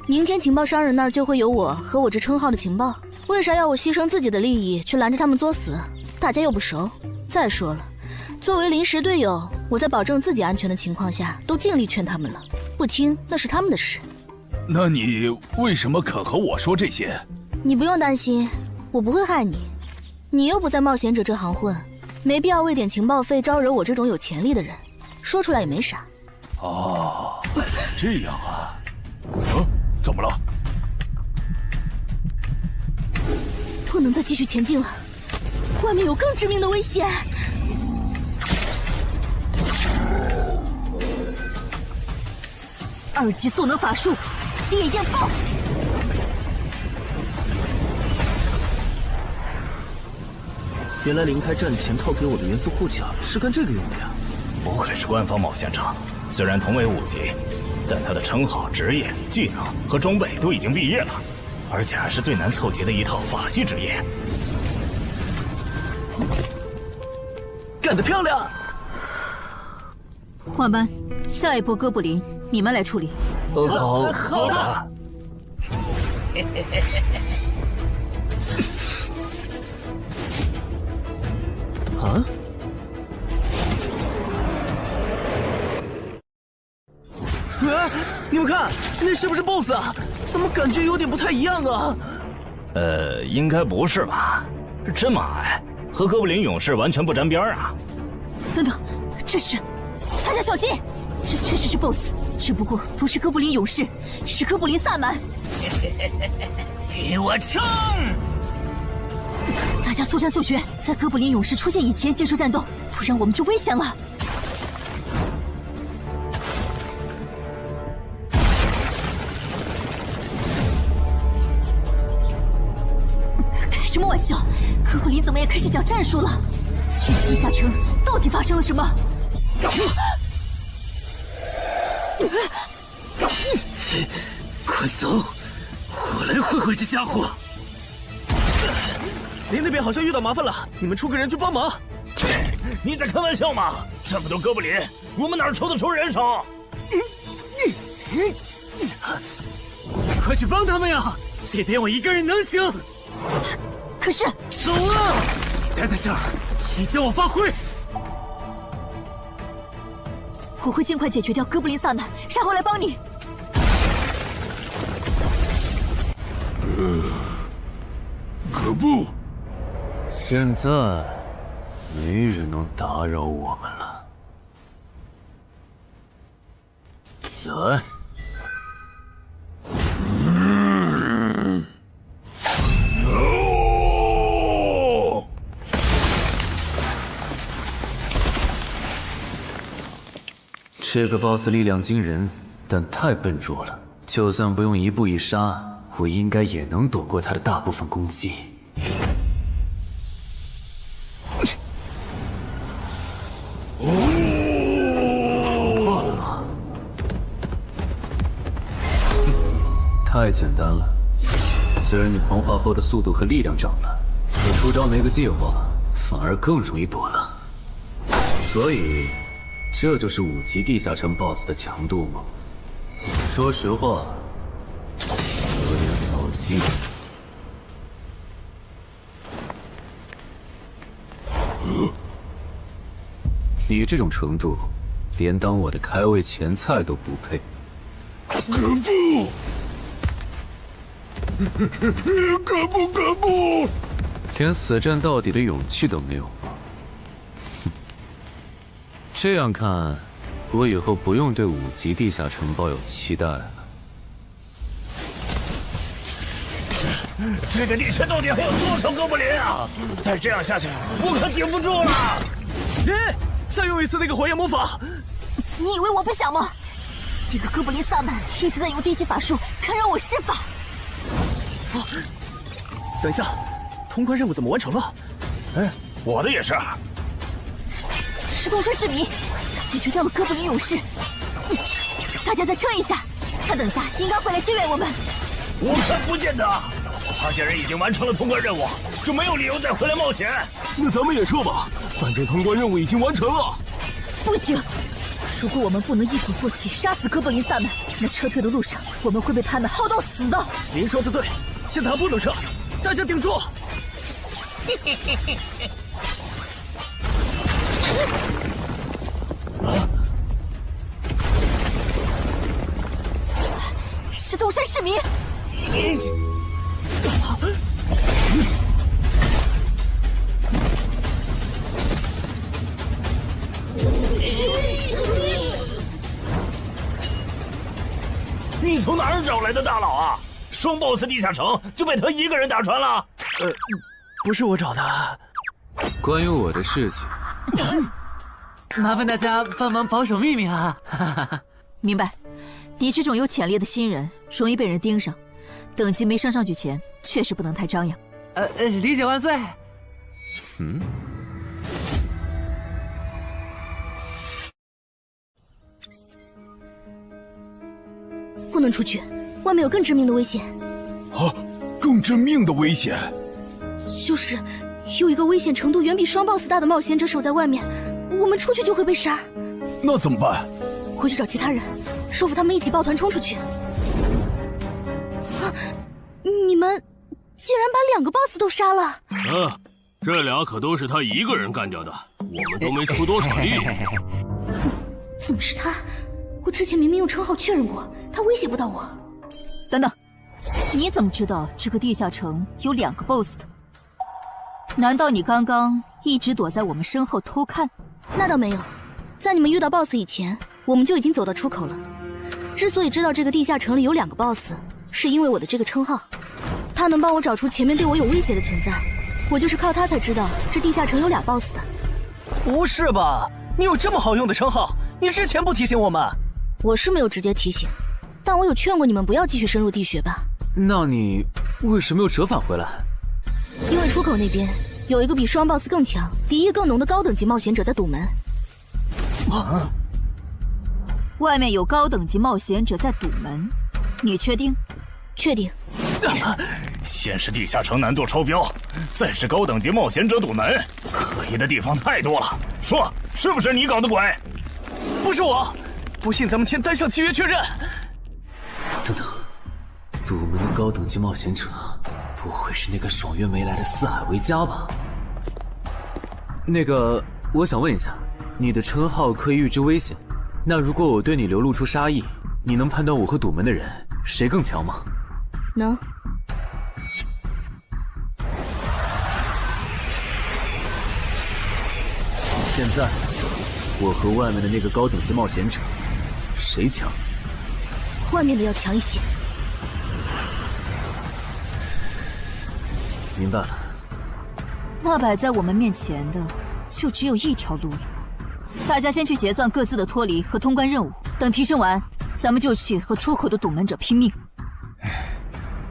明天情报商人那儿就会有我和我这称号的情报。为啥要我牺牲自己的利益去拦着他们作死？大家又不熟。再说了，作为临时队友，我在保证自己安全的情况下，都尽力劝他们了，不听那是他们的事。那你为什么肯和我说这些？你不用担心，我不会害你。你又不在冒险者这行混，没必要为点情报费招惹我这种有潜力的人。说出来也没啥。哦，这样啊。怎么了？不能再继续前进了，外面有更致命的危险。2级速能法术，烈焰炮。原来林开战前套给我的元素护甲是干这个用的呀！不愧是官方冒险者，虽然同为5级，但他的称号、职业、技能和装备都已经毕业了，而且还是最难凑齐的一套法系职业。干得漂亮！换班，下一波哥布林你们来处理。好的。啊！你们看，那是不是 BOSS 啊？怎么感觉有点不太一样啊？应该不是吧？这么矮，和哥布林勇士完全不沾边啊！等等，这是，大家小心，这确实是 BOSS， 只不过不是哥布林勇士，是哥布林萨满。与我冲！大家速战速决，在哥布林勇士出现以前结束战斗，不然我们就危险了。开什么玩笑？哥布林怎么也开始讲战术了？去地下城到底发生了什么？快走，我来会会这家伙。林那边好像遇到麻烦了，你们出个人去帮忙。你在开玩笑吗？这么多哥布林，我们哪抽得出人手？快去帮他们呀！这边我一个人能行。可是，走啊！你待在这儿，影响我发挥。我会尽快解决掉哥布林萨满，然后来帮你。可不，现在没人能打扰我们了。来。这个 BOSS 力量惊人，但太笨拙了。就算不用一步一杀，我应该也能躲过他的大部分攻击。太简单了。虽然你狂化后的速度和力量涨了，可出招没个计划，反而更容易躲了。所以，这就是5级地下城 BOSS 的强度吗？说实话，有点扫兴。你这种程度，连当我的开胃前菜都不配。可不！连死战到底的勇气都没有吗？这样看，我以后不用对5级地下城抱有期待了。这个地区到底还有多少哥布林啊？再这样下去，我可顶不住了！再用一次那个火焰魔法！你以为我不想吗？那个哥布林萨满一直在用低级法术看让我施法。等一下，通关任务怎么完成了？我的也是。石头山市民解决掉了哥布林勇士，大家再撑一下，他等下应该会来支援我们。我看不见得，他既然已经完成了通关任务，就没有理由再回来冒险。那咱们也撤吧，反正通关任务已经完成了。不行，如果我们不能一鼓作气杀死哥布林萨满，那撤退的路上我们会被他们耗到死的。您说的对，现在还不能撤，大家顶住！石头山市民，你从哪儿找来的大佬啊？双 BOSS 地下城就被他一个人打穿了？不是我找的。关于我的事情，麻烦大家帮忙保守秘密啊！明白。你这种有潜力的新人，容易被人盯上，等级没升上去前，确实不能太张扬。理解万岁。不能出去，外面有更致命的危险。啊，更致命的危险？就是有一个危险程度远比双 BOSS 大的冒险者守在外面，我们出去就会被杀。那怎么办？回去找其他人，说服他们一起抱团冲出去。你们竟然把2个 BOSS 都杀了！这俩可都是他一个人干掉的，我们都没出多少力。怎么是他？我之前明明用称号确认过，他威胁不到我。等等，你怎么知道这个地下城有2个 BOSS 的？难道你刚刚一直躲在我们身后偷看？那倒没有，在你们遇到 BOSS 以前，我们就已经走到出口了。之所以知道这个地下城里有2个 BOSS， 是因为我的这个称号，他能帮我找出前面对我有威胁的存在。我就是靠他才知道这地下城有2 BOSS 的。不是吧？你有这么好用的称号，你之前不提醒我们？我是没有直接提醒，但我有劝过你们不要继续深入地穴吧。那你为什么又折返回来？因为出口那边有一个比双 BOSS 更强、敌意更浓的高等级冒险者在堵门。外面有高等级冒险者在堵门，你确定？确定。先是地下城难度超标，再是高等级冒险者堵门，可疑的地方太多了。说，是不是你搞的鬼？不是我，不信咱们签单项契约确认。等等，堵门的高等级冒险者，不会是那个爽约没来的四海为家吧？那个，我想问一下，你的称号可以预知危险，那如果我对你流露出杀意，你能判断我和堵门的人谁更强吗？能。现在，我和外面的那个高等级冒险者，谁强？外面的要强一些。明白了。那摆在我们面前的，就只有一条路了。大家先去结算各自的脱离和通关任务，等提升完，咱们就去和出口的堵门者拼命。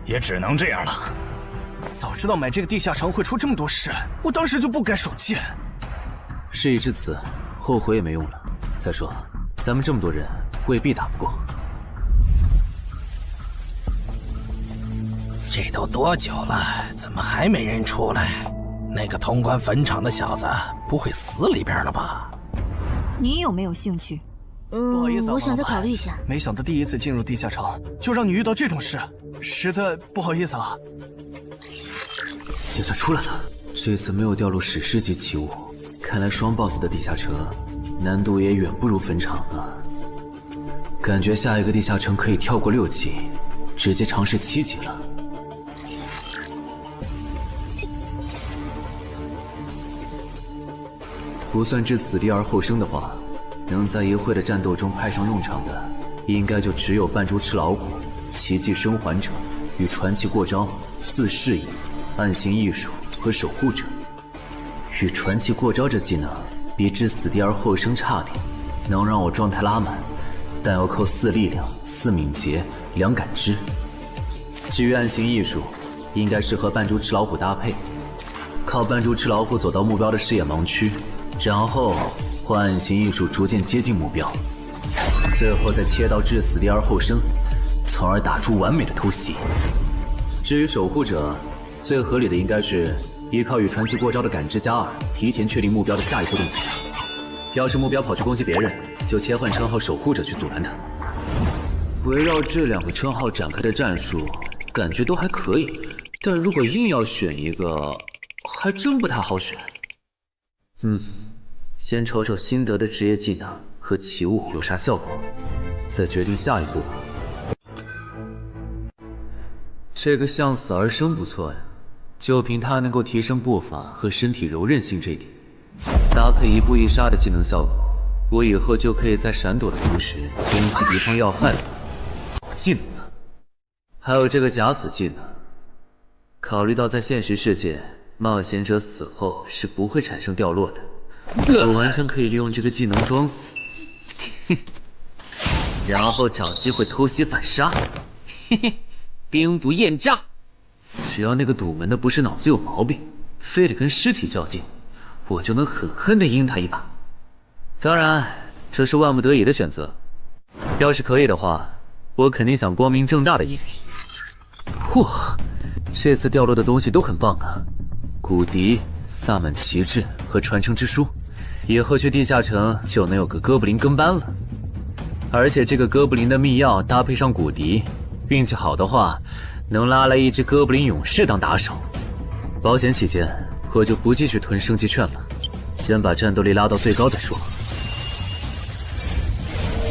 也只能这样了。早知道买这个地下城会出这么多事，我当时就不该手贱。事已至此，后悔也没用了。再说，咱们这么多人，未必打不过。这都多久了，怎么还没人出来？那个通关坟场的小子不会死里边了吧？你有没有兴趣？不好意思啊，我想再考虑一下。没想到第一次进入地下城就让你遇到这种事，实在不好意思啊。就算出来了，这次没有掉落史诗级奇物，看来双 BOSS 的地下城难度也远不如坟场了。感觉下一个地下城可以跳过6级，直接尝试7级了。不算置死地而后生的话，能在一会的战斗中派上用场的，应该就只有扮猪吃老虎、奇迹生还者与传奇过招、自适应、暗行艺术和守护者。与传奇过招这技能比置死地而后生差点，能让我状态拉满，但要扣4力量、4敏捷、2感知。至于暗行艺术，应该是和扮猪吃老虎搭配，靠扮猪吃老虎走到目标的视野盲区，然后换暗行艺术逐渐接近目标，最后再切到置死地而后生，从而打出完美的突袭。至于守护者，最合理的应该是依靠与传奇过招的感知加2，提前确定目标的下一步动作。要是目标跑去攻击别人，就切换称号守护者去阻拦他。围绕这2个称号展开的战术，感觉都还可以，但如果硬要选一个，还真不太好选。先瞅瞅新得的职业技能和奇物有啥效果，再决定下一步。这个向死而生不错呀，就凭它能够提升步伐和身体柔韧性这一点，搭配一步一杀的技能效果，我以后就可以在闪躲的同时攻击敌方要害的好技能了。还有这个假死技能，考虑到在现实世界，冒险者死后是不会产生掉落的，我完全可以利用这个技能装死，然后找机会偷袭反杀，兵不厌诈。只要那个堵门的不是脑子有毛病，非得跟尸体较劲，我就能狠狠地阴他一把。当然，这是万不得已的选择。要是可以的话，我肯定想光明正大的赢。哇，这次掉落的东西都很棒啊！骨笛、萨满旗帜和传承之书，以后去地下城就能有个哥布林跟班了。而且这个哥布林的秘药搭配上骨笛，运气好的话，能拉来一只哥布林勇士当打手。保险起见，我就不继续囤升级券了，先把战斗力拉到最高再说。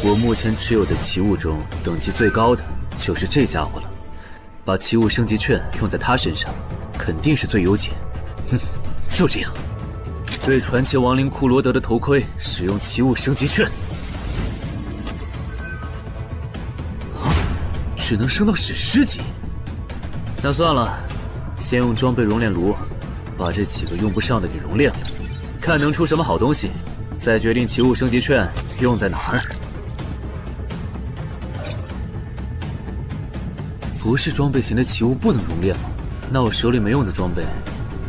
我目前持有的奇物中，等级最高的就是这家伙了。把奇物升级券用在他身上，肯定是最优解。就这样，对传奇亡灵库罗德的头盔使用奇物升级券。只能升到史诗级。那算了，先用装备熔炼炉把这几个用不上的给熔炼了，看能出什么好东西，再决定奇物升级券用在哪儿。不是装备型的奇物不能熔炼吗？那我手里没用的装备，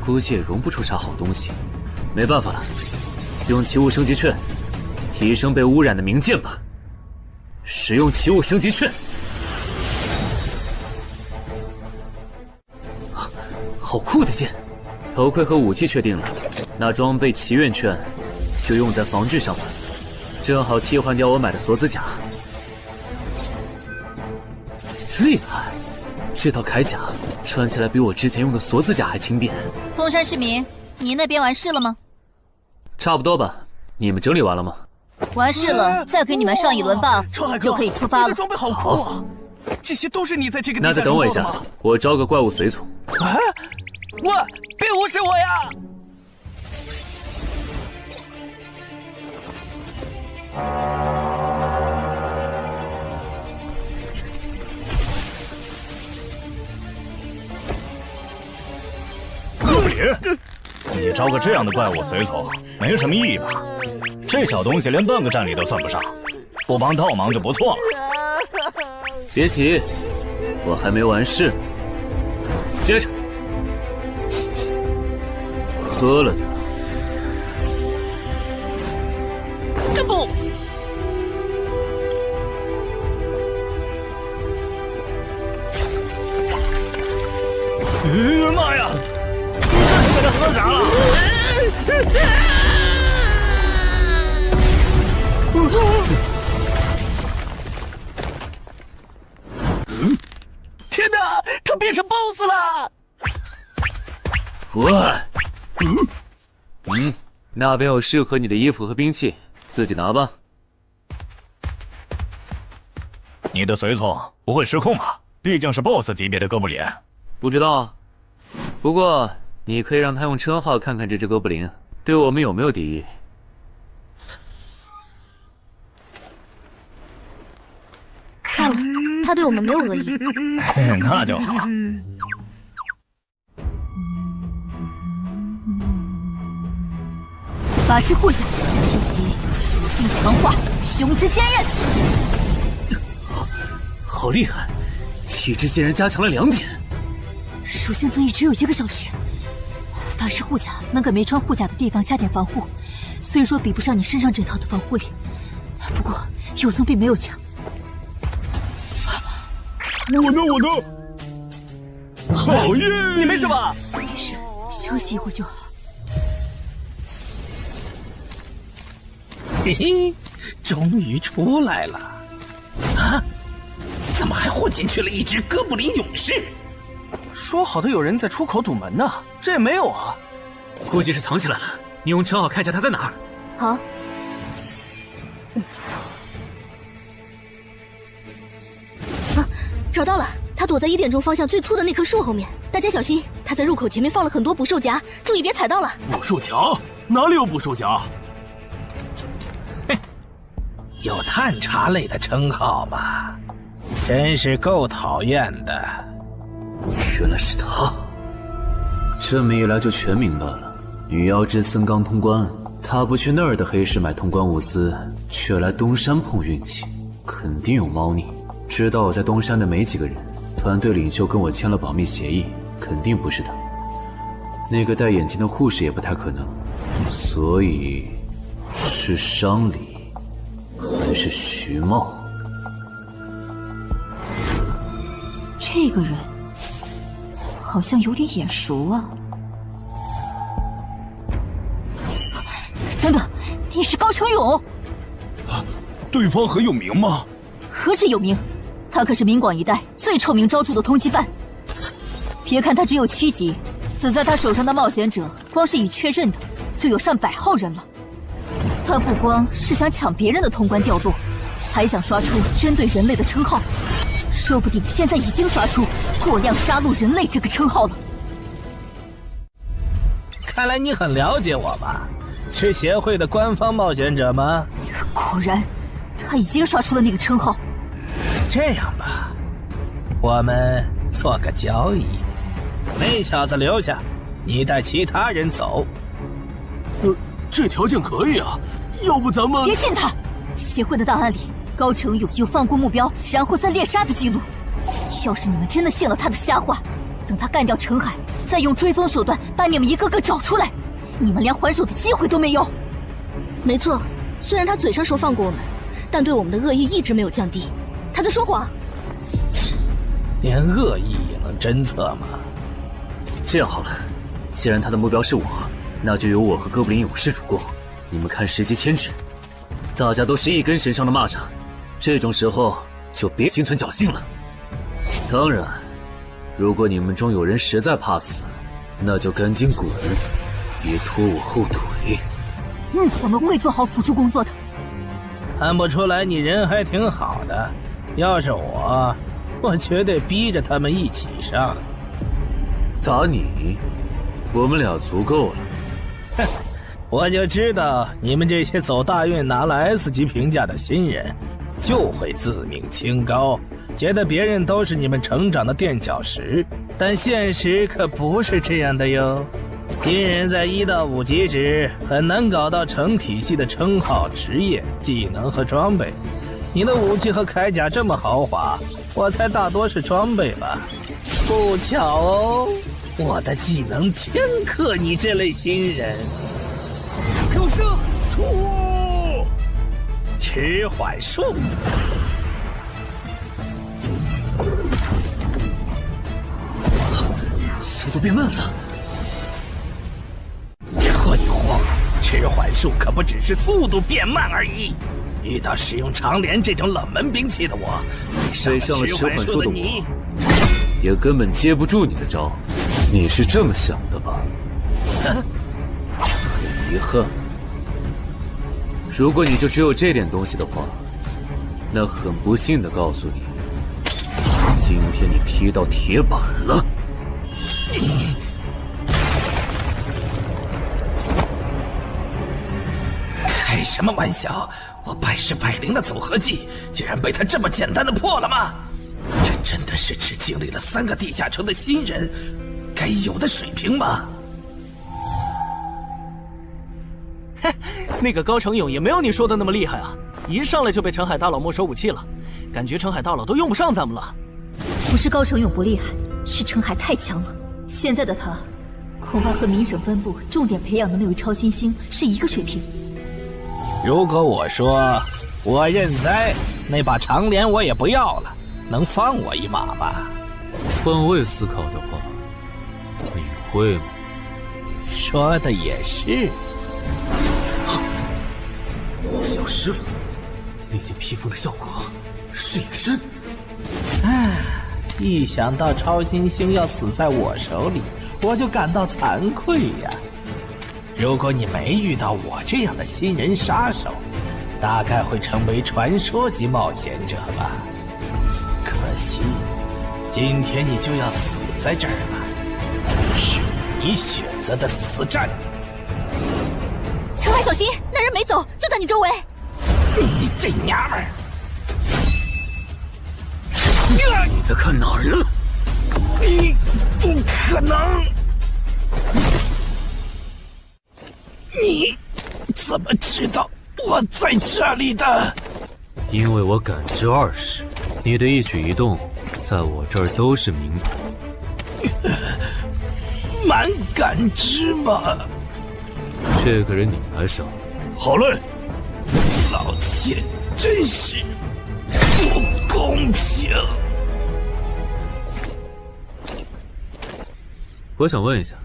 估计也熔不出啥好东西。没办法了，用奇物升级券提升被污染的名剑吧。使用奇物升级券。好酷的剑！头盔和武器确定了，那装备祈愿券就用在防具上吧，正好替换掉我买的锁子甲。厉害！这套铠甲穿起来比我之前用的锁子甲还轻便。东山市民，你那边完事了吗？差不多吧。你们整理完了吗？完事了，再给你们上一轮 buff， 就可以出发了。你的装备好酷啊！这些都是你在这个地下那再等我一下，我招个怪物随从。啊！喂，别无视我呀！哥布林，你招个这样的怪物随从，没什么意义吧？这小东西连半个战力都算不上，不帮倒忙就不错了。别急，我还没完事。接着，喝了它。干部。那边有适合你的衣服和兵器，自己拿吧。你的随从不会失控吧？毕竟是 BOSS 级别的哥布林。不知道，不过你可以让他用称号看看这只哥布林对我们有没有敌意。看了，他对我们没有恶意。那就好。法师护甲以及属性强化，胸之坚韧。好厉害，体质竟然加强了2点。属性增益只有1个小时。法师护甲能给没穿护甲的地方加点防护，虽说比不上你身上这套的防护力，不过有总比没有强。我呢？好耶！你没事吧？没事，休息一会儿就好。嘿嘿，终于出来了！啊，怎么还混进去了一只哥布林勇士？说好的有人在出口堵门呢，这也没有啊。估计是藏起来了，你用称号看一下他在哪儿。好。找到了，他躲在1点钟方向最粗的那棵树后面。大家小心，他在入口前面放了很多捕兽夹，注意别踩到了。捕兽夹？哪里有捕兽夹？有探查类的称号吗？真是够讨厌的。原来是他，这么一来就全明白了。女妖之森刚通关，他不去那儿的黑市买通关物资，却来东山碰运气，肯定有猫腻。知道我在东山的没几个人，团队领袖跟我签了保密协议，肯定不是他。那个戴眼镜的护士也不太可能，所以是商里还是徐茂？这个人好像有点眼熟啊！等等，你是高成勇？对方很有名吗？何止有名，他可是明广一带最臭名昭著的通缉犯。别看他只有7级，死在他手上的冒险者，光是已确认的就有上100号人了。他不光是想抢别人的通关掉落，还想刷出针对人类的称号，说不定现在已经刷出过量杀戮人类这个称号了。看来你很了解我吧？是协会的官方冒险者吗？果然，他已经刷出了那个称号。这样吧，我们做个交易，那小子留下，你带其他人走。这条件可以啊，要不咱们……别信他！协会的档案里，高成勇有放过目标然后再猎杀的记录。要是你们真的信了他的瞎话，等他干掉陈海，再用追踪手段把你们一个个找出来，你们连还手的机会都没有。没错，虽然他嘴上说放过我们，但对我们的恶意一直没有降低。他在说谎。连恶意也能侦测吗？这样好了，既然他的目标是我，那就由我和哥布林勇士主攻。你们看时机牵制，大家都是一根绳上的蚂蚱，这种时候就别心存侥幸了。当然，如果你们中有人实在怕死，那就赶紧滚，别拖我后腿。我们会做好辅助工作的。看不出来你人还挺好的，要是我绝对逼着他们一起上。打你，我们俩足够了。哼，我就知道你们这些走大运拿了 S 级评价的新人，就会自命清高，觉得别人都是你们成长的垫脚石。但现实可不是这样的哟。新人在1到5级时很难搞到成体系的称号、职业、技能和装备。你的武器和铠甲这么豪华，我猜大多是装备吧。不巧哦，我的技能天克你这类新人。可是，迟缓术。速度变慢了。这一晃，迟缓术可不只是速度变慢而已。遇到使用长镰这种冷门兵器的我，被上了迟缓术的我，也根本接不住你的招。你是这么想的吧？遗憾。如果你就只有这点东西的话，那很不幸的告诉你，今天你踢到铁板了。开什么玩笑！我百试百灵的组合技，竟然被他这么简单的破了吗？这真的是只经历了3个地下城的新人该有的水平吗？嘿，那个高成勇也没有你说的那么厉害啊！一上来就被陈海大佬没收武器了，感觉陈海大佬都用不上咱们了。不是高成勇不厉害，是陈海太强了。现在的他，恐怕和明省分部重点培养的那位超新星是一个水平。如果我说我认栽，那把长镰我也不要了，能放我一马吗？换位思考的话，你会吗？说的也是。消失了，那件披风的效果是隐身。唉，一想到超新星要死在我手里，我就感到惭愧呀。如果你没遇到我这样的新人杀手，大概会成为传说级冒险者吧。可惜，今天你就要死在这儿了，是你选择的死战。陈海，小心，那人没走，就在你周围。你这娘们儿！你在看哪儿呢？你不可能！你怎么知道我在这里的？因为我感知20，你的一举一动在我这儿都是明白。蛮感知吗？这个人你来上。好嘞。老天，真是不公平！我想问一下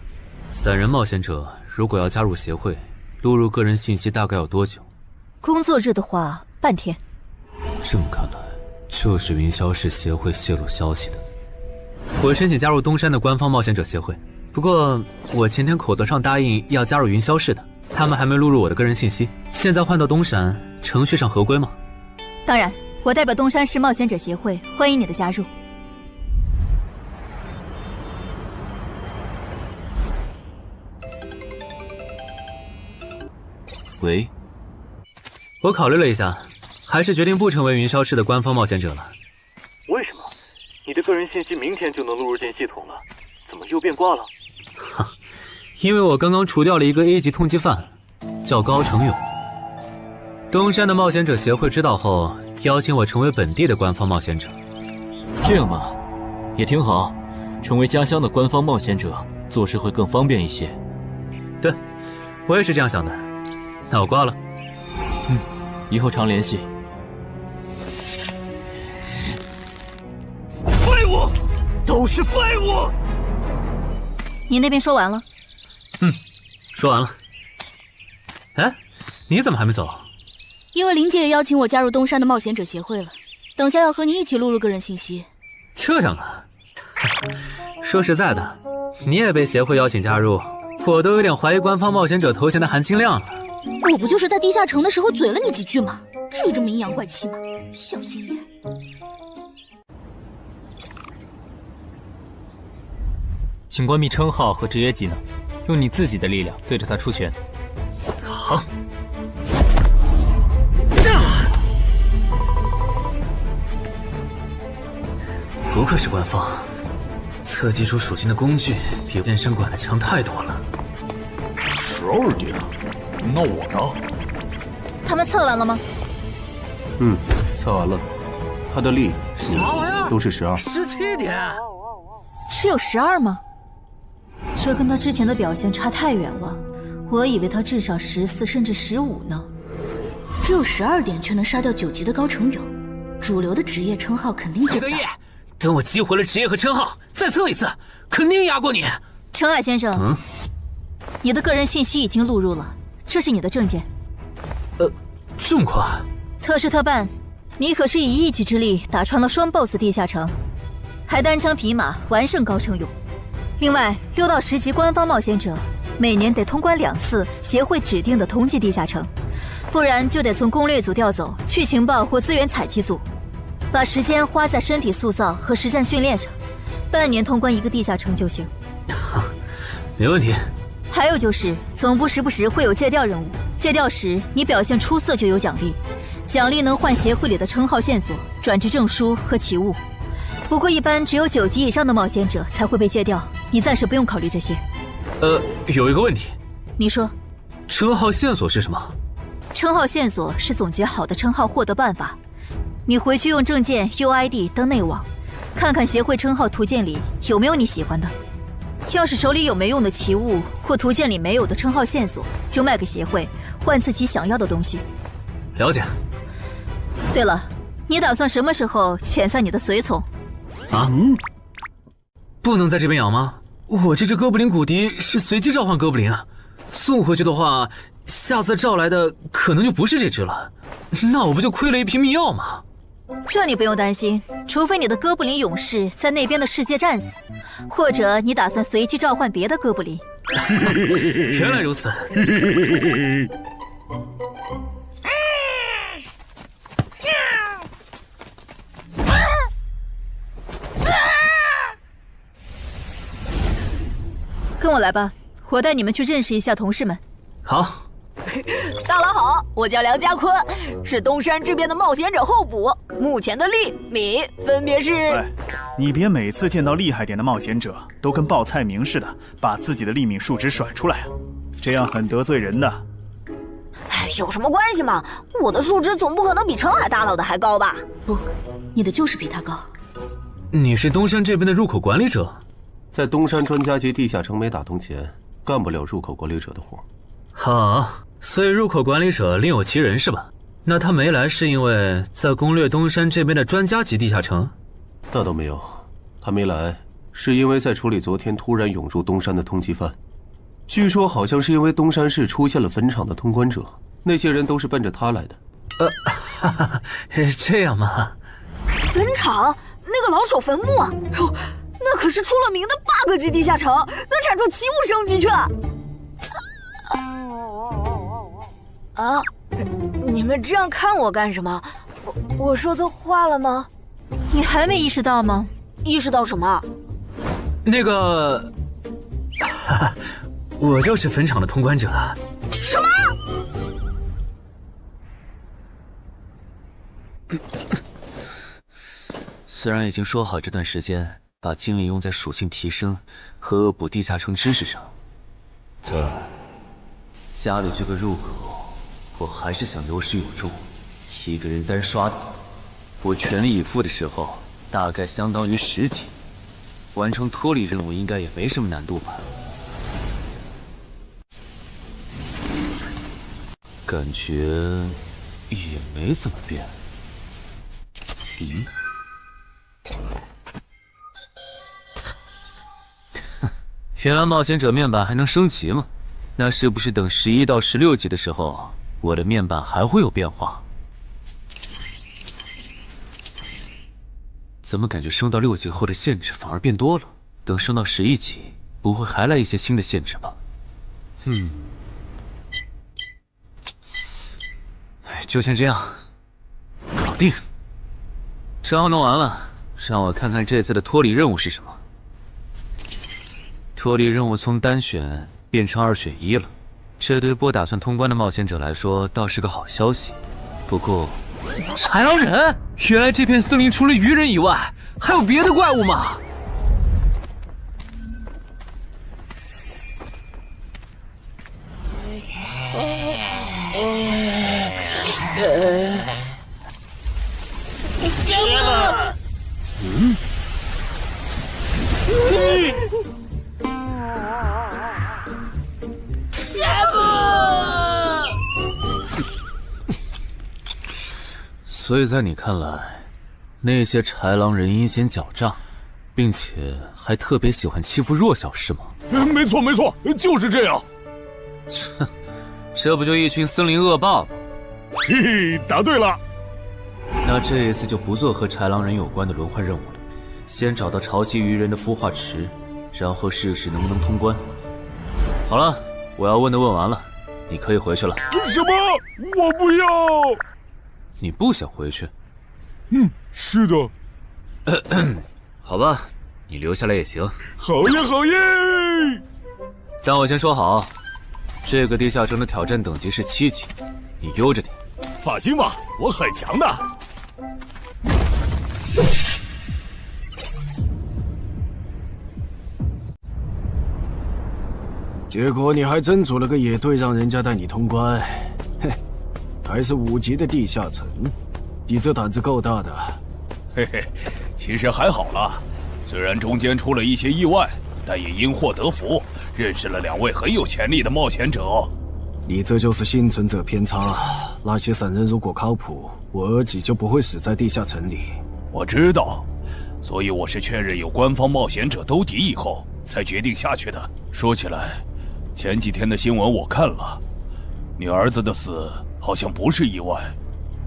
，3人冒险者如果要加入协会，录入个人信息大概要多久？工作日的话，半天。这么看来，就是云霄市协会泄露消息的。我申请加入东山的官方冒险者协会，不过我前天口头上答应要加入云霄市的，他们还没录入我的个人信息。现在换到东山，程序上合规吗？当然，我代表东山市冒险者协会欢迎你的加入。喂，我考虑了一下，还是决定不成为云霄市的官方冒险者了。为什么？你的个人信息明天就能录入进系统了，怎么又变卦了？哈，因为我刚刚除掉了一个 A 级通缉犯，叫高成勇。东山的冒险者协会知道后，邀请我成为本地的官方冒险者。这样嘛，也挺好，成为家乡的官方冒险者，做事会更方便一些。对，我也是这样想的。那我挂了。以后常联系。废物，都是废物！你那边说完了？说完了。哎，你怎么还没走？因为林姐也邀请我加入东山的冒险者协会了，等下要和你一起录入个人信息。这样啊？说实在的，你也被协会邀请加入，我都有点怀疑官方冒险者头衔的含金量了。我不就是在地下城的时候嘴了你几句吗？至于这么阴阳怪气吗？小心眼。请关闭称号和职业技能，用你自己的力量对着他出拳。好。不愧是官方，测技出属性的工具比变身馆的强太多了。12点，那我呢？他们测完了吗？测完了，他的力都是12。17点，只有12吗？这跟他之前的表现差太远了，我以为他至少14甚至15呢。只有12点却能杀掉9级的高成勇，主流的职业称号肯定够大。等我激活了职业和称号，再测一次，肯定压过你。陈海先生，你的个人信息已经录入了，这是你的证件。这么快？特事特办，你可是以1己之力打穿了双 BOSS 地下城，还单枪匹马完胜高成勇。另外，6到10级官方冒险者每年得通关2次协会指定的同级地下城，不然就得从攻略组调走去情报或资源采集组，把时间花在身体塑造和实战训练上，半年通关1个地下城就行。没问题。还有就是总部时不时会有借调任务，借调时你表现出色就有奖励，奖励能换协会里的称号线索、转职证书和奇物。不过一般只有9级以上的冒险者才会被借调，你暂时不用考虑这些。有一个问题。你说。称号线索是什么？称号线索是总结好的称号获得办法，你回去用证件 UID 登内网，看看协会称号图鉴里有没有你喜欢的。要是手里有没用的奇物或图鉴里没有的称号线索，就卖给协会，换自己想要的东西。了解。对了，你打算什么时候遣散你的随从？啊？不能在这边养吗？我这只哥布林骨笛是随机召唤哥布林啊，送回去的话，下次召来的可能就不是这只了，那我不就亏了一瓶秘药吗？这你不用担心，除非你的哥布林勇士在那边的世界战死，或者你打算随机召唤别的哥布林。原来如此。跟我来吧，我带你们去认识一下同事们。好。大佬好，我叫梁家坤，是东山这边的冒险者候补，目前的力、米分别是。喂，你别每次见到厉害点的冒险者都跟报菜名似的，把自己的力敏数值甩出来啊，这样很得罪人的。哎，有什么关系嘛？我的数值总不可能比澄海大佬的还高吧？不，你的就是比他高。你是东山这边的入口管理者？在东山专家级地下城没打通前，干不了入口管理者的活。好，所以入口管理者另有其人是吧？那他没来是因为在攻略东山这边的专家级地下城？那倒没有，他没来是因为在处理昨天突然涌入东山的通缉犯。据说好像是因为东山市出现了坟场的通关者，那些人都是奔着他来的。哈哈，这样吗？坟场那个老手坟墓啊，哟，那可是出了名的 bug 级地下城，能产出奇物升级券。啊！你们这样看我干什么？我说错话了吗？你还没意识到吗？意识到什么？那个，我就是坟场的通关者。什么？虽然已经说好这段时间把精力用在属性提升和恶补地下城知识上，但家里这个入口，我还是想有始有终。一个人单刷的，我全力以赴的时候，大概相当于10级，完成脱离任务应该也没什么难度吧？感觉也没怎么变。咦？原来冒险者面板还能升级吗？那是不是等11到16级的时候，我的面板还会有变化？怎么感觉升到6级后的限制反而变多了？等升到11级，不会还来一些新的限制吧？就先这样，搞定。账号弄完了，让我看看这次的脱离任务是什么。脱离任务从单选变成2选1了，这对不打算通关的冒险者来说倒是个好消息。不过，豺狼人，原来这片森林除了鱼人以外，还有别的怪物吗？所以在你看来，那些豺狼人阴险狡诈，并且还特别喜欢欺负弱小，是吗？没错没错，就是这样。这不就一群森林恶霸吗？嘿嘿，答对了。那这一次就不做和豺狼人有关的轮换任务了，先找到潮汐鱼人的孵化池，然后试试能不能通关。好了，我要问的问完了，你可以回去了。什么？我不要！你不想回去？是的。好吧，你留下来也行。好耶，好耶！但我先说好，这个地下城的挑战等级是7级，你悠着点。放心吧，我很强的。结果你还真组了个野队，让人家带你通关。嘿，还是5级的地下城，你这胆子够大的。嘿嘿，其实还好啦，虽然中间出了一些意外，但也因祸得福，认识了2位很有潜力的冒险者。你这就是幸存者偏差。那些散人如果靠谱，我儿己就不会死在地下城里。我知道，所以我是确认有官方冒险者兜底以后，才决定下去的。说起来，前几天的新闻我看了，你儿子的死好像不是意外。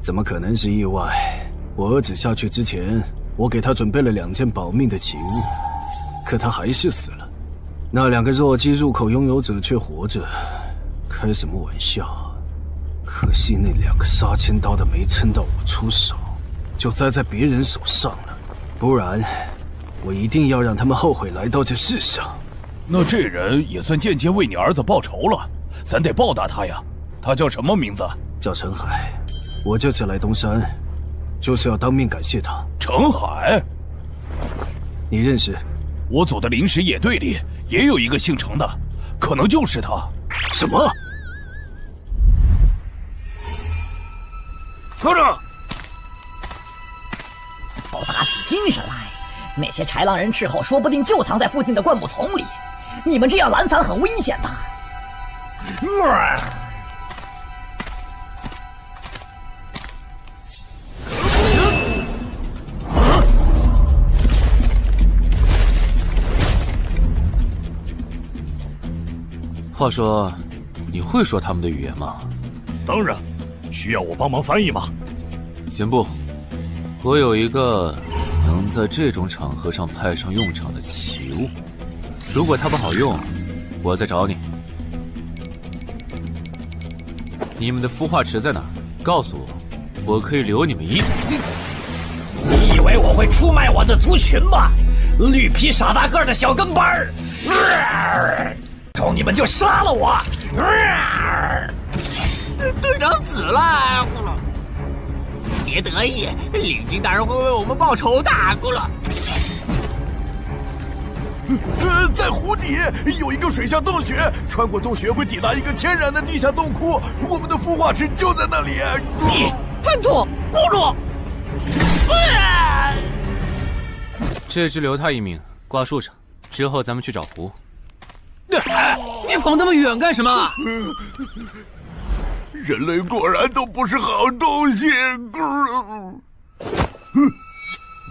怎么可能是意外？我儿子下去之前，我给他准备了2件保命的奇物，可他还是死了。那2个弱鸡入口拥有者却活着，开什么玩笑？可惜那2个杀千刀的没撑到我出手，就栽在别人手上了。不然，我一定要让他们后悔来到这世上。那这人也算间接为你儿子报仇了，咱得报答他呀。他叫什么名字？叫陈海。我这次来东山，就是要当面感谢他。陈海，你认识？我组的临时野队里也有一个姓陈的，可能就是他。什么？科长，都打起精神来！那些豺狼人斥候说不定就藏在附近的灌木丛里，你们这样懒散很危险的。话说，你会说他们的语言吗？当然，需要我帮忙翻译吗？先不，我有一个能在这种场合上派上用场的奇物，如果它不好用，我再找你。你们的孵化池在哪儿？告诉我，我可以留你们一。你以为我会出卖我的族群吗？绿皮傻大个的小跟班儿！冲你们就杀了我！队长死了，别得意，领军大人会为我们报仇的，咕噜。在湖底有一个水下洞穴，穿过洞穴会抵达一个天然的地下洞窟，我们的孵化池就在那里。你叛徒，咕噜！这只留他一命，挂树上，之后咱们去找湖。你跑那么远干什么？人类果然都不是好东西。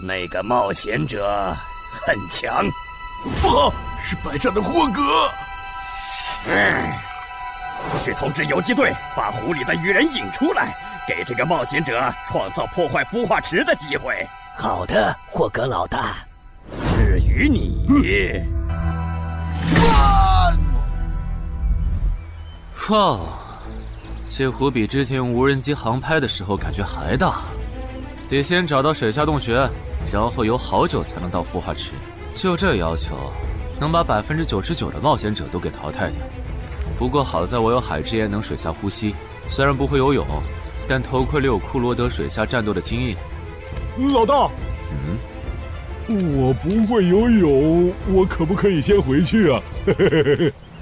那个冒险者很强。不好，是白战的霍格。去通知游击队，把湖里的鱼人引出来，给这个冒险者创造破坏孵化池的机会。好的，霍格老大。至于你，哇，这湖比之前用无人机航拍的时候感觉还大。得先找到水下洞穴，然后游好久才能到孵化池。就这要求，能把99%的冒险者都给淘汰掉。不过好在我有海之炎能水下呼吸，虽然不会游泳，但头盔里有库罗德水下战斗的经验。老大，我不会游泳，我可不可以先回去啊？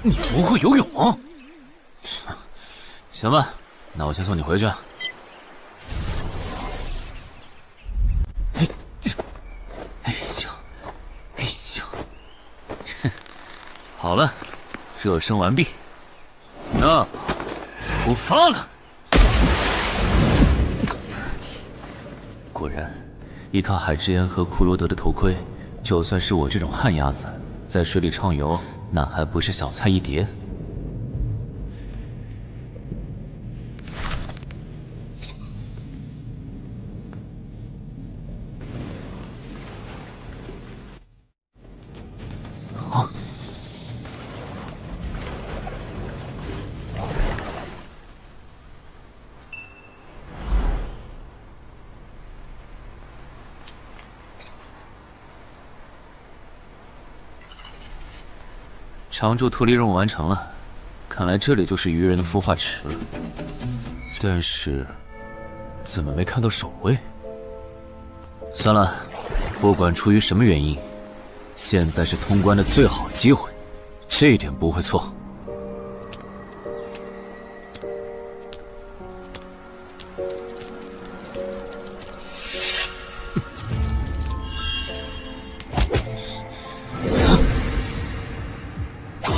你不会游泳？行吧，那我先送你回去。好了，热身完毕。那出发了。果然，依靠海之炎和库罗德的头盔，就算是我这种旱鸭子，在水里畅游，那还不是小菜一碟。常驻脱离任务完成了，看来这里就是鱼人的孵化池了。但是，怎么没看到守卫？算了，不管出于什么原因，现在是通关的最好机会，这一点不会错。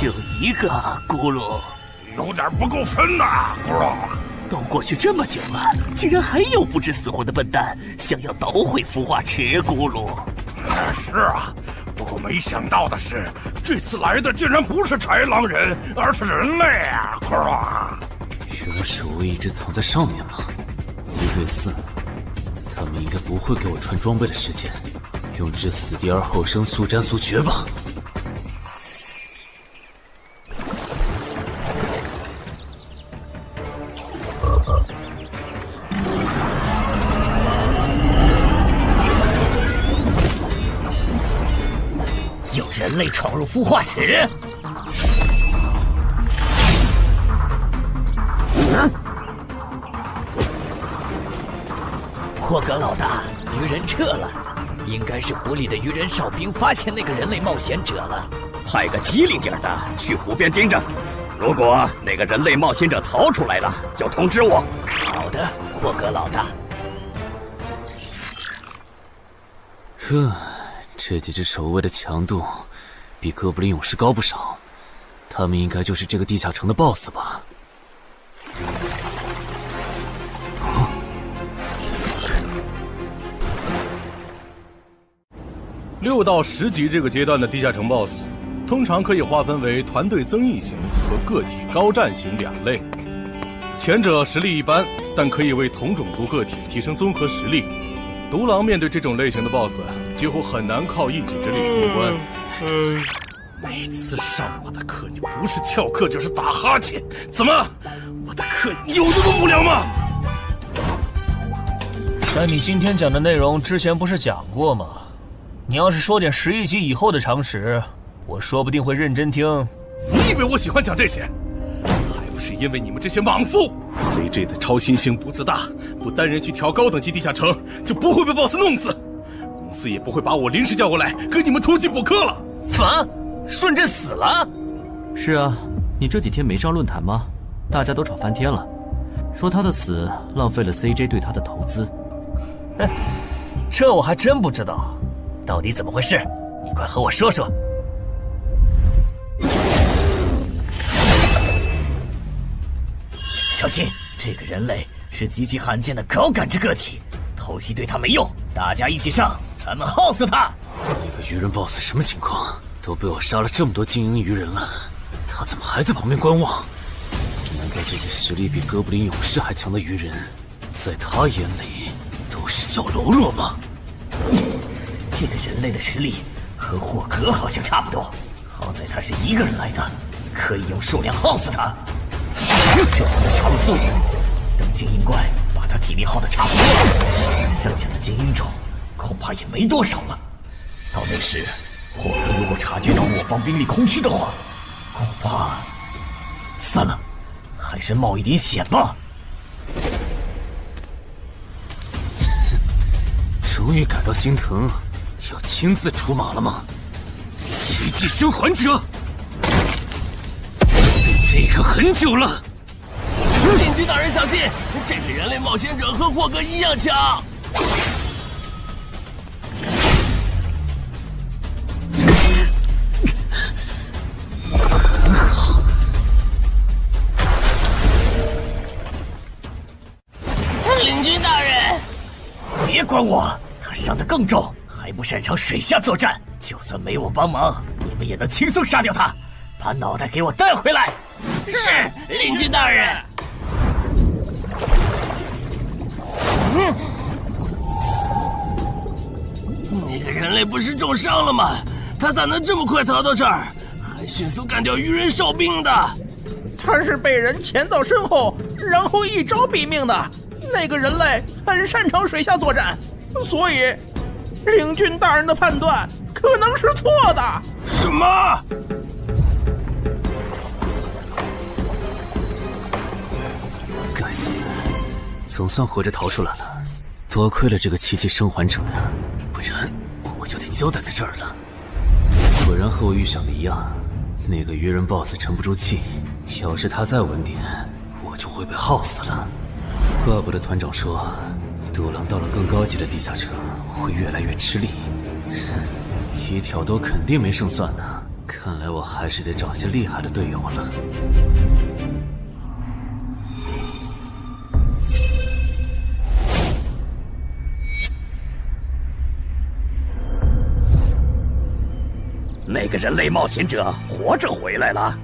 就一个咕噜，有点不够分呐，咕噜。都过去这么久了，竟然还有不知死活的笨蛋想要捣毁孵化池，咕噜。是啊，不过没想到的是，这次来的竟然不是豺狼人，而是人类啊，咕噜。原来守卫一直藏在上面吗？1对4，他们应该不会给我穿装备的时间，用至死地而后生，速战速决吧。有人类闯入孵化池！霍格老大，鱼人撤了，应该是湖里的鱼人哨兵发现那个人类冒险者了。派个机灵点的去湖边盯着，如果那个人类冒险者逃出来了，就通知我。好的，霍格老大。这几只守卫的强度比哥布林勇士高不少，他们应该就是这个地下城的 BOSS 吧。6到10级这个阶段的地下城 BOSS， 通常可以划分为团队增益型和个体高战型2类。前者实力一般，但可以为同种族个体提升综合实力。独狼面对这种类型的 BOSS， 几乎很难靠一己之力通关。每次上我的课，你不是翘课就是打哈欠，怎么？我的课有那么无聊吗？但你今天讲的内容之前不是讲过吗？你要是说点11级以后的常识，我说不定会认真听。你以为我喜欢讲这些？还不是因为你们这些莽夫 ！CJ 的超新星不自大，不单人去调高等级地下城，就不会被 BOSS 弄死。公司也不会把我临时叫过来跟你们突击补课了。啊，顺治死了？是啊，你这几天没上论坛吗？大家都吵翻天了，说他的死浪费了 CJ 对他的投资。哼，这我还真不知道，到底怎么回事？你快和我说说。小心，这个人类是极其罕见的高感知个体，偷袭对他没用，大家一起上，咱们耗死他！那个鱼人 BOSS 什么情况？都被我杀了这么多精英鱼人了，他怎么还在旁边观望？难道这些实力比哥布林勇士还强的鱼人，在他眼里都是小喽啰吗？这个人类的实力和霍格好像差不多，好在他是一个人来的，可以用数量耗死他。这样的杀戮速度，等精英怪把他体力耗得差不多了，剩下的精英种恐怕也没多少了。到那时，霍格如果察觉到我方兵力空虚的话，恐怕……算了，还是冒一点险吧。终于感到心疼，要亲自出马了吗？奇迹生还者，在这个很久了。禁军大人小心，这个人类冒险者和霍格一样强。很好。领军大人，别管我，他伤得更重，还不擅长水下作战。就算没我帮忙，你们也能轻松杀掉他。把脑袋给我带回来。是，领军大人。那个人类不是重伤了吗？他咋能这么快逃到这儿，还迅速干掉鱼人哨兵的？他是被人潜到身后，然后一招毙命的。那个人类很擅长水下作战，所以领军大人的判断可能是错的。什么？该死，总算活着逃出来了。多亏了这个奇迹生还者呀，不然我就得交代在这儿了。果然和我预想的一样，那个鱼人 BOSS 沉不住气，要是他再稳点，我就会被耗死了。怪不得团长说，独狼到了更高级的地下城会越来越吃力。一挑多肯定没胜算呢，看来我还是得找些厉害的队友了。那个人类冒险者活着回来了，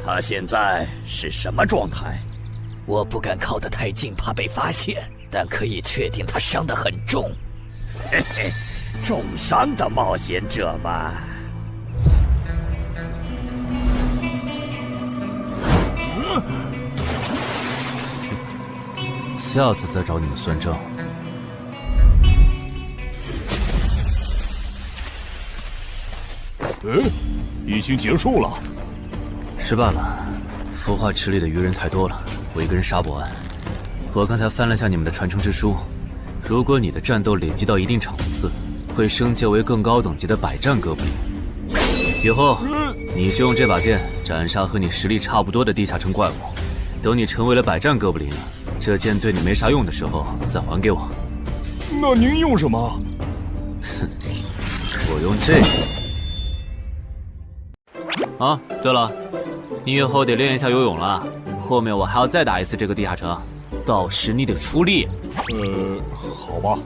他现在是什么状态？我不敢靠得太近，怕被发现，但可以确定他伤得很重。嘿嘿，重伤的冒险者嘛。下次再找你们算账。已经结束了。失败了，孵化池里的鱼人太多了，我一个人杀不完。我刚才翻了下你们的传承之书，如果你的战斗累积到一定场次，会升阶为更高等级的百战哥布林。以后你就用这把剑斩杀和你实力差不多的地下城怪物。等你成为了百战哥布林，这剑对你没啥用的时候再还给我。那您用什么？哼，我用这个。啊，对了，你以后得练一下游泳了。后面我还要再打一次这个地下城，到时你得出力。好吧。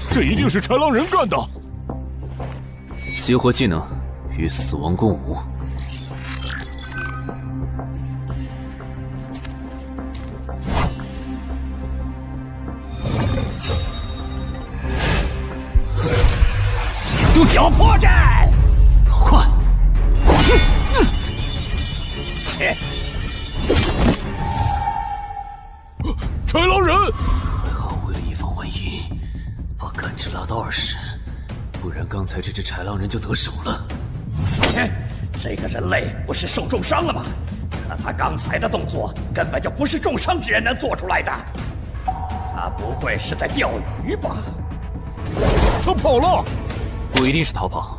这一定是豺狼人干的。激活技能，与死亡共舞。就挑破绽，快！切！豺狼人！还好为了以防万一，把感知拉到20，不然刚才这只豺狼人就得手了。切！这个人类不是受重伤了吗？可他刚才的动作根本就不是重伤之人能做出来的。他不会是在钓鱼吧？他跑了！不一定是逃跑，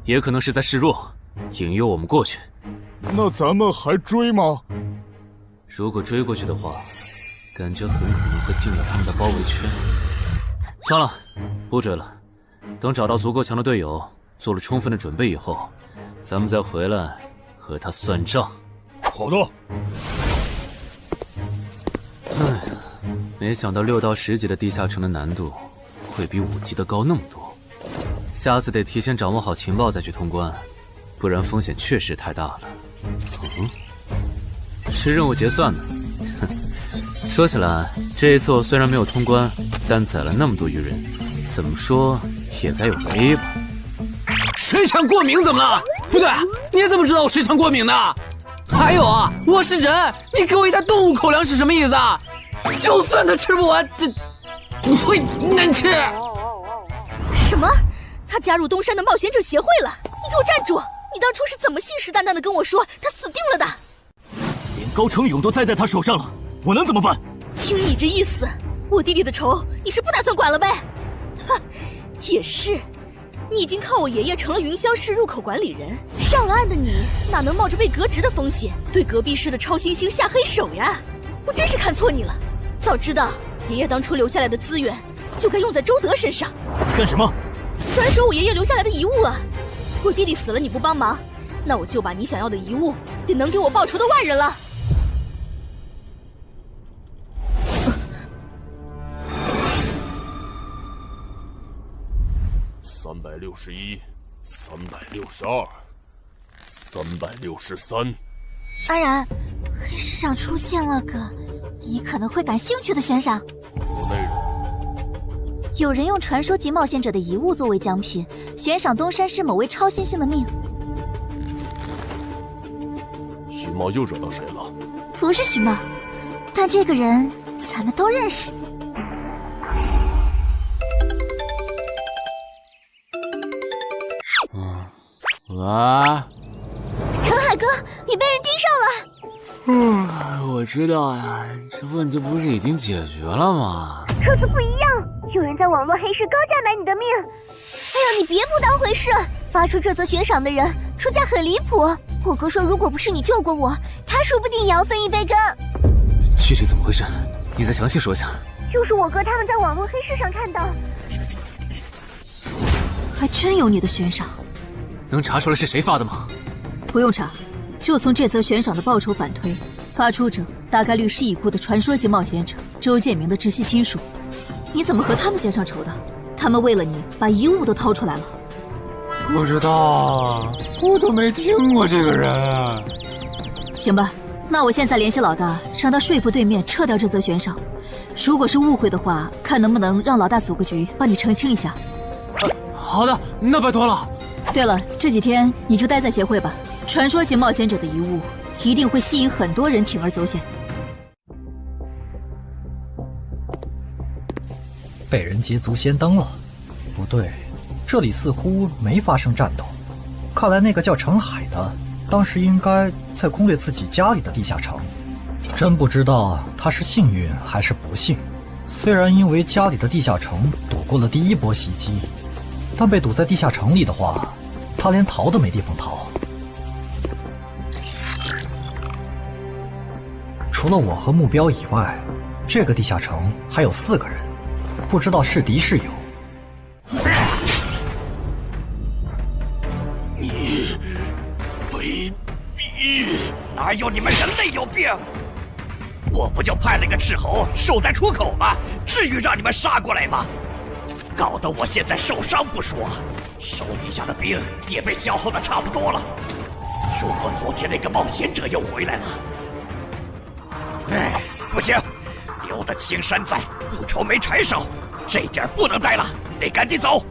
也可能是在示弱，引诱我们过去。那咱们还追吗？如果追过去的话，感觉很可能会进了他们的包围圈。算了，不追了。等找到足够强的队友，做了充分的准备以后，咱们再回来和他算账。好的。哎呀，没想到6到10级的地下城的难度会比5级的高那么多。下次得提前掌握好情报再去通关，不然风险确实太大了。是任务结算呢。哼，说起来，这一次我虽然没有通关，但宰了那么多鱼人，怎么说也该有个 A 吧。水枪过敏怎么了？不对，你怎么知道我水枪过敏的？还有啊，我是人，你给我一袋动物口粮是什么意思啊？就算他吃不完，这会难吃。什么？他加入东山的冒险者协会了！你给我站住！你当初是怎么信誓旦旦的跟我说他死定了的？连高成勇都栽在他手上了，我能怎么办？听你这意思，我弟弟的仇你是不打算管了呗？哼，也是，你已经靠我爷爷成了云霄市入口管理人，上了岸的你哪能冒着被革职的风险对隔壁市的超新星下黑手呀？我真是看错你了，早知道爷爷当初留下来的资源就该用在周德身上。干什么？转手我爷爷留下来的遗物啊！我弟弟死了你不帮忙，那我就把你想要的遗物给能给我报仇的外人了。361、362、363。安然，黑市上出现了个你可能会感兴趣的悬赏。内容。有人用传说级冒险者的遗物作为奖品，悬赏东山市某位超新星的命。徐茂又惹到谁了？不是徐茂，但这个人咱们都认识。喂，陈海哥，你你被人盯上了。我知道呀，这问题不是已经解决了吗？这次不一样，有人在网络黑市高价买你的命。哎呦，你别不当回事！发出这则悬赏的人出价很离谱。我哥说，如果不是你救过我，他说不定也要分一杯羹。具体怎么回事？你再详细说一下。就是我哥他们在网络黑市上看到。还真有你的悬赏。能查出来是谁发的吗？不用查，就从这则悬赏的报酬反推，发出者大概率是已故的传说级冒险者周建明的直系亲属。你怎么和他们结上仇的？他们为了你把遗物都掏出来了。不知道，我都没听过这个人。行吧，那我现在联系老大，让他说服对面撤掉这则悬赏。如果是误会的话，看能不能让老大组个局帮你澄清一下。好的，那拜托了。对了，这几天你就待在协会吧。传说级冒险者的遗物一定会吸引很多人铤而走险。被人捷足先登了？不对，这里似乎没发生战斗。看来那个叫程海的，当时应该在攻略自己家里的地下城。真不知道他是幸运还是不幸。虽然因为家里的地下城躲过了第一波袭击，但被堵在地下城里的话，他连逃都没地方逃。除了我和目标以外，这个地下城还有4个人，不知道是敌是友。你卑鄙！哪有你们人类有病？我不就派了个斥候守在出口吗？至于让你们杀过来吗？搞得我现在受伤不说，手底下的兵也被消耗的差不多了。如果昨天那个冒险者又回来了，不行，留得青山在，不愁没柴烧。这点不能待了，得赶紧走。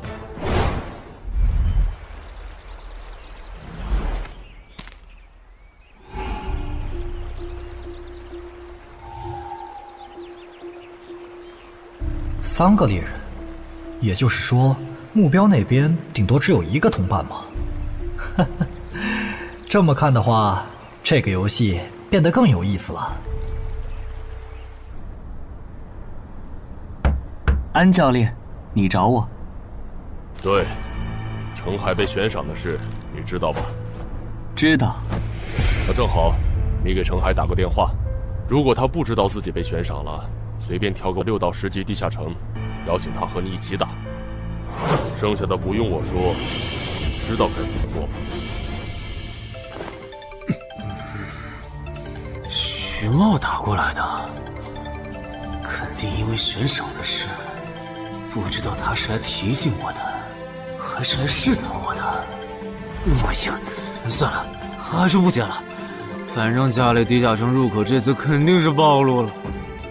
3个猎人，也就是说，目标那边顶多只有1个同伴吗？这么看的话，这个游戏变得更有意思了。安教练，你找我？对，程海被悬赏的事，你知道吧？知道。那正好，你给程海打个电话，如果他不知道自己被悬赏了，随便挑个6到10级地下城，邀请他和你一起打。剩下的不用我说，知道该怎么做吧？徐茂打过来的，肯定因为悬赏的事。不知道他是来提醒我的，还是来试探我的。哎呀，算了，还是不接了。反正家里地下城入口这次肯定是暴露了，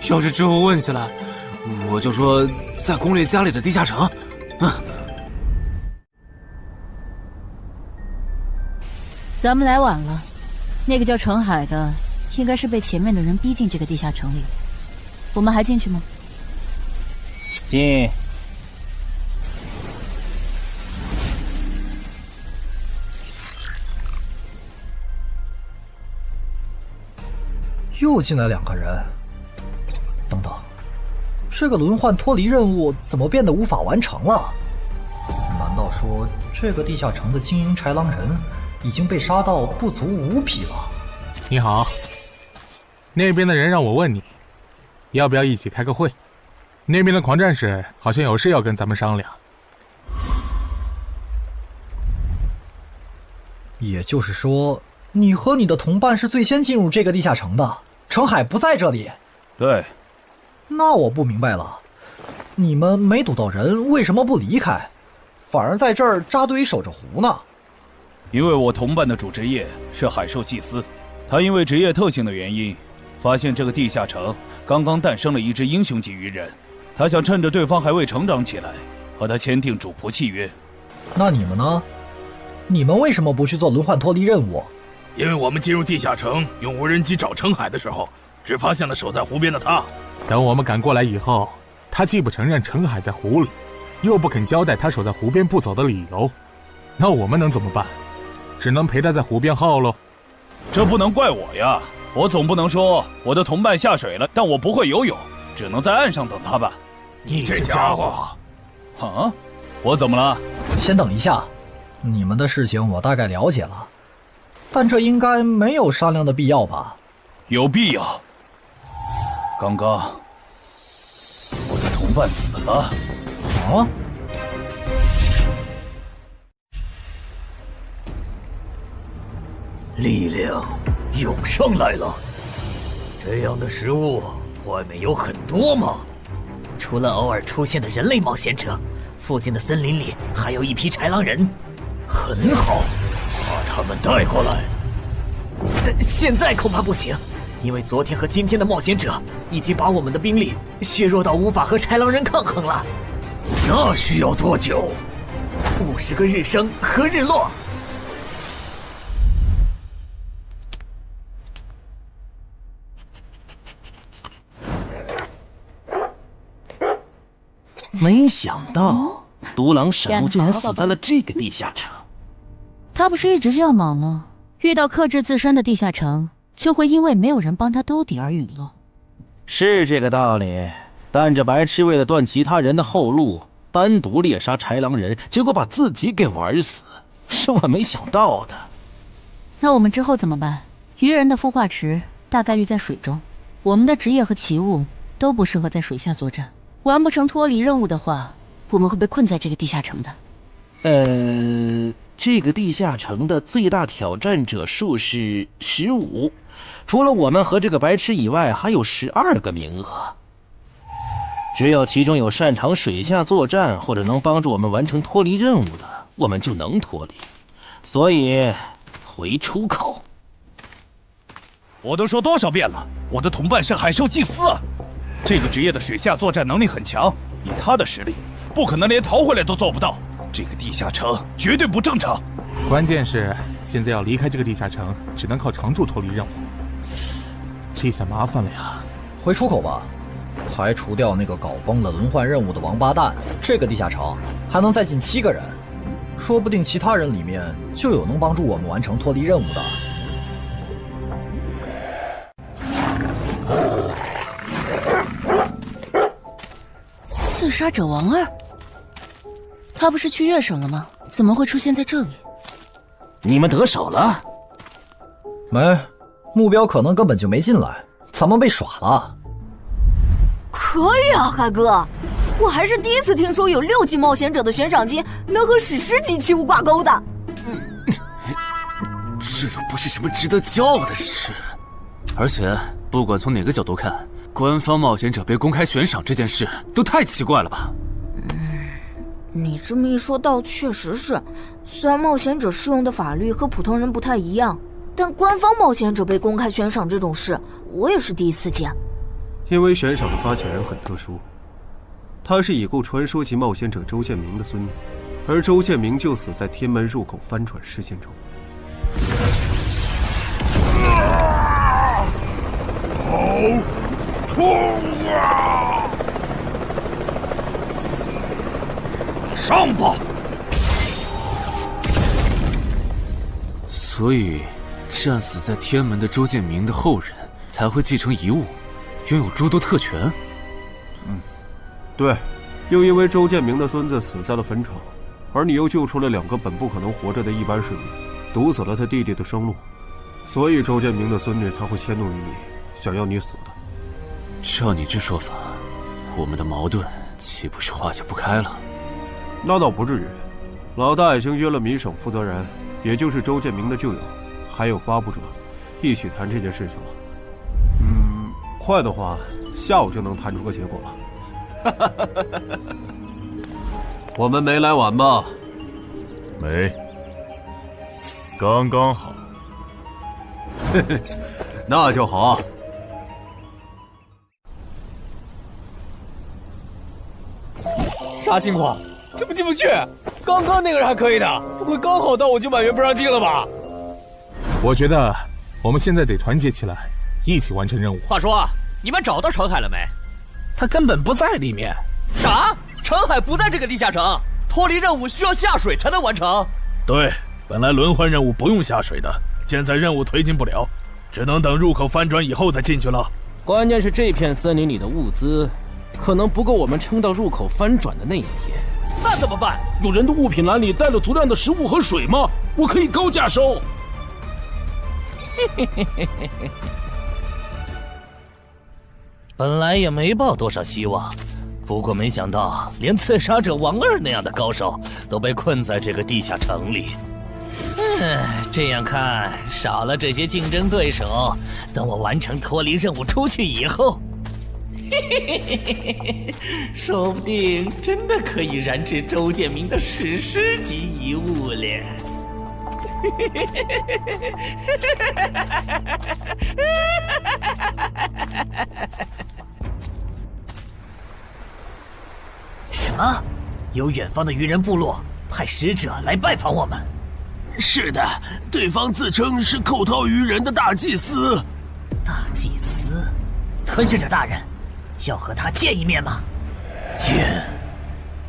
要是之后问起来，我就说在攻略家里的地下城。咱们来晚了，那个叫程海的，应该是被前面的人逼进这个地下城里。我们还进去吗？进。又进来2个人。等等，这个轮换脱离任务怎么变得无法完成了？难道说这个地下城的精英豺狼人已经被杀到不足5匹了？你好，那边的人让我问你，要不要一起开个会？那边的狂战士好像有事要跟咱们商量。也就是说，你和你的同伴是最先进入这个地下城的，程海不在这里。对。那我不明白了，你们没堵到人，为什么不离开，反而在这儿扎堆守着湖呢？因为我同伴的主职业是海兽祭司，他因为职业特性的原因，发现这个地下城刚刚诞生了一只英雄级鱼人，他想趁着对方还未成长起来，和他签订主仆契约。那你们呢？你们为什么不去做轮换脱离任务？因为我们进入地下城用无人机找程海的时候，只发现了守在湖边的他。等我们赶过来以后，他既不承认程海在湖里，又不肯交代他守在湖边不走的理由，那我们能怎么办？只能陪他在湖边耗喽。这不能怪我呀，我总不能说我的同伴下水了，但我不会游泳，只能在岸上等他吧。你这家伙，啊，我怎么了？先等一下，你们的事情我大概了解了，但这应该没有商量的必要吧？有必要。刚刚我的同伴死了。啊？力量涌上来了。这样的食物外面有很多吗？除了偶尔出现的人类冒险者，附近的森林里还有一批豺狼人。很好，把他们带过来。现在恐怕不行，因为昨天和今天的冒险者已经把我们的兵力削弱到无法和豺狼人抗衡了。那需要多久？50个日升和日落。没想到独狼闪木竟然死在了这个地下城。他不是一直这样忙吗？遇到克制自身的地下城，就会因为没有人帮他兜底而陨落。是这个道理，但这白痴为了断其他人的后路，单独猎杀豺狼人，结果把自己给玩死，是我没想到的。那我们之后怎么办？鱼人的孵化池大概率在水中，我们的职业和奇物都不适合在水下作战。完不成脱离任务的话，我们会被困在这个地下城的。这个地下城的最大挑战者数是15，除了我们和这个白痴以外，还有12个名额。只有其中有擅长水下作战或者能帮助我们完成脱离任务的，我们就能脱离。所以，回出口。我都说多少遍了，我的同伴是海兽祭司啊！这个职业的水下作战能力很强，以他的实力，不可能连逃回来都做不到。这个地下城绝对不正常。关键是现在要离开这个地下城，只能靠常驻脱离任务。这下麻烦了呀！回出口吧，排除掉那个搞崩了轮换任务的王八蛋，这个地下城还能再进7个人，说不定其他人里面就有能帮助我们完成脱离任务的。刺杀者王二，他不是去月省了吗？怎么会出现在这里？你们得手了？没，目标可能根本就没进来，咱们被耍了。可以啊，海哥，我还是第一次听说有6级冒险者的悬赏金能和史诗级奇物挂钩的。这又不是什么值得骄傲的事，而且不管从哪个角度看，官方冒险者被公开悬赏这件事都太奇怪了吧？你这么一说倒确实是，虽然冒险者适用的法律和普通人不太一样，但官方冒险者被公开悬赏这种事，我也是第一次见。因为悬赏的发起人很特殊，他是已故传说级冒险者周建明的孙女，而周建明就死在天门入口翻转事件中。好痛啊！上吧！所以，战死在天门的周建明的后人才会继承遗物，拥有诸多特权。对，又因为周建明的孙子死在了坟场，而你又救出了2个本不可能活着的一般市民，堵死了他弟弟的生路，所以周建明的孙女才会迁怒于你，想要你死的。照你这说法，我们的矛盾岂不是化解不开了？那倒不至于，老大已经约了民省负责人，也就是周建明的旧友，还有发布者，一起谈这件事情了。快的话，下午就能谈出个结果了。我们没来晚吧？没，刚刚好。那就好。啥情况？怎么进不去？刚刚那个人还可以的，不会刚好到我就满员不让进了吧？我觉得我们现在得团结起来，一起完成任务。话说，你们找到程海了没？他根本不在里面。啥？程海不在这个地下城？脱离任务需要下水才能完成？对，本来轮换任务不用下水的，现在任务推进不了，只能等入口翻转以后再进去了。关键是这片森林里的物资，可能不够我们撑到入口翻转的那一天。那怎么办？有人的物品栏里带了足量的食物和水吗？我可以高价收。本来也没抱多少希望，不过没想到连刺杀者王二那样的高手都被困在这个地下城里。这样看，少了这些竞争对手，等我完成脱离任务出去以后，说不定真的可以燃制周建明的史诗级遗物了。什么？有远方的鱼人部落派使者来拜访我们？是的，对方自称是寇涛鱼人的大祭司。大祭司？吞噬者大人，要和他见一面吗？见，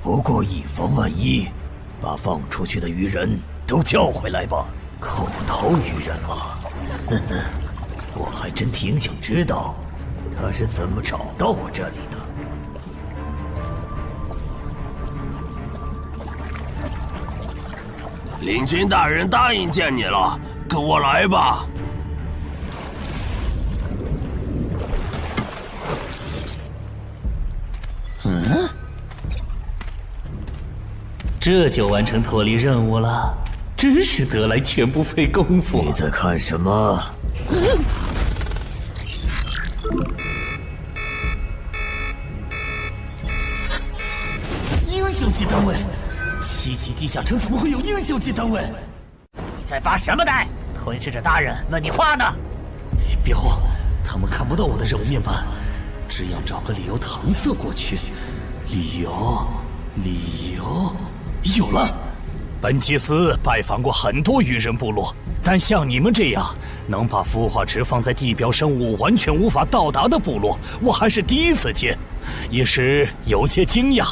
不过以防万一，把放出去的鱼人都叫回来吧。寇涛鱼人啊，我还真挺想知道他是怎么找到我这里的。领军大人答应见你了，跟我来吧。这就完成脱离任务了，真是得来全不费功夫。你在看什么？英雄级单位，7级地下城怎么会有英雄级单位？你在发什么呆？吞噬者大人问你话呢。别慌，他们看不到我的任务面板，只要找个理由搪塞过去。理由，有了。本祭司拜访过很多鱼人部落，但像你们这样能把孵化池放在地表生物完全无法到达的部落，我还是第一次见，一时有些惊讶。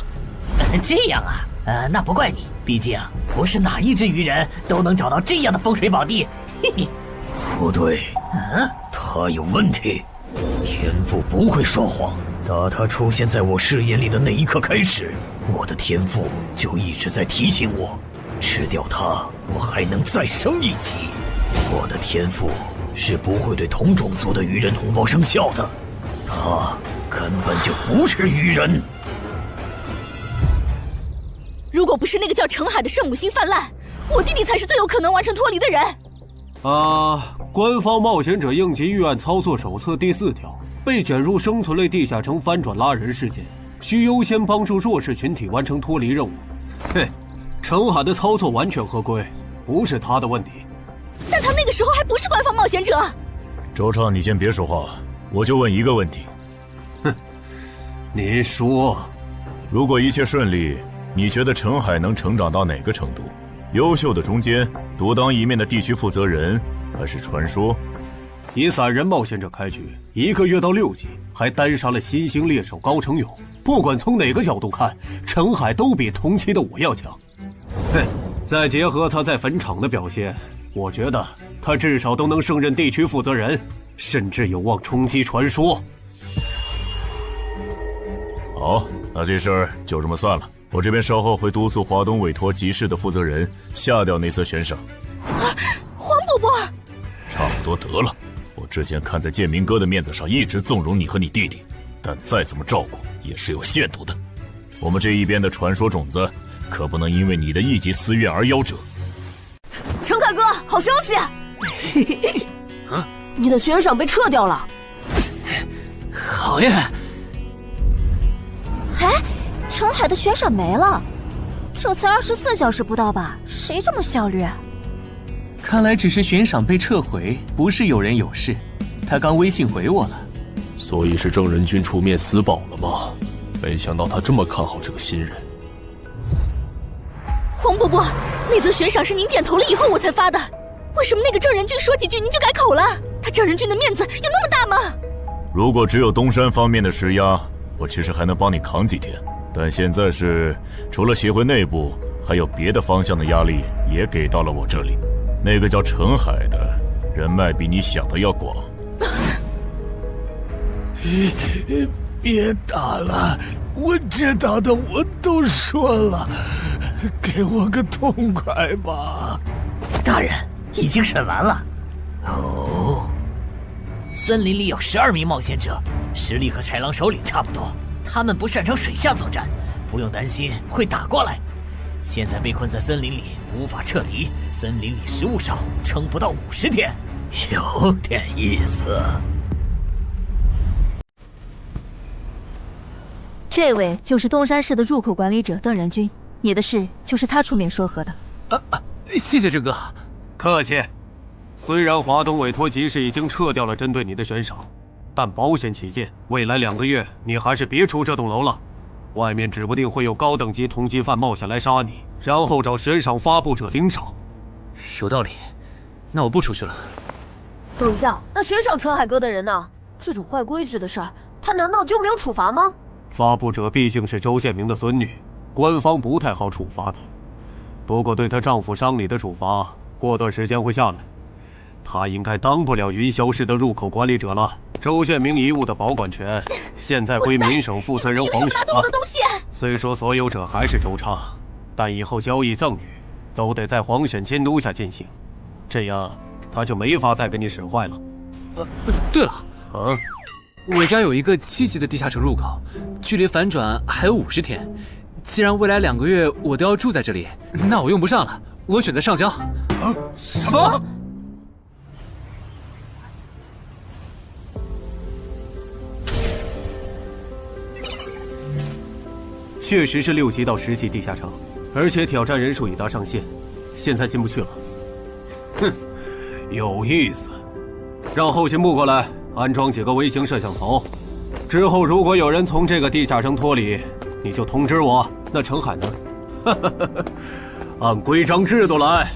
这样啊，那不怪你，毕竟不是哪一只鱼人都能找到这样的风水宝地。嘿嘿，不对，他有问题。天赋不会说谎，打他出现在我视野里的那一刻开始，我的天赋就一直在提醒我，吃掉他，我还能再升一级。我的天赋是不会对同种族的鱼人同胞生效的，他根本就不是鱼人。如果不是那个叫澄海的圣母心泛滥，我弟弟才是最有可能完成脱离的人。官方冒险者应急预案操作手册第4条，被卷入生存类地下城翻转拉人事件，需优先帮助弱势群体完成脱离任务。澄海的操作完全合规，不是他的问题。但他那个时候还不是官方冒险者。周畅，你先别说话，我就问一个问题。您说，如果一切顺利，你觉得澄海能成长到哪个程度？优秀的中间，独当一面的地区负责人，还是传说？以散人冒险者开局，1个月到6级，还单杀了新兴猎手高成勇。不管从哪个角度看，澄海都比同期的我要强。再结合他在坟场的表现，我觉得他至少都能胜任地区负责人，甚至有望冲击传说。好，那这事儿就这么算了。我这边稍后会督促华东委托集市的负责人下掉那则悬赏。黄伯伯，差不多得了。我之前看在建明哥的面子上，一直纵容你和你弟弟，但再怎么照顾也是有限度的。我们这一边的传说种子，可不能因为你的一己私怨而夭折。澄凯哥，好消息！你的悬赏被撤掉了。好耶！澄海的悬赏没了，这才24小时不到吧？谁这么效率？看来只是悬赏被撤回，不是有人有事。他刚微信回我了。所以是郑仁君出面私保了吗？没想到他这么看好这个新人。黄伯伯，那则悬赏是您点头了以后我才发的，为什么那个郑仁君说几句您就改口了？他郑仁君的面子有那么大吗？如果只有东山方面的施压，我其实还能帮你扛几天。但现在是除了协会内部，还有别的方向的压力也给到了我这里。那个叫澄海的，人脉比你想的要广。别打了，我知道的我都说了，给我个痛快吧。大人，已经审完了。哦，森林里有12名冒险者，实力和豺狼首领差不多，他们不擅长水下作战，不用担心会打过来。现在被困在森林里，无法撤离，森林里食物少，撑不到50天，有点意思。这位就是东山市的入口管理者邓仁君，你的事就是他出面说和的。谢谢郑哥。客气。虽然华东委托集市已经撤掉了针对你的悬赏，但保险起见，未来2个月你还是别出这栋楼了。外面指不定会有高等级通缉犯冒险来杀你，然后找悬赏发布者领赏。有道理，那我不出去了。等一下，那悬赏陈海哥的人呢？这种坏规矩的事儿，他难道就没有处罚吗？发布者毕竟是周建明的孙女，官方不太好处罚的。不过对她丈夫伤礼的处罚，过段时间会下来。她应该当不了云霄市的入口管理者了。周建明遗物的保管权现在归民省负责人黄雪了。虽说所有者还是周畅，但以后交易赠与都得在黄选监督下进行，这样他就没法再给你使坏了。对了，我家有一个7级的地下城入口，距离反转还有50天。既然未来2个月我都要住在这里，那我用不上了，我选择上交。什么？确实是6级到10级地下城，而且挑战人数已达上限，现在进不去了。哼，有意思。让后勤部过来安装几个微型摄像头，之后如果有人从这个地下城脱离，你就通知我。那程海呢？按规章制度来。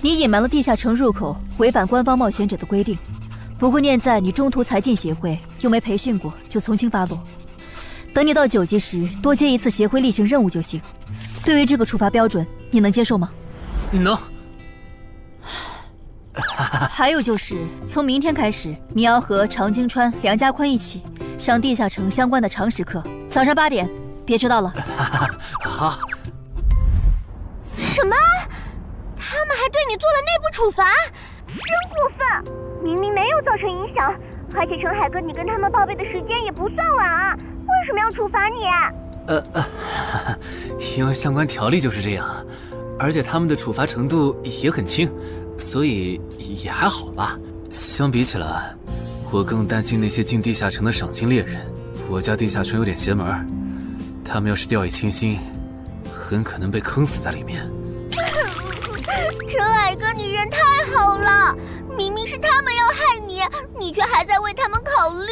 你隐瞒了地下城入口，违反官方冒险者的规定。不过念在你中途才进协会，又没培训过，就从轻发落。等你到9级时，多接一次协会例行任务就行。对于这个处罚标准，你能接受吗？能。还有就是，从明天开始，你要和常金川、梁家宽一起上地下城相关的常识课，早上8点，别迟到了。好。什么？他们还对你做了内部处罚？真过分！明明没有造成影响，而且陈海哥，你跟他们报备的时间也不算晚啊，为什么要处罚你？因为相关条例就是这样，而且他们的处罚程度也很轻，所以也还好吧。相比起来，我更担心那些进地下城的赏金猎人。我家地下城有点邪门，他们要是掉以轻心，很可能被坑死在里面。陈海哥，你人太好了，明明是他们要害你，你却还在为他们考虑。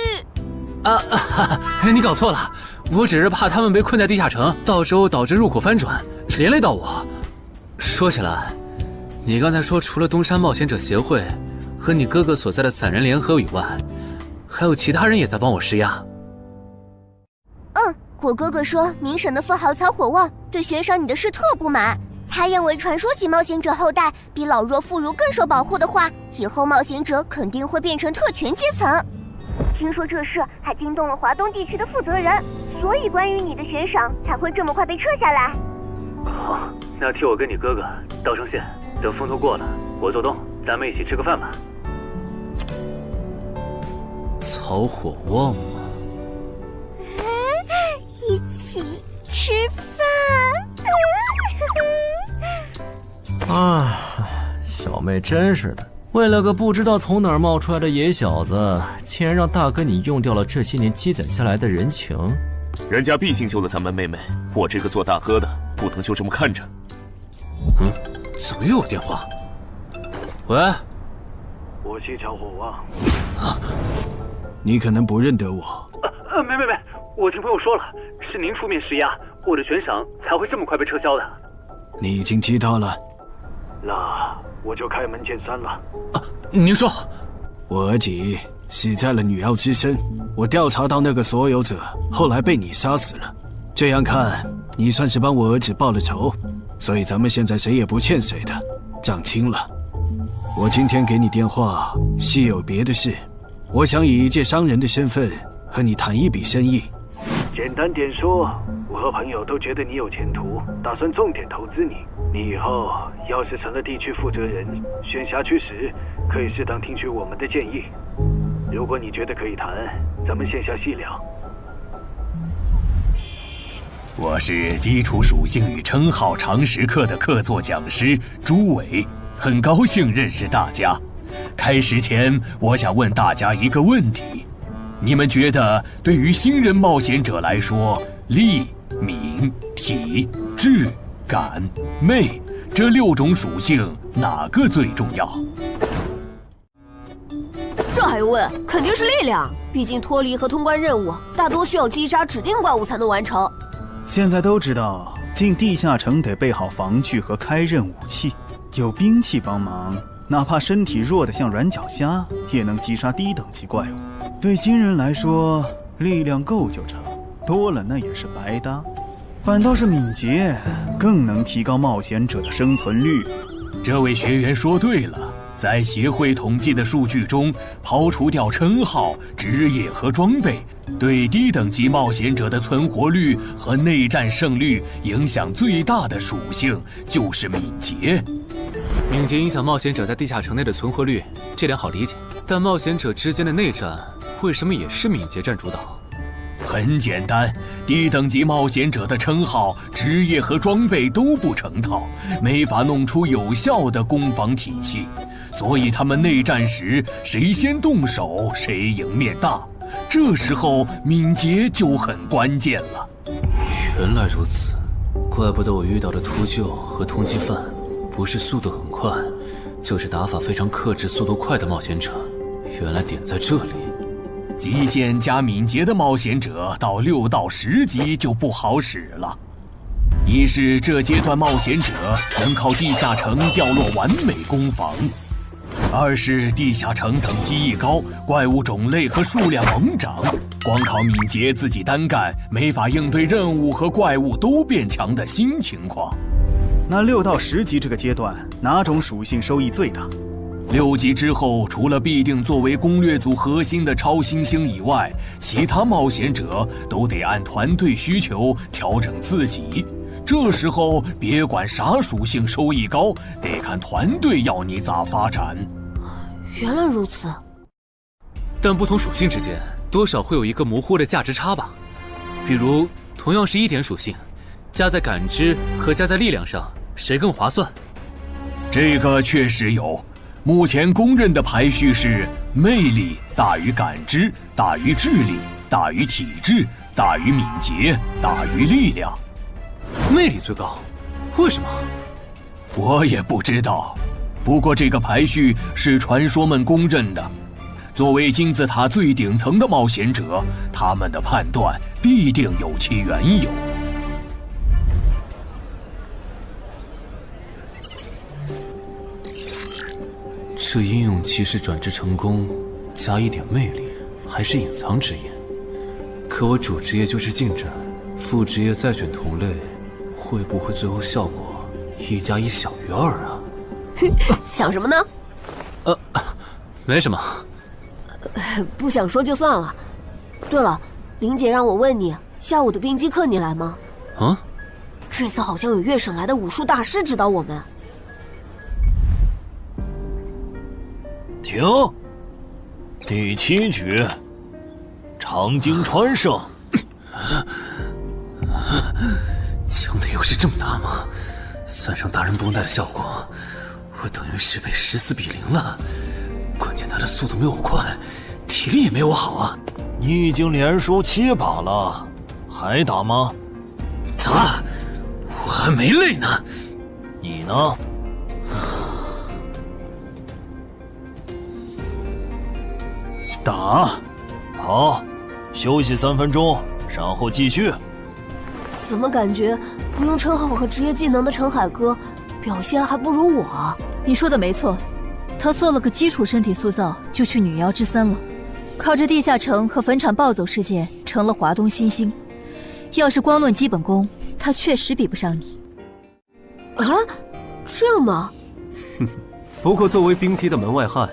你搞错了，我只是怕他们被困在地下城，到时候导致入口翻转，连累到我。说起来，你刚才说除了东山冒险者协会和你哥哥所在的散人联合以外，还有其他人也在帮我施压。我哥哥说明省的富豪曹火旺对悬赏你的事特不满，他认为传说级冒险者后代比老弱妇孺更受保护的话，以后冒险者肯定会变成特权阶层。听说这事还惊动了华东地区的负责人，所以关于你的悬赏才会这么快被撤下来。好，那替我跟你哥哥道声歉，等风头过了，我做东，咱们一起吃个饭吧。曹火旺吗？一起吃饭。小妹真是的，为了个不知道从哪儿冒出来的野小子，竟然让大哥你用掉了这些年积攒下来的人情。人家毕竟救了咱们妹妹，我这个做大哥的不能就这么看着。怎么又有电话？喂，我是曹火旺。你可能不认得我。没，我听朋友说了，是您出面施压，我的悬赏才会这么快被撤销的。你已经知道了，那我就开门见山了。您说，我儿子死在了女妖之身，我调查到那个所有者后来被你杀死了，这样看你算是帮我儿子报了仇，所以咱们现在谁也不欠谁的，账清了。我今天给你电话系有别的事，我想以一介商人的身份和你谈一笔生意。简单点说，我和朋友都觉得你有前途，打算重点投资你。你以后要是成了地区负责人，选辖区时可以适当听取我们的建议。如果你觉得可以谈，咱们线下细聊。我是基础属性与称号常识课的客座讲师朱伟，很高兴认识大家。开始前，我想问大家一个问题：你们觉得对于新人冒险者来说，力、敏、体、智、感、魅这6种属性哪个最重要？这还用问？肯定是力量，毕竟脱离和通关任务大多需要击杀指定怪物才能完成。现在都知道，进地下城得备好防具和开刃武器，有兵器帮忙，哪怕身体弱得像软脚虾，也能击杀低等级怪物。对新人来说，力量够就成，多了那也是白搭。反倒是敏捷更能提高冒险者的生存率。这位学员说对了，在协会统计的数据中，刨除掉称号、职业和装备，对低等级冒险者的存活率和内战胜率影响最大的属性就是敏捷。敏捷影响冒险者在地下城内的存活率，这点好理解。但冒险者之间的内战为什么也是敏捷占主导？很简单，低等级冒险者的称号、职业和装备都不成套，没法弄出有效的攻防体系，所以他们内战时谁先动手谁赢面大。这时候敏捷就很关键了。原来如此，怪不得我遇到的秃鹫和通缉犯不是速度很快，就是打法非常克制、速度快的冒险者。原来点在这里。极限加敏捷的冒险者到6到10级就不好使了。一是这阶段冒险者能靠地下城掉落完美攻防，二是地下城等级一高，怪物种类和数量猛涨，光靠敏捷自己单干没法应对任务和怪物都变强的新情况。那6到10级这个阶段，哪种属性收益最大？6级之后，除了必定作为攻略组核心的超新星以外，其他冒险者都得按团队需求调整自己。这时候别管啥属性收益高，得看团队要你咋发展。原来如此。但不同属性之间多少会有一个模糊的价值差吧？比如同样是1点属性，加在感知和加在力量上，谁更划算？这个确实有。目前公认的排序是魅力大于感知，大于智力，大于体质，大于敏捷，大于力量。魅力最高，为什么？我也不知道，不过这个排序是传说们公认的。作为金字塔最顶层的冒险者，他们的判断必定有其缘由。这英勇骑士转职成功，加1点魅力，还是隐藏职业。可我主职业就是近战，副职业再选同类，会不会最后效果1+1小于2啊？想什么呢？没什么。不想说就算了。对了，林姐让我问你，下午的冰击课你来吗？啊？这次好像有越省来的武术大师指导我们。停！第7局，长经穿胜。枪的优势这么大吗？算上达人绷带的效果，我等于是被14比0了。关键他的速度没我快，体力也没我好啊。你已经连输7把了，还打吗？咋？我还没累呢。你呢？打。好，休息3分钟，然后继续。怎么感觉不用称号和职业技能的陈海哥表现还不如我？你说的没错，他做了个基础身体塑造就去女妖之森了，靠着地下城和坟场暴走事件成了华东新星。要是光论基本功，他确实比不上你。啊，这样吗？不过作为冰姬的门外汉，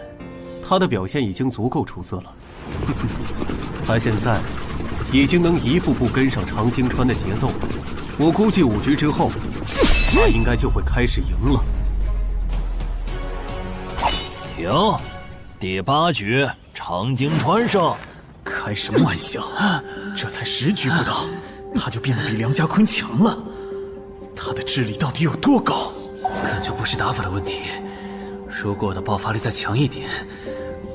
他的表现已经足够出色了。他现在已经能一步步跟上常经川的节奏了。我估计5局之后，他应该就会开始赢了。停，第8局，常经川胜。开什么玩笑？这才10局不到，他就变得比梁家坤强了。他的智力到底有多高？感觉不是打法的问题。如果我的爆发力再强一点，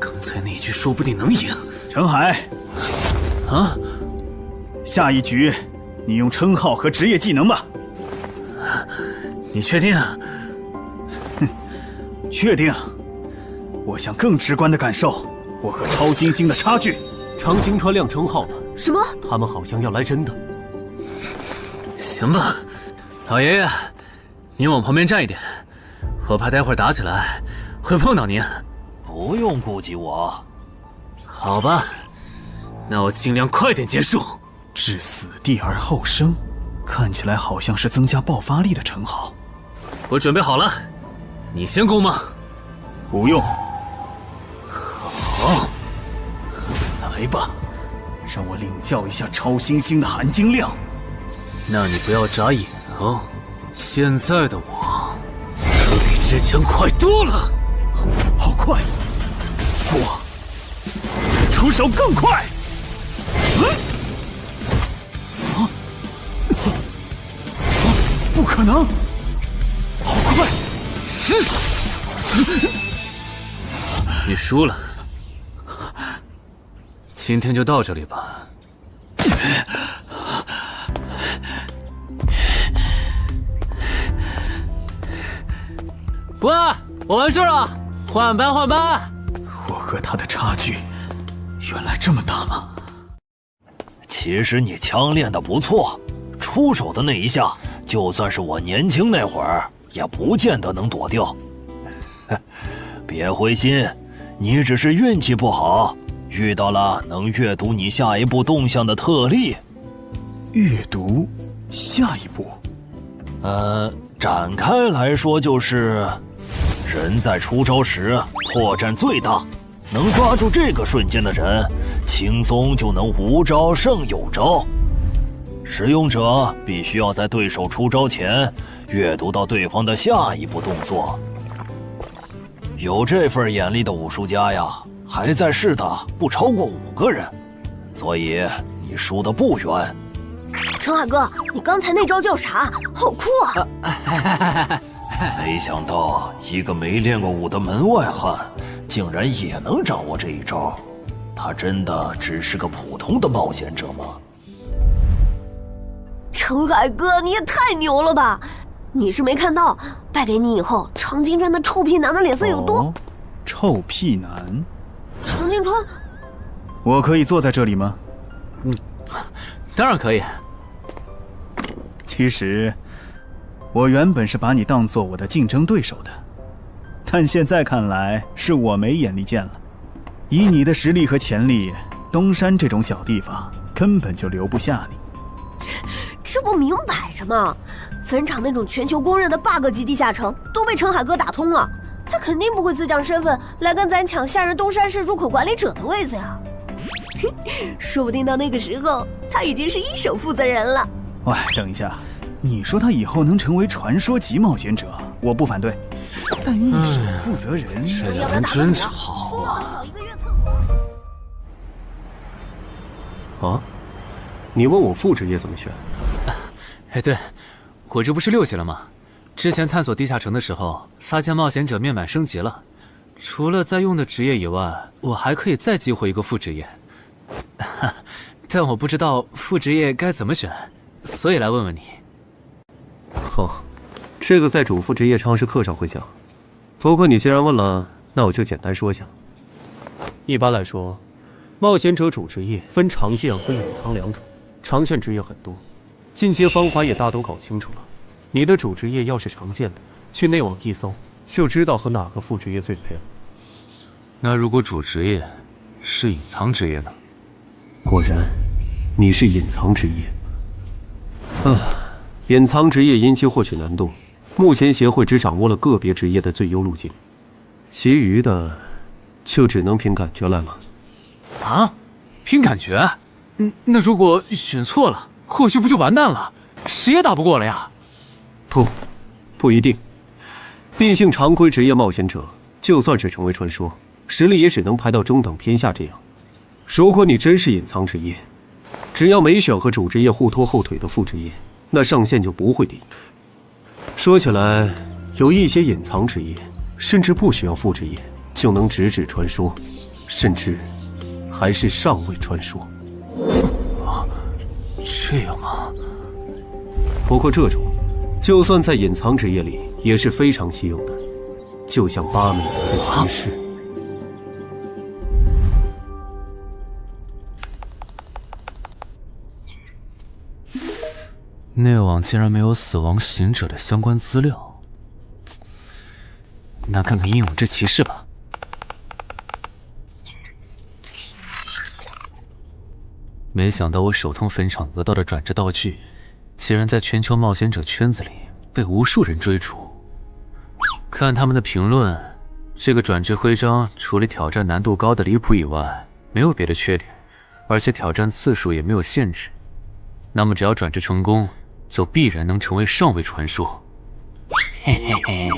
刚才那一局说不定能赢。陈海，啊，下一局你用称号和职业技能吧。你确定？确定。我想更直观的感受我和超新星的差距。常经川亮称号了。什么？他们好像要来真的。行吧，老爷爷，您往旁边站一点，我怕待会儿打起来会碰到您。不用顾及我。好吧，那我尽量快点结束。置死地而后生，看起来好像是增加爆发力的称号。我准备好了，你先攻吗？不用。好，来吧，让我领教一下超新星的含金量。那你不要眨眼哦，现在的我可比之前快多了。好快，我出手更快。不可能，好快！你输了，今天就到这里吧。喂，我完事了，换班换班。我和他的差距原来这么大吗？其实你枪练得不错，出手的那一下，就算是我年轻那会儿，也不见得能躲掉。别灰心，你只是运气不好，遇到了能阅读你下一步动向的特例。阅读下一步？展开来说就是，人在出招时破绽最大，能抓住这个瞬间的人，轻松就能无招胜有招。使用者必须要在对手出招前阅读到对方的下一步动作。有这份眼力的武术家呀，还在世的不超过5个人，所以你输得不远。陈海哥，你刚才那招叫啥？好酷啊！没想到一个没练过武的门外汉，竟然也能掌握这一招。他真的只是个普通的冒险者吗？陈海哥，你也太牛了吧！你是没看到败给你以后，常经川的臭屁男的脸色有多？臭屁男？常经川，我可以坐在这里吗？当然可以。其实，我原本是把你当做我的竞争对手的，但现在看来是我没眼力见了。以你的实力和潜力，东山这种小地方根本就留不下你。这不明摆着吗？坟场那种全球公认的 bug 级地下城都被陈海哥打通了，他肯定不会自降身份来跟咱抢下任东山市入口管理者的位子呀。说不定到那个时候，他已经是1手负责人了。喂，等一下，你说他以后能成为传说级冒险者，我不反对，但1手负责人，这俩人真吵啊！啊？你问我副职业怎么选？哎，对，我这不是6级了吗？之前探索地下城的时候，发现冒险者面板升级了，除了在用的职业以外，我还可以再激活一个副职业。但我不知道副职业该怎么选，所以来问问你。哦，这个在主副职业常识课上会讲。不过你既然问了，那我就简单说下。一般来说，冒险者主职业分常见和隐藏2种，常见职业很多，进阶方法也大都搞清楚了。你的主职业要是常见的，去内网一搜就知道和哪个副职业最配了。那如果主职业是隐藏职业呢？果然，你是隐藏职业。隐藏职业因其获取难度，目前协会只掌握了个别职业的最优路径。其余的就只能凭感觉来了。啊？凭感觉？那如果选错了，或许不就完蛋了？谁也打不过了呀？不一定。毕竟常规职业冒险者，就算是成为传说，实力也只能排到中等偏下这样。如果你真是隐藏职业，只要没选和主职业互拖后腿的副职业，那上限就不会低。说起来，有一些隐藏职业，甚至不需要副职业就能直指传说，甚至还是上位传说。这样吗？不过这种，就算在隐藏职业里也是非常稀有的，就像8美和骑士。内网竟然没有死亡行者的相关资料，那看看英勇之骑士吧。没想到我手痛坟场得到的转职道具，竟然在全球冒险者圈子里被无数人追逐。看他们的评论，这个转职徽章除了挑战难度高的离谱以外，没有别的缺点，而且挑战次数也没有限制。那么只要转职成功，就必然能成为上位传说。嘿嘿嘿。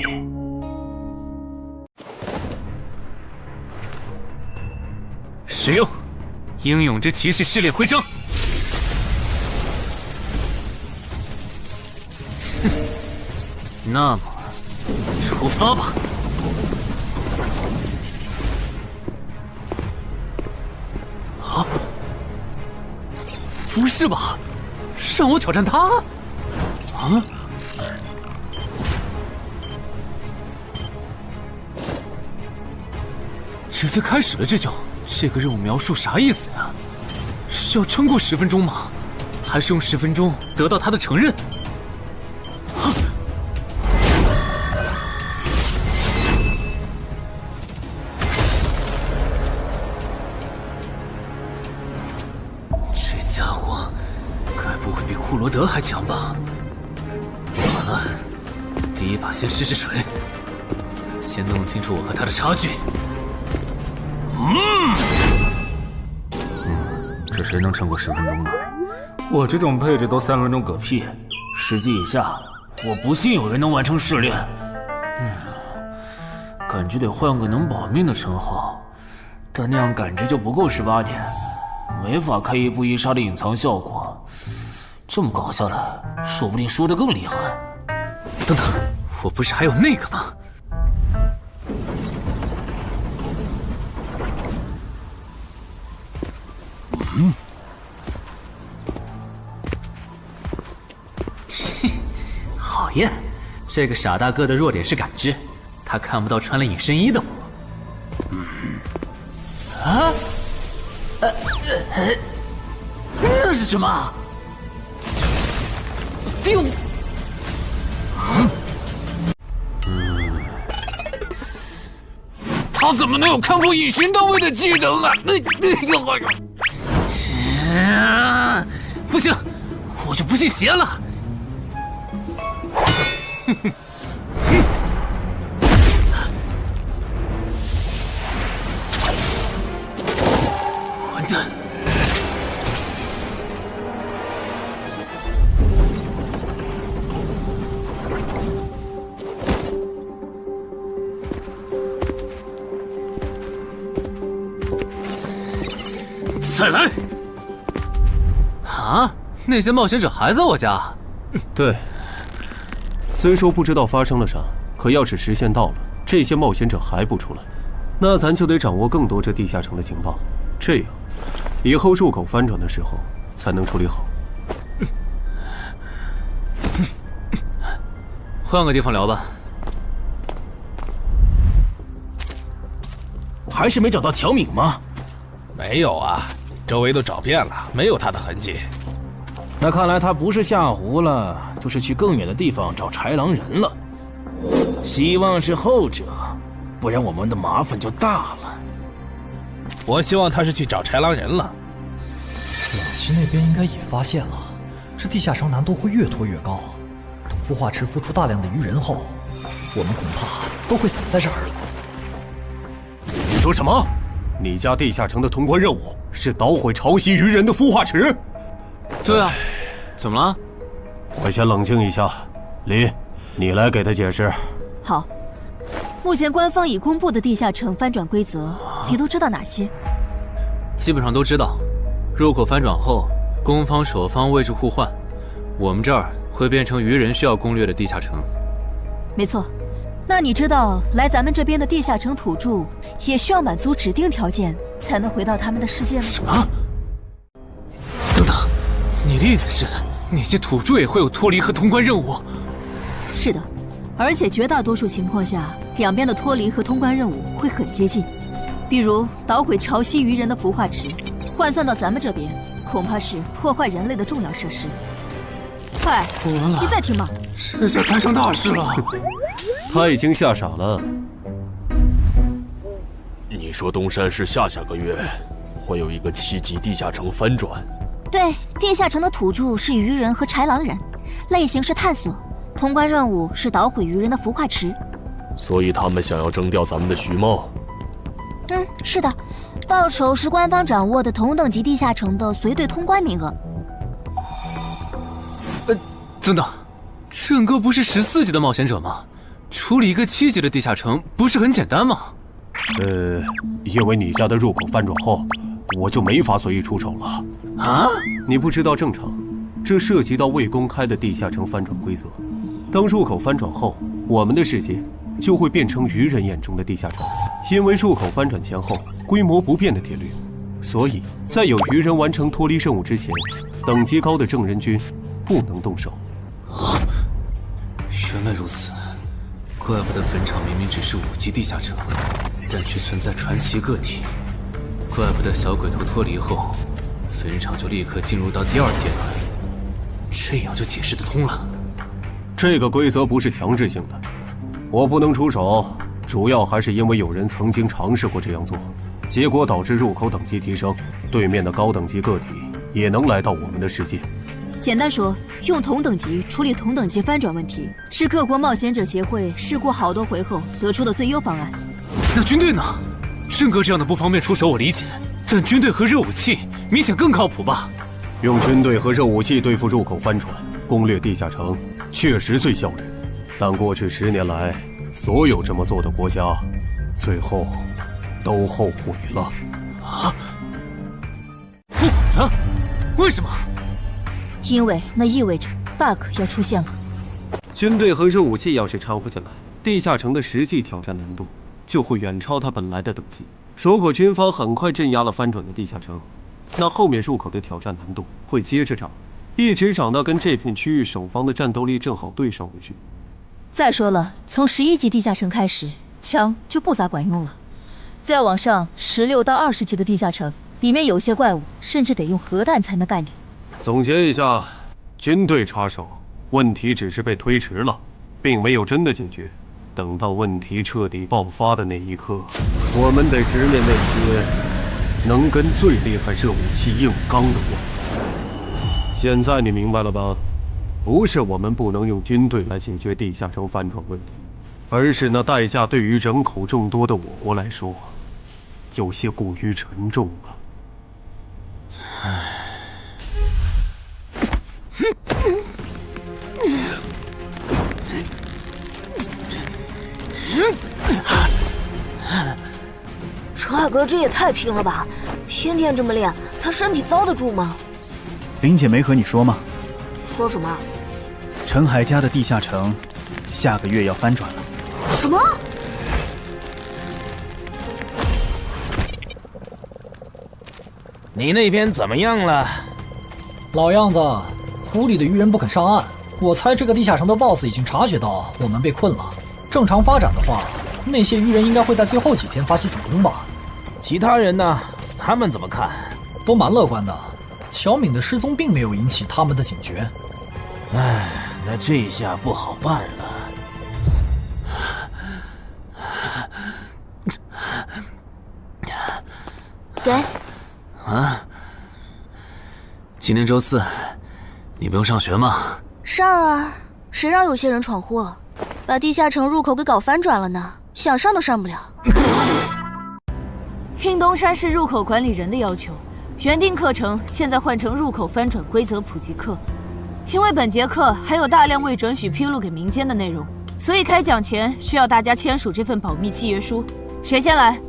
使用英勇之骑士试炼徽章。哼，那么出发吧。啊？不是吧？让我挑战他？啊？直接开始了这个任务描述啥意思呀？是要撑过10分钟吗？还是用10分钟得到他的承认？啊！这家伙该不会比库罗德还强吧？完了，第一把先试试水，先弄清楚我和他的差距。这谁能撑过10分钟呢？我这种配置都3分钟嗝屁，10级以下，我不信有人能完成试炼。感觉得换个能保命的称号，但那样感知就不够18点，没法开一步一杀的隐藏效果。这么搞下来，说不定输得更厉害。等等，我不是还有那个吗？讨厌，这个傻大个的弱点是感知，他看不到穿了隐身衣的我。啊？那是什么？丢！他怎么能有看破隐形到位的技能啊？不行，我就不信邪了。完蛋！再来！啊！那些冒险者还在我家？对。虽说不知道发生了啥，可要是时限到了，这些冒险者还不出来，那咱就得掌握更多这地下城的情报，这样以后入口翻转的时候才能处理好。换个地方聊吧。还是没找到乔敏吗？没有啊，周围都找遍了，没有他的痕迹。那看来他不是下湖了，就是去更远的地方找豺狼人了。希望是后者，不然我们的麻烦就大了。我希望他是去找豺狼人了。老七那边应该也发现了，这地下城难度会越拖越高。等孵化池孵出大量的鱼人后，我们恐怕都会死在这儿了。说什么？你家地下城的通关任务是捣毁潮汐鱼人的孵化池？对啊，怎么了？我先冷静一下，林，你来给他解释。好，目前官方已公布的地下城翻转规则，你都知道哪些？基本上都知道。入口翻转后，攻方守方位置互换，我们这儿会变成鱼人需要攻略的地下城。没错。那你知道来咱们这边的地下城土著也需要满足指定条件才能回到他们的世界吗？什么？等等，你的意思是那些土著也会有脱离和通关任务？是的，而且绝大多数情况下，两边的脱离和通关任务会很接近。比如捣毁潮汐鱼人的孵化池，换算到咱们这边，恐怕是破坏人类的重要设施。快，你再听嘛！这下摊上大事了。他已经吓傻了。你说东山市下个月会有一个7级地下城翻转？对，地下城的土著是鱼人和豺狼人，类型是探索，通关任务是捣毁鱼人的孵化池。所以他们想要征调咱们的徐茂。是的，报酬是官方掌握的同等级地下城的随队通关名额。等等，郑哥不是14级的冒险者吗？处理一个7级的地下城不是很简单吗？因为你家的入口翻转后，我就没法随意出手了。啊？你不知道正常，这涉及到未公开的地下城翻转规则。当入口翻转后，我们的世界就会变成鱼人眼中的地下城。因为入口翻转前后规模不变的铁律，所以在有鱼人完成脱离任务之前，等级高的正人军不能动手。原来如此，怪不得坟场明明只是5级地下城，但却存在传奇个体。怪不得小鬼头脱离后，坟场就立刻进入到第2阶段，这样就解释得通了。这个规则不是强制性的，我不能出手，主要还是因为有人曾经尝试过这样做，结果导致入口等级提升，对面的高等级个体也能来到我们的世界。简单说，用同等级处理同等级翻转问题，是各国冒险者协会试过好多回后得出的最优方案。那军队呢？郑哥这样的不方便出手我理解，但军队和热武器明显更靠谱吧？用军队和热武器对付入口翻转，攻略地下城确实最效率，但过去10年来，所有这么做的国家，最后都后悔了。不悔了？为什么？因为那意味着 bug 要出现了。军队和热武器要是掺和进来，地下城的实际挑战难度就会远超它本来的等级。如果军方很快镇压了翻转的地下城，那后面入口的挑战难度会接着涨，一直涨到跟这片区域守方的战斗力正好对上为止。再说了，从11级地下城开始，枪就不咋管用了。再往上，16到20级的地下城，里面有些怪物甚至得用核弹才能干掉。总结一下，军队插手，问题只是被推迟了，并没有真的解决。等到问题彻底爆发的那一刻，我们得直面那些能跟最厉害热武器硬刚的怪物。现在你明白了吧？不是我们不能用军队来解决地下城翻转问题，而是那代价对于人口众多的我国来说，有些过于沉重了。陈海哥这也太拼了吧！天天这么练，他身体遭得住吗？林姐没和你说吗？说什么？陈海家的地下城下个月要翻转了。什么？你那边怎么样了？老样子，湖里的鱼人不肯上岸。我猜这个地下城的 BOSS 已经察觉到我们被困了。正常发展的话，那些鱼人应该会在最后几天发起总攻吧？其他人呢？他们怎么看？都蛮乐观的。小敏的失踪并没有引起他们的警觉。唉，那这下不好办了。给。啊？今天周4，你不用上学吗？上啊！谁让有些人闯祸，把地下城入口给搞翻转了呢？想上都上不了。应东山市入口管理人的要求，原定课程现在换成入口翻转规则普及课。因为本节课还有大量未准许披露给民间的内容，所以开讲前需要大家签署这份保密契约书。谁先来？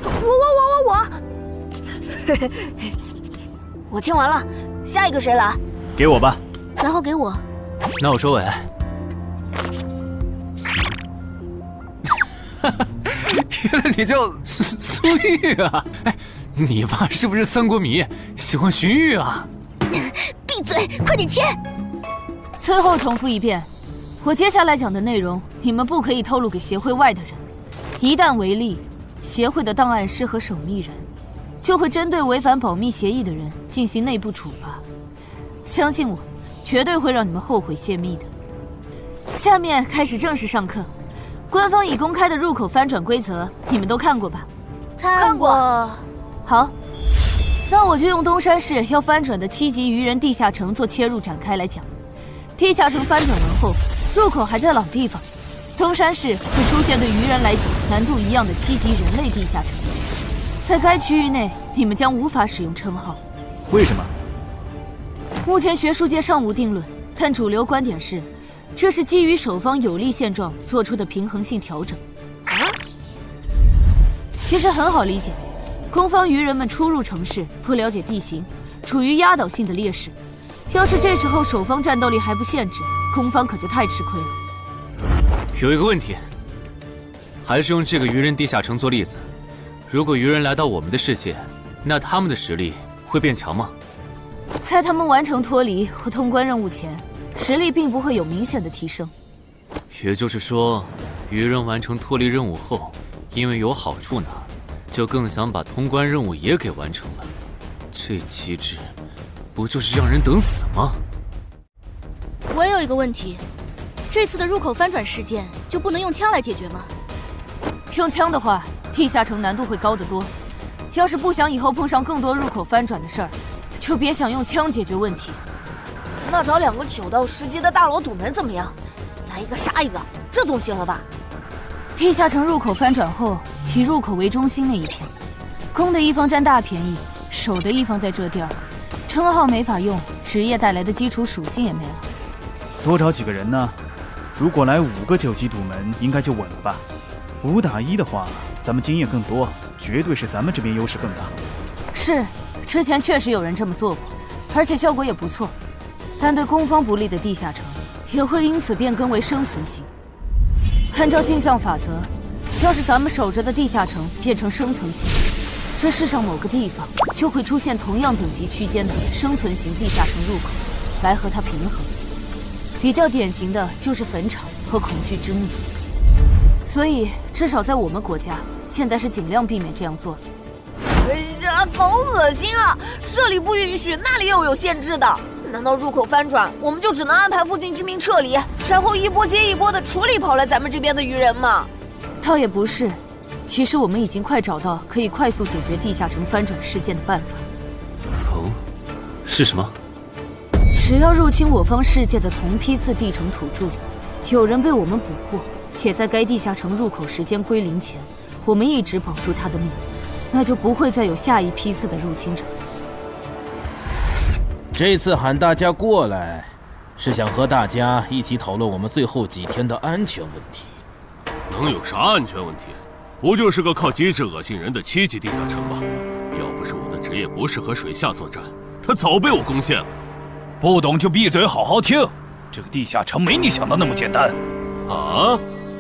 我。我签完了，下一个谁来？给我吧。然后给我。那我收尾。原来你叫苏玉啊！哎，你爸是不是三国迷，喜欢荀彧啊？闭嘴，快点签！最后重复一遍，我接下来讲的内容，你们不可以透露给协会外的人。一旦违例，协会的档案师和守密人就会针对违反保密协议的人进行内部处罚。相信我，绝对会让你们后悔泄密的。下面开始正式上课。官方已公开的入口翻转规则，你们都看过吧？看过。好，那我就用东山市要翻转的7级愚人地下城做切入展开来讲。地下城翻转完后，入口还在老地方，东山市会出现对愚人来讲难度一样的7级人类地下城。在该区域内，你们将无法使用称号。为什么？目前学术界尚无定论，但主流观点是，这是基于守方有利现状做出的平衡性调整。其实很好理解，攻方愚人们初入城市，不了解地形，处于压倒性的劣势。要是这时候守方战斗力还不限制，攻方可就太吃亏了。有一个问题，还是用这个愚人地下城做例子。如果愚人来到我们的世界，那他们的实力会变强吗？在他们完成脱离或通关任务前，实力并不会有明显的提升。也就是说，愚人完成脱离任务后，因为有好处拿，就更想把通关任务也给完成了。这机制，不就是让人等死吗？我也有一个问题，这次的入口翻转事件就不能用枪来解决吗？用枪的话，地下城难度会高得多。要是不想以后碰上更多入口翻转的事儿，就别想用枪解决问题。那找2个9到10级的大佬堵门怎么样？来一个杀一个，这总行了吧？地下城入口翻转后，以入口为中心那一片，攻的一方占大便宜，守的一方在这地儿，称号没法用，职业带来的基础属性也没了。多找几个人呢？如果来5个9级堵门，应该就稳了吧？5打1的话，咱们经验更多，绝对是咱们这边优势更大。是，之前确实有人这么做过，而且效果也不错。但对攻方不利的地下城，也会因此变更为生存型。按照镜像法则，要是咱们守着的地下城变成生存型，这世上某个地方就会出现同样等级区间的生存型地下城入口，来和它平衡。比较典型的就是坟场和恐惧之墓。所以，至少在我们国家，现在是尽量避免这样做了。哎呀，好恶心啊！这里不允许，那里又有限制的。难道入口翻转，我们就只能安排附近居民撤离，然后一波接一波的处理跑来咱们这边的愚人吗？倒也不是，其实我们已经快找到可以快速解决地下城翻转事件的办法。哦，是什么？只要入侵我方世界的同批次地城土著里，有人被我们捕获，且在该地下城入口时间归零前，我们一直保住他的命，那就不会再有下一批次的入侵者。这次喊大家过来，是想和大家一起讨论我们最后几天的安全问题。能有啥安全问题？不就是个靠机制恶心人的7级地下城吗？要不是我的职业不适合水下作战，他早被我攻陷了。不懂就闭嘴，好好听。这个地下城没你想的那么简单。啊？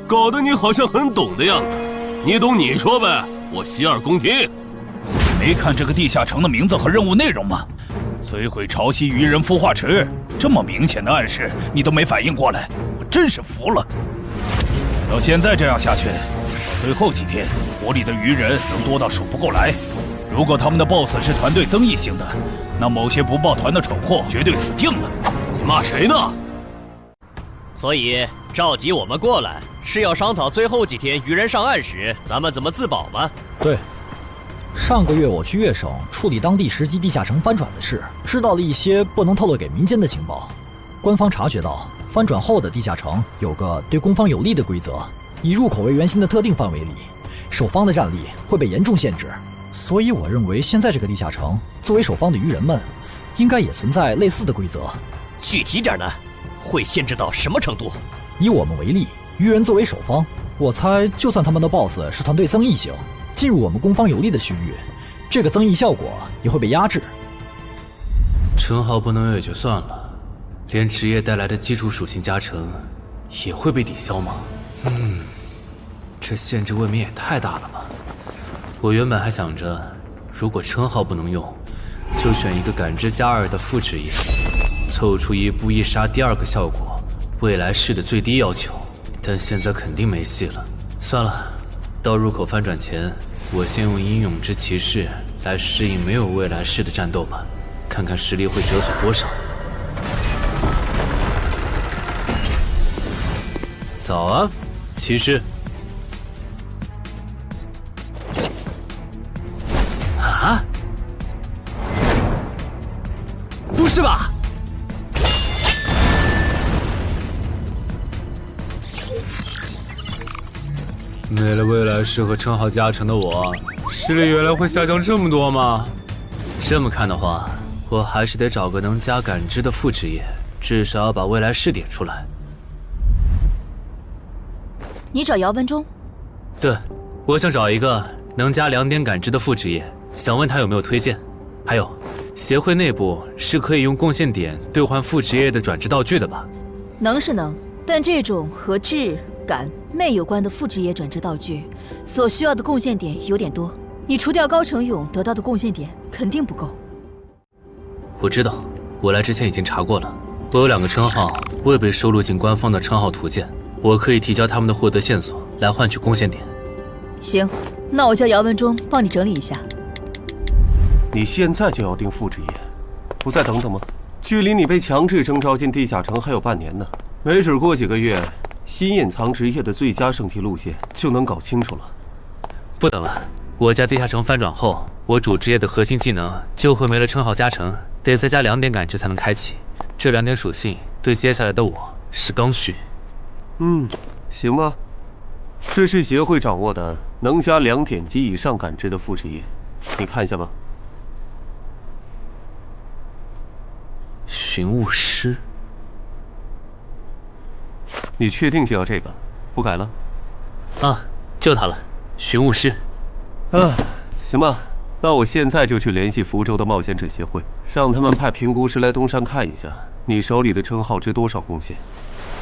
搞得你好像很懂的样子。你懂你说呗，我洗耳恭听。没看这个地下城的名字和任务内容吗？摧毁潮汐愚人孵化池，这么明显的暗示你都没反应过来，我真是服了。要现在这样下去，到最后几天国里的愚人能多到数不过来。如果他们的 BOSS 是团队增益型的，那某些不抱团的蠢货绝对死定了。你骂谁呢？所以召集我们过来，是要商讨最后几天愚人上岸时咱们怎么自保吗？对。上个月我去月省处理当地10级地下城翻转的事，知道了一些不能透露给民间的情报。官方察觉到翻转后的地下城有个对攻方有利的规则，以入口为圆心的特定范围里，守方的战力会被严重限制。所以我认为现在这个地下城，作为守方的鱼人们，应该也存在类似的规则。具体点呢？会限制到什么程度？以我们为例，鱼人作为守方，我猜就算他们的 BOSS 是团队增益型，进入我们攻方有利的区域，这个增益效果也会被压制。称号不能有也就算了，连职业带来的基础属性加成也会被抵消吗？这限制未免也太大了吧！我原本还想着，如果称号不能用，就选一个感知加2的副职业，凑出一步一杀第2个效果，未来式的最低要求。但现在肯定没戏了，算了，到入口翻转前，我先用英勇之骑士来适应没有未来式的战斗吧，看看实力会折损多少。早啊，骑士。啊？不是吧？没了未来式和称号加成的我，实力原来会下降这么多吗？这么看的话，我还是得找个能加感知的副职业，至少要把未来式点出来。你找姚文忠？对，我想找一个能加2点感知的副职业，想问他有没有推荐。还有，协会内部是可以用贡献点兑换副职业的转职道具的吧？能是能，但这种和智、感、魅有关的副职业转职道具，所需要的贡献点有点多。你除掉高成勇得到的贡献点肯定不够。我知道，我来之前已经查过了，我有2个称号未被收录进官方的称号图鉴，我可以提交他们的获得线索来换取贡献点。行，那我叫姚文忠帮你整理一下。你现在就要定副职业，不再等等吗？距离你被强制征召进地下城还有半年呢，没准过几个月，新隐藏职业的最佳升级路线就能搞清楚了。不等了，我加地下城翻转后，我主职业的核心技能就会没了称号加成，得再加2点感知才能开启。这2点属性对接下来的我是刚需。行吧。这是协会掌握的能加2点及以上感知的副职业，你看一下吧。寻物师，你确定就要这个？不改了？啊，就他了，寻物师。行吧，那我现在就去联系福州的冒险者协会，让他们派评估师来东山看一下你手里的称号值多少贡献。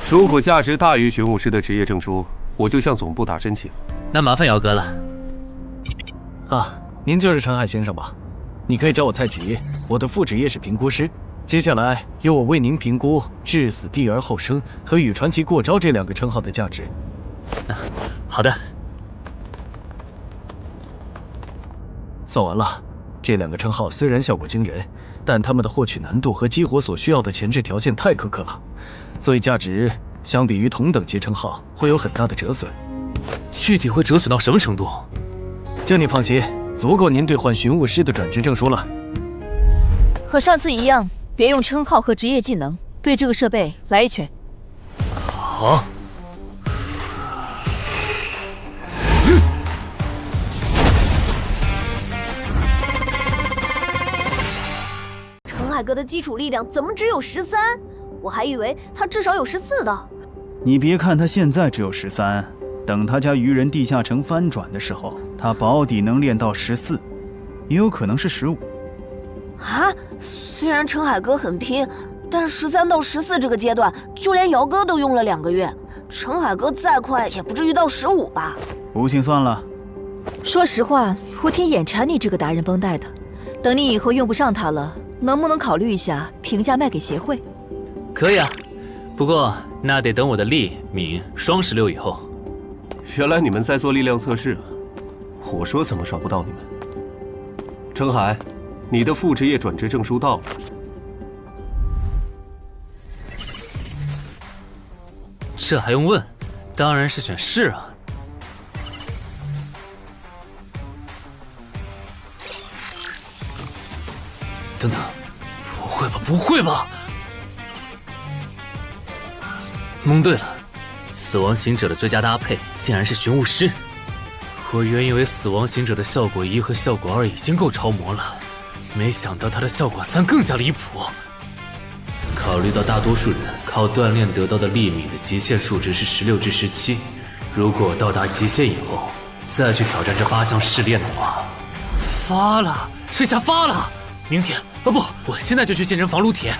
如果价值大于寻物师的职业证书，我就向总部打申请。那麻烦姚哥了。您就是陈海先生吧？你可以叫我蔡奇，我的副职业是评估师。接下来由我为您评估至死地而后生和与传奇过招这2个称号的价值。好的。算完了，这2个称号虽然效果惊人，但他们的获取难度和激活所需要的前置条件太苛刻了，所以价值相比于同等级称号会有很大的折损。具体会折损到什么程度？这你放心，足够您兑换寻物师的转职证书了。和上次一样，别用称号和职业技能，对这个设备来一拳。好。陈海哥的基础力量怎么只有13？我还以为他至少有14的。你别看他现在只有13，等他家鱼人地下城翻转的时候，他保底能练到14，也有可能是15。虽然陈海哥很拼，但13到14这个阶段，就连姚哥都用了2个月。陈海哥再快也不至于到15吧？不信算了。说实话，我挺眼馋你这个达人绷带的。等你以后用不上它了，能不能考虑一下平价卖给协会？可以啊，不过那得等我的力敏双16以后。原来你们在做力量测试啊！我说怎么找不到你们？陈海，你的副职业转职证书到了。这还用问？当然是选是啊。等等，不会吧？不会吧？蒙对了，死亡行者的最佳搭配竟然是寻物师。我原以为死亡行者的效果1和效果2已经够超模了，没想到它的效果3更加离谱。考虑到大多数人靠锻炼得到的粒米的极限数值是16至17，如果到达极限以后再去挑战这8项试炼的话，发了，这下发了！明天不，我现在就去健身房撸铁，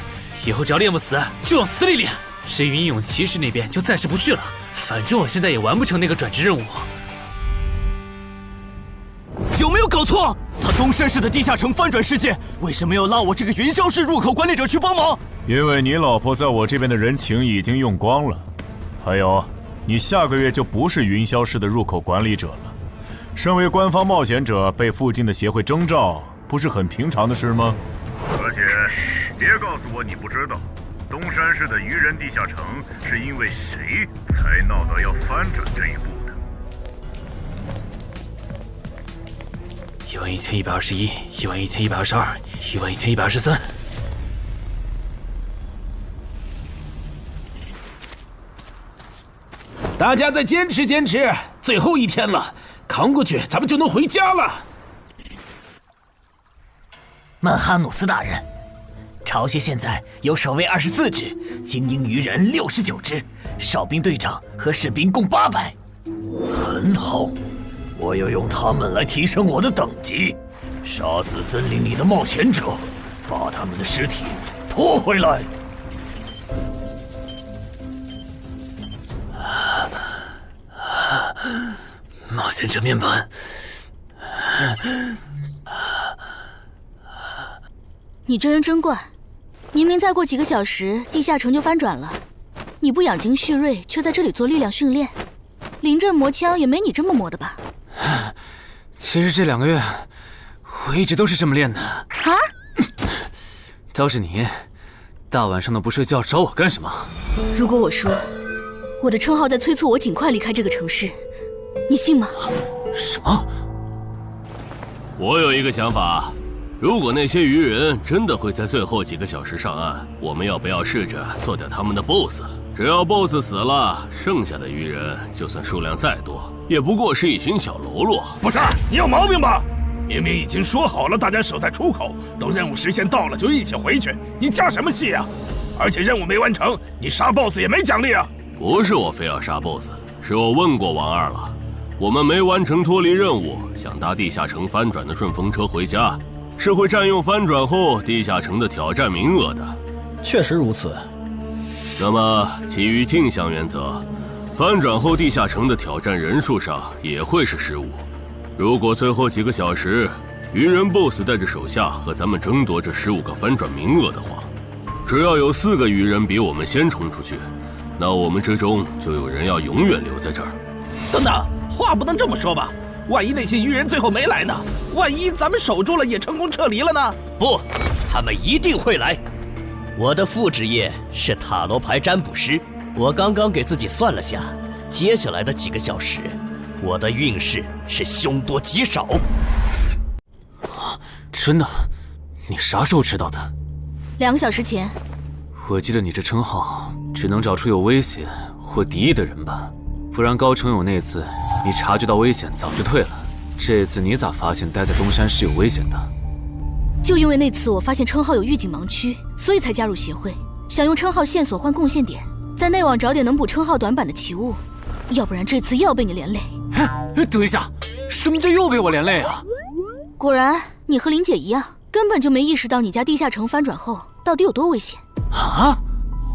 以后只要练不死就往死里练。至于英勇骑士那边就暂时不去了，反正我现在也完不成那个转职任务。有没有搞错？他东山市的地下城翻转事件，为什么要拉我这个云霄市入口管理者去帮忙？因为你老婆在我这边的人情已经用光了，还有，你下个月就不是云霄市的入口管理者了。身为官方冒险者，被附近的协会征召，不是很平常的事吗？而且，别告诉我你不知道，东山市的愚人地下城是因为谁才闹到要翻转这一步的？11121、11122、11123。大家再坚持坚持，最后一天了，扛过去，咱们就能回家了。曼哈努斯大人，巢穴现在有守卫24只，精英鱼人69只，哨兵队长和士兵共800。很好，我要用他们来提升我的等级，杀死森林里的冒险者，把他们的尸体拖回来。冒险者面板。你这人真怪，明明再过几个小时地下城就翻转了，你不养精蓄锐，却在这里做力量训练，临阵磨枪也没你这么磨的吧？其实这2个月，我一直都是这么练的。啊？倒是你，大晚上的不睡觉找我干什么？如果我说我的称号在催促我尽快离开这个城市，你信吗？什么？我有一个想法，如果那些鱼人真的会在最后几个小时上岸，我们要不要试着做掉他们的 BOSS？ 只要 BOSS 死了，剩下的鱼人就算数量再多，也不过是一群小喽啰。不是，你有毛病吧？明明已经说好了，大家守在出口，等任务时限到了就一起回去，你加什么戏啊？而且任务没完成，你杀 BOSS 也没奖励啊！不是我非要杀 BOSS， 是我问过王二了，我们没完成脱离任务，想搭地下城翻转的顺风车回家，是会占用翻转后地下城的挑战名额的。确实如此。那么基于镜像原则，翻转后地下城的挑战人数上也会是15。如果最后几个小时鱼人 BOSS 带着手下和咱们争夺这15个翻转名额的话，只要有4个鱼人比我们先冲出去，那我们之中就有人要永远留在这儿。等等，话不能这么说吧？万一那些鱼人最后没来呢？万一咱们守住了也成功撤离了呢？不，他们一定会来。我的副职业是塔罗牌占卜师，我刚刚给自己算了下，接下来的几个小时，我的运势是凶多吉少。真的？你啥时候知道的？2个小时前。我记得你这称号只能找出有危险或敌意的人吧，不然高成勇那次你察觉到危险早就退了，这次你咋发现待在东山是有危险的？就因为那次我发现称号有预警盲区，所以才加入协会，想用称号线索换贡献点，在内网找点能补称号短板的奇物，要不然这次又要被你连累。等一下，什么叫又被我连累啊？果然你和林姐一样，根本就没意识到你家地下城翻转后到底有多危险啊！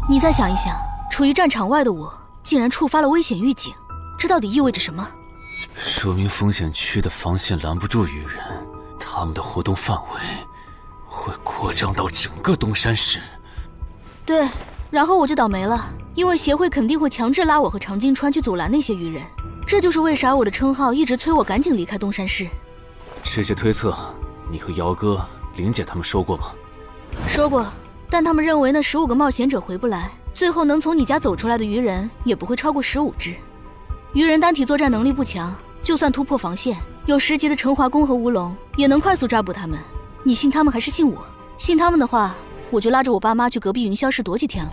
你再想一想，处于战场外的我竟然触发了危险预警，这到底意味着什么？说明风险区的防线拦不住鱼人，他们的活动范围会扩张到整个东山市。对，然后我就倒霉了，因为协会肯定会强制拉我和常金川去阻拦那些鱼人，这就是为啥我的称号一直催我赶紧离开东山市。这些推测，你和姚哥、玲姐他们说过吗？说过，但他们认为那15个冒险者回不来，最后能从你家走出来的鱼人也不会超过15只。鱼人单体作战能力不强，就算突破防线，有10级的陈华宫和吴龙也能快速抓捕他们。你信他们还是信我？信他们的话，我就拉着我爸妈去隔壁云霄市躲几天了。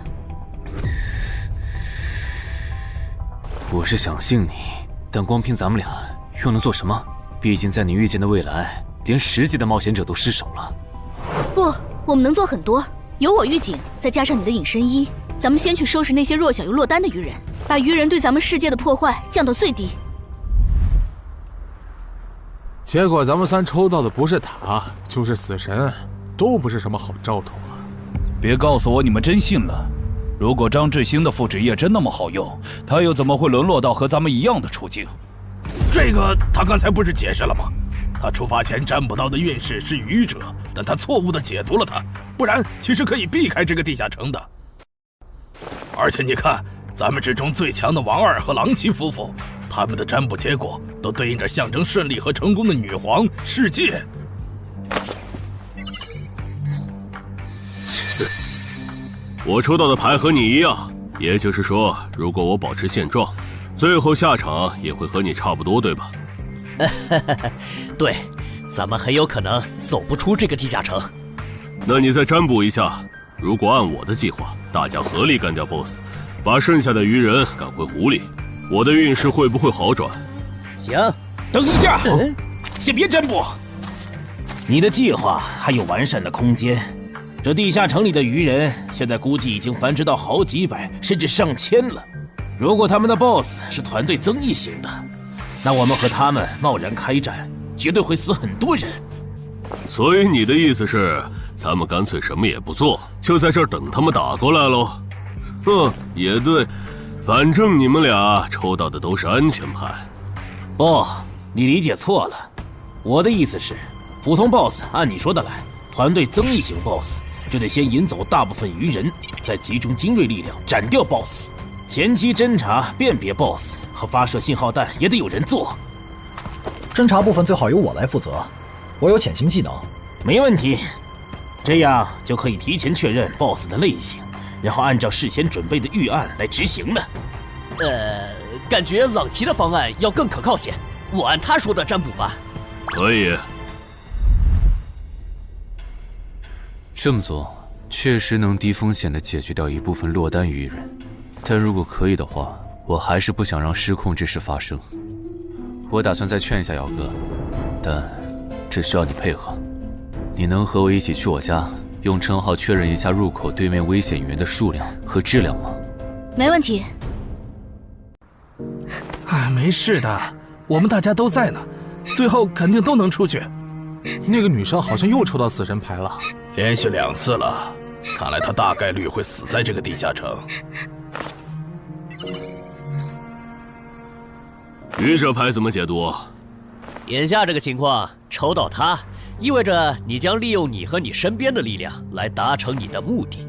我是想信你，但光凭咱们俩又能做什么？毕竟在你预见的未来，连10级的冒险者都失手了。不，我们能做很多。有我预警，再加上你的隐身衣，咱们先去收拾那些弱小又落单的鱼人，把鱼人对咱们世界的破坏降到最低。结果咱们3抽到的不是塔，就是死神，都不是什么好兆头啊！别告诉我你们真信了。如果张志兴的副职业真那么好用，他又怎么会沦落到和咱们一样的处境？这个他刚才不是解释了吗？他出发前占卜到的运势是愚者，但他错误地解读了它，不然其实可以避开这个地下城的。而且你看，咱们之中最强的王二和郎奇夫妇，他们的占卜结果都对应着象征顺利和成功的女皇世界。我抽到的牌和你一样，也就是说，如果我保持现状，最后下场也会和你差不多，对吧？对，咱们很有可能走不出这个地下城。那你再占卜一下，如果按我的计划，大家合力干掉 BOSS， 把剩下的鱼人赶回湖里，我的运势会不会好转？行，等一下，先别占卜。你的计划还有完善的空间。这地下城里的鱼人，现在估计已经繁殖到好几百甚至上千了。如果他们的 BOSS 是团队增益型的，那我们和他们贸然开战，绝对会死很多人。所以你的意思是，咱们干脆什么也不做，就在这儿等他们打过来喽？哼，也对，反正你们俩抽到的都是安全牌。不，你理解错了。我的意思是，普通 BOSS 按你说的来，团队增益型 BOSS 就得先引走大部分鱼人，再集中精锐力量斩掉 BOSS。前期侦查、辨别 BOSS 和发射信号弹也得有人做。侦查部分最好由我来负责，我有潜行技能。没问题，这样就可以提前确认 BOSS 的类型，然后按照事先准备的预案来执行了。感觉朗奇的方案要更可靠些，我按他说的占卜吧。可以。这么做确实能低风险地解决掉一部分落单鱼人，但如果可以的话，我还是不想让失控之事发生。我打算再劝一下姚哥，但这需要你配合。你能和我一起去我家，用称号确认一下入口对面危险鱼人的数量和质量吗？没问题。没事的，我们大家都在呢，最后肯定都能出去。那个女生好像又抽到死神牌了，连续2次了，看来她大概率会死在这个地下城。愚者牌怎么解读？眼下这个情况，抽到它，意味着你将利用你和你身边的力量来达成你的目的。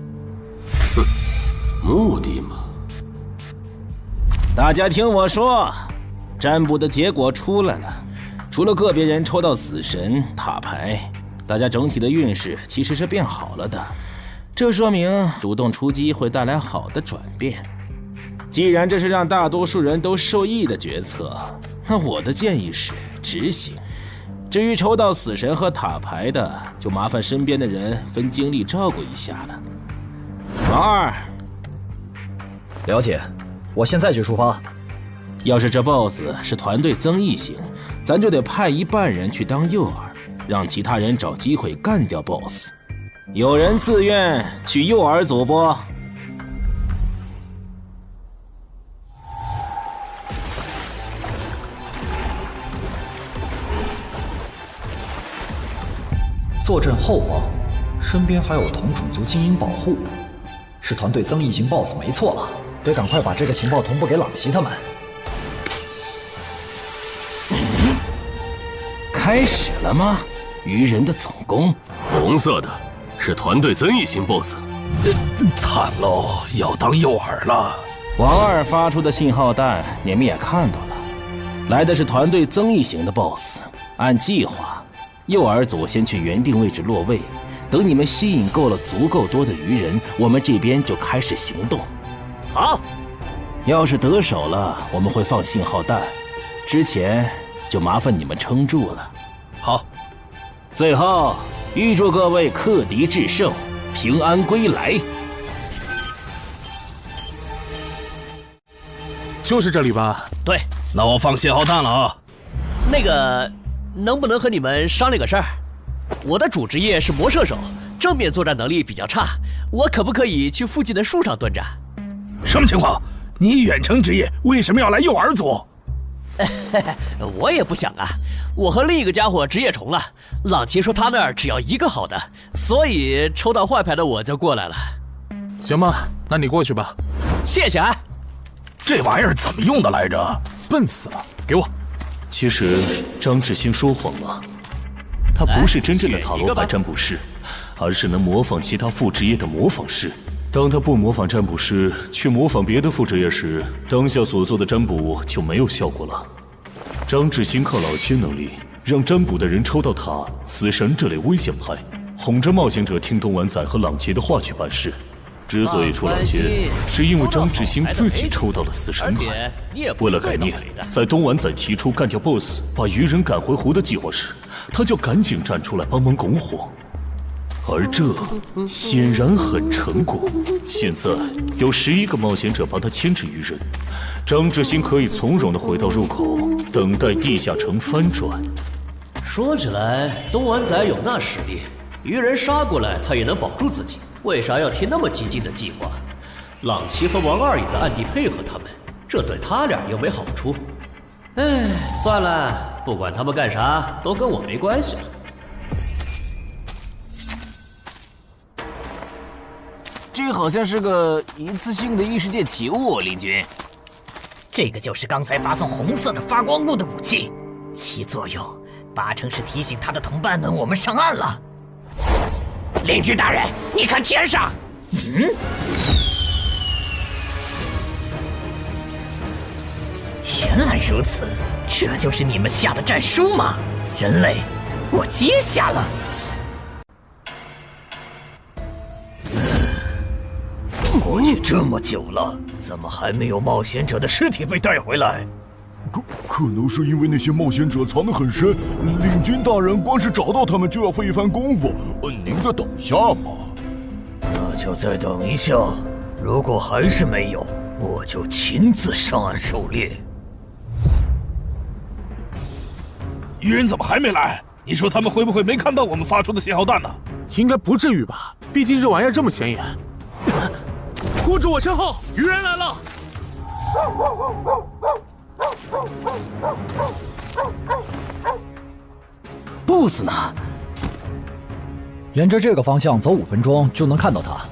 哼，目的嘛。大家听我说，占卜的结果出来了，除了个别人抽到死神、塔牌，大家整体的运势其实是变好了的。这说明主动出击会带来好的转变。既然这是让大多数人都受益的决策，那我的建议是执行。至于抽到死神和塔牌的，就麻烦身边的人分精力照顾一下了。王二，了解，我现在就出发。要是这 BOSS 是团队增益型，咱就得派一半人去当诱饵，让其他人找机会干掉 BOSS。有人自愿去诱饵组不？坐镇后方，身边还有同种族精英保护，是团队增益型 BOSS 没错了，得赶快把这个情报同步给朗奇他们。开始了吗？鱼人的总攻，红色的是团队增益型 BOSS。惨喽，要当诱饵了。王二发出的信号弹，你们也看到了，来的是团队增益型的 BOSS。按计划，诱饵组先去原定位置落位，等你们吸引够了足够多的鱼人，我们这边就开始行动。好，要是得手了，我们会放信号弹，之前就麻烦你们撑住了。好，最后预祝各位克敌制胜，平安归来。就是这里吧？对，那我放信号弹了啊。那个，能不能和你们商量个事儿？我的主职业是魔射手，正面作战能力比较差，我可不可以去附近的树上蹲着？什么情况？你远程职业为什么要来诱饵组？我也不想啊，我和另一个家伙职业重了。朗奇说他那儿只要一个好的，所以抽到坏牌的我就过来了。行吧，那你过去吧。谢谢啊。这玩意儿怎么用的来着？笨死了，给我。其实张志兴说谎了，他不是真正的塔罗牌占卜师，而是能模仿其他副职业的模仿师。当他不模仿占卜师，去模仿别的副职业时，当下所做的占卜就没有效果了。张志兴靠老切能力，让占卜的人抽到塔、死神这类危险牌，哄着冒险者听东丸仔和朗杰的话去办事。之所以出老切，是因为张志兴自己抽到了死神牌。为了改念，在东丸仔提出干掉 BOSS、把鱼人赶回湖的计划时，他就赶紧站出来帮忙拱火。而这显然很成功。现在有11个冒险者帮他牵制鱼人，张志兴可以从容地回到入口，等待地下城翻转。说起来，东丸仔有那实力，鱼人杀过来他也能保住自己，为啥要提那么激进的计划？朗奇和王二也在暗地配合他们，这对他俩又没好处。哎，算了，不管他们干啥，都跟我没关系了。这好像是个一次性的异世界奇物，林军。这个就是刚才发送红色的发光物的武器，其作用8成是提醒他的同伴们我们上岸了。邻居大人，你看天上，原来如此，这就是你们下的战书吗？人类，我接下了。过去这么久了，怎么还没有冒险者的尸体被带回来？可能是因为那些冒险者藏得很深，领军大人光是找到他们就要费一番功夫。您再等一下嘛。那就再等一下，如果还是没有，我就亲自上岸狩猎。鱼人怎么还没来？你说他们会不会没看到我们发出的信号弹呢？应该不至于吧，毕竟这玩意儿这么显眼。护住我身后，鱼人来了！BOSS 呢？沿着这个方向走5分钟就能看到他。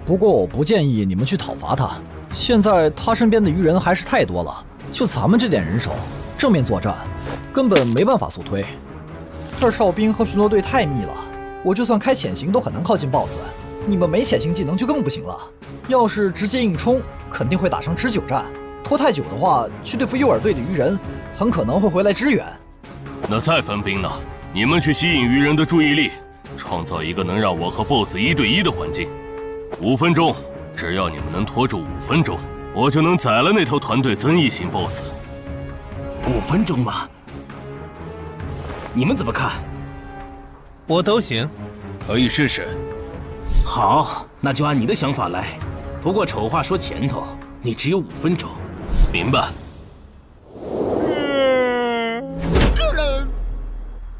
不过我不建议你们去讨伐他，现在他身边的鱼人还是太多了，就咱们这点人手，正面作战根本没办法速推。这儿哨兵和巡逻队太密了，我就算开潜行都很难靠近 BOSS。你们没潜行技能就更不行了。要是直接硬冲，肯定会打成持久战。拖太久的话，去对付诱饵队的鱼人，很可能会回来支援。那再分兵呢？你们去吸引鱼人的注意力，创造一个能让我和 BOSS 1对1的环境。5分钟，只要你们能拖住5分钟，我就能宰了那头团队增益型 BOSS。5分钟吗？你们怎么看？我都行，可以试试。好，那就按你的想法来。不过丑话说前头，你只有5分钟，明白？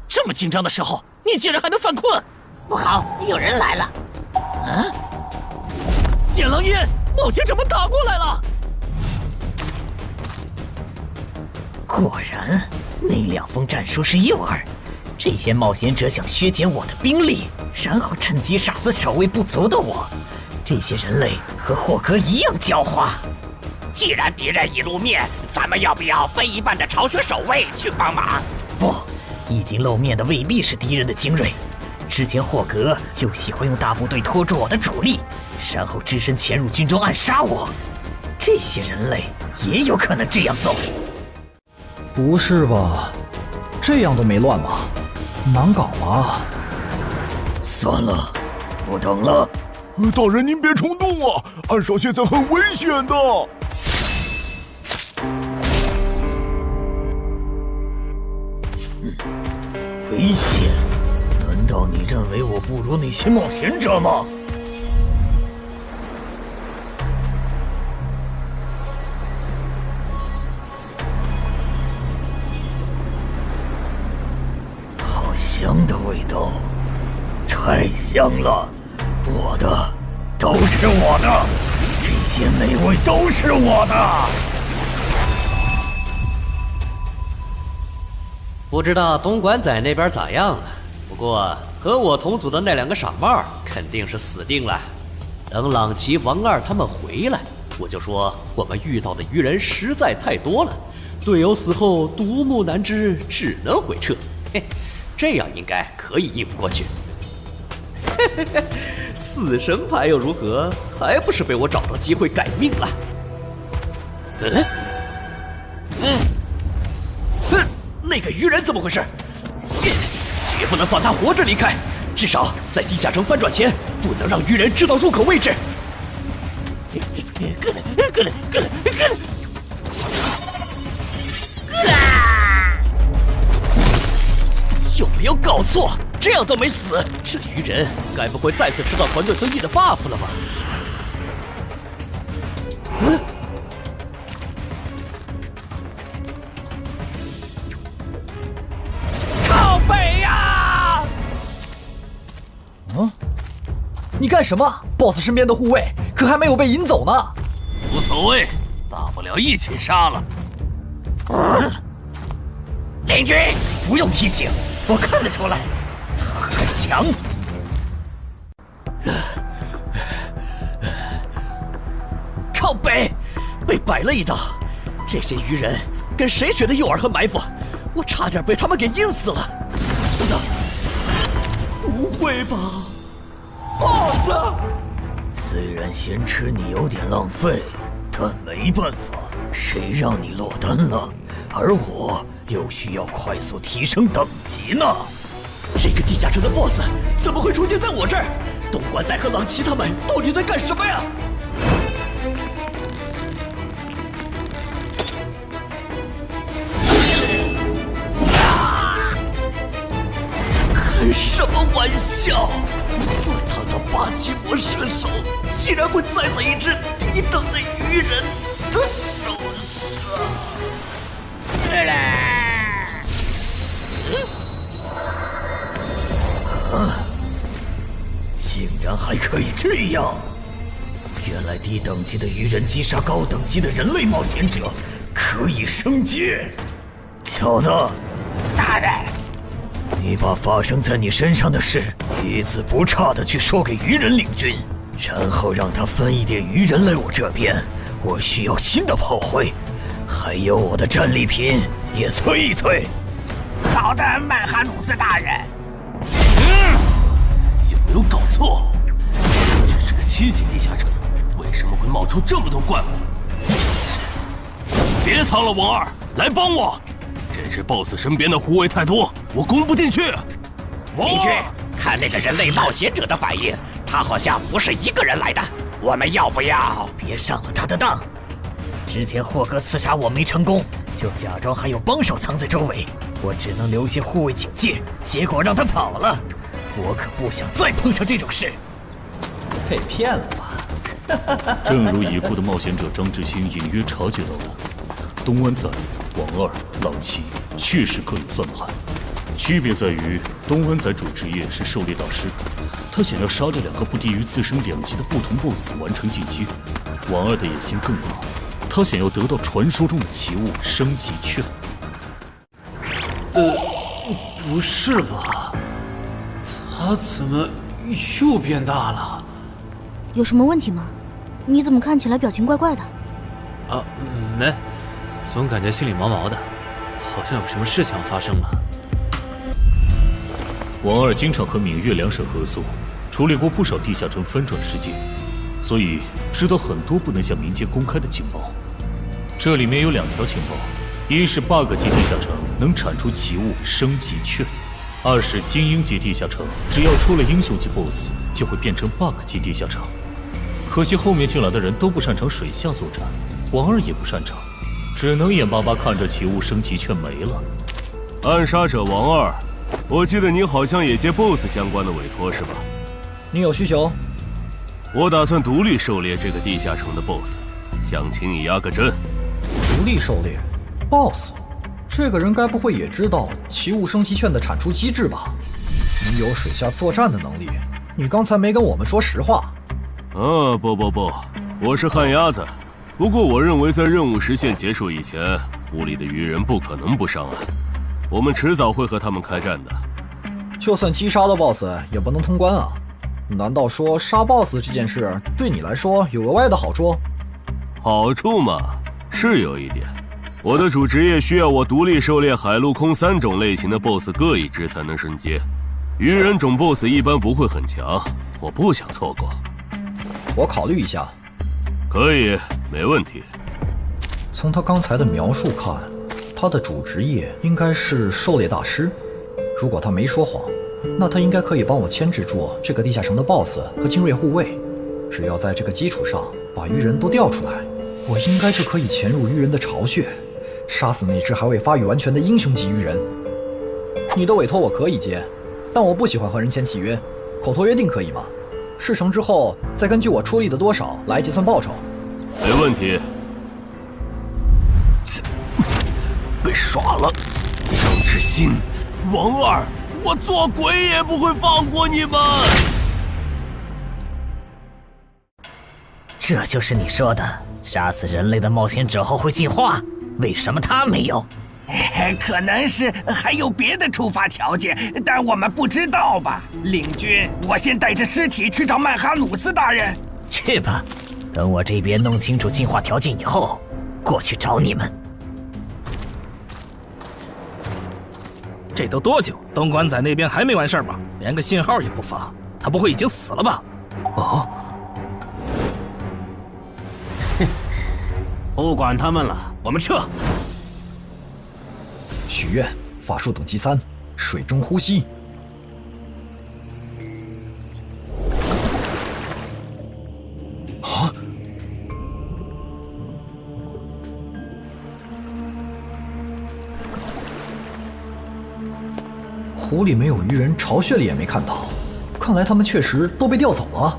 这么紧张的时候，你竟然还能犯困？不好，有人来了！啊！剑狼烟，冒险者们打过来了！果然，那2封战书是诱饵。这些冒险者想削减我的兵力，然后趁机杀死守卫不足的我。这些人类和霍格一样狡猾。既然敌人已露面，咱们要不要分一半的巢穴守卫去帮忙？不，已经露面的未必是敌人的精锐。之前霍格就喜欢用大部队拖住我的主力，然后只身潜入军中暗杀我。这些人类也有可能这样做。不是吧？这样都没乱吗？难搞啊！算了，不等了。大人您别冲动啊，暗哨现在很危险的。危险？难道你认为我不如那些冒险者吗？香了，我的都是我的，这些美味都是我的。不知道东莞仔那边咋样啊？不过和我同组的那2个傻帽肯定是死定了。等朗奇、王二他们回来，我就说我们遇到的鱼人实在太多了，队友死后独木难支，只能回撤。嘿，这样应该可以应付过去。死神牌又如何？还不是被我找到机会改命了。那个鱼人怎么回事？绝不能放他活着离开，至少在地下城翻转前，不能让鱼人知道入口位置。有没有搞错？这样都没死，这鱼人该不会再次吃到团队增益的 buff 了吧？靠北呀！你干什么 ？BOSS 身边的护卫可还没有被引走呢。无所谓，大不了一起杀了。领军，不用提醒，我看得出来，他很强。靠北，被摆了一道。这些鱼人跟谁学的诱饵和埋伏？我差点被他们给阴死了。等等，不会吧，BOSS！虽然咸吃你有点浪费，但没办法，谁让你落单了，而我又需要快速提升等级呢。这个地下城的 BOSS 怎么会出现在我这儿？东莞仔和朗奇他们到底在干什么呀？开什么玩笑！我堂堂8级魔射手，竟然会栽在一只低等的鱼人的手上！竟然还可以这样！原来低等级的鱼人击杀高等级的人类冒险者可以升阶。小子，大人，你把发生在你身上的事一字不差的去说给鱼人领军，然后让他分一点鱼人来我这边。我需要新的炮灰，还有我的战利品也催一催。好的，曼哈努斯大人。有没有搞错？这是个7级地下城，为什么会冒出这么多怪物？别藏了，王二，来帮我！这只 BOSS 身边的护卫太多，我攻不进去。领军，看那个人类冒险者的反应，他好像不是一个人来的。我们要不要别上了他的当？之前霍格刺杀我没成功，就假装还有帮手藏在周围，我只能留些护卫警戒，结果让他跑了。我可不想再碰上这种事。被骗了吧？正如已故的冒险者张志新隐约察觉到了，东湾仔、王二、朗奇确实各有算盘，区别在于东湾仔主职业是狩猎大师，他想要杀这2个不低于自身2级的不同 BOSS 完成进阶。王二的野心更大，他想要得到传说中的奇物升级券。不是吧？他怎么又变大了？有什么问题吗？你怎么看起来表情怪怪的？啊，没，总感觉心里毛毛的，好像有什么事情要发生了。王二经常和闽粤2省合作，处理过不少地下城翻转事件，所以知道很多不能向民间公开的情报。这里面有2条情报，一是 bug 级地下城能产出奇物升级券，二是精英级地下城只要出了英雄级 BOSS 就会变成 bug 级地下城。可惜后面进来的人都不擅长水下作战，王二也不擅长，只能眼巴巴看着奇物升级券没了。暗杀者王二，我记得你好像也接 BOSS 相关的委托是吧？你有需求？我打算独立狩猎这个地下城的 BOSS， 想请你压个阵。独立狩猎 BOSS， 这个人该不会也知道奇物升级券的产出机制吧？你有水下作战的能力，你刚才没跟我们说实话。不，我是旱鸭子。不过我认为在任务时限结束以前，湖里的鱼人不可能不上岸，我们迟早会和他们开战的。就算击杀了 BOSS， 也不能通关啊！难道说杀 BOSS 这件事对你来说有额外的好处？好处嘛，是有一点。我的主职业需要我独立狩猎海陆空3种类型的 BOSS 各一只才能升阶，鱼人种 BOSS 一般不会很强，我不想错过。我考虑一下。可以，没问题。从他刚才的描述看，他的主职业应该是狩猎大师。如果他没说谎，那他应该可以帮我牵制住这个地下城的 BOSS 和精锐护卫。只要在这个基础上把鱼人都调出来，我应该就可以潜入鱼人的巢穴，杀死那只还未发育完全的英雄级鱼人。你的委托我可以接，但我不喜欢和人签契约，口头约定可以吗？事成之后再根据我出力的多少来计算报酬。没问题。被耍了，张志新、王二，我做鬼也不会放过你们。这就是你说的杀死人类的冒险者后会进化？为什么他没有？可能是还有别的触发条件，但我们不知道吧。领军，我先带着尸体去找曼哈努斯大人。去吧，等我这边弄清楚进化条件以后，过去找你们。这都多久？东莞仔那边还没完事吗？连个信号也不发，他不会已经死了吧？哦，不管他们了，我们撤。许愿，法术等级3，水中呼吸。啊！湖里没有鱼人，巢穴里也没看到，看来他们确实都被调走了。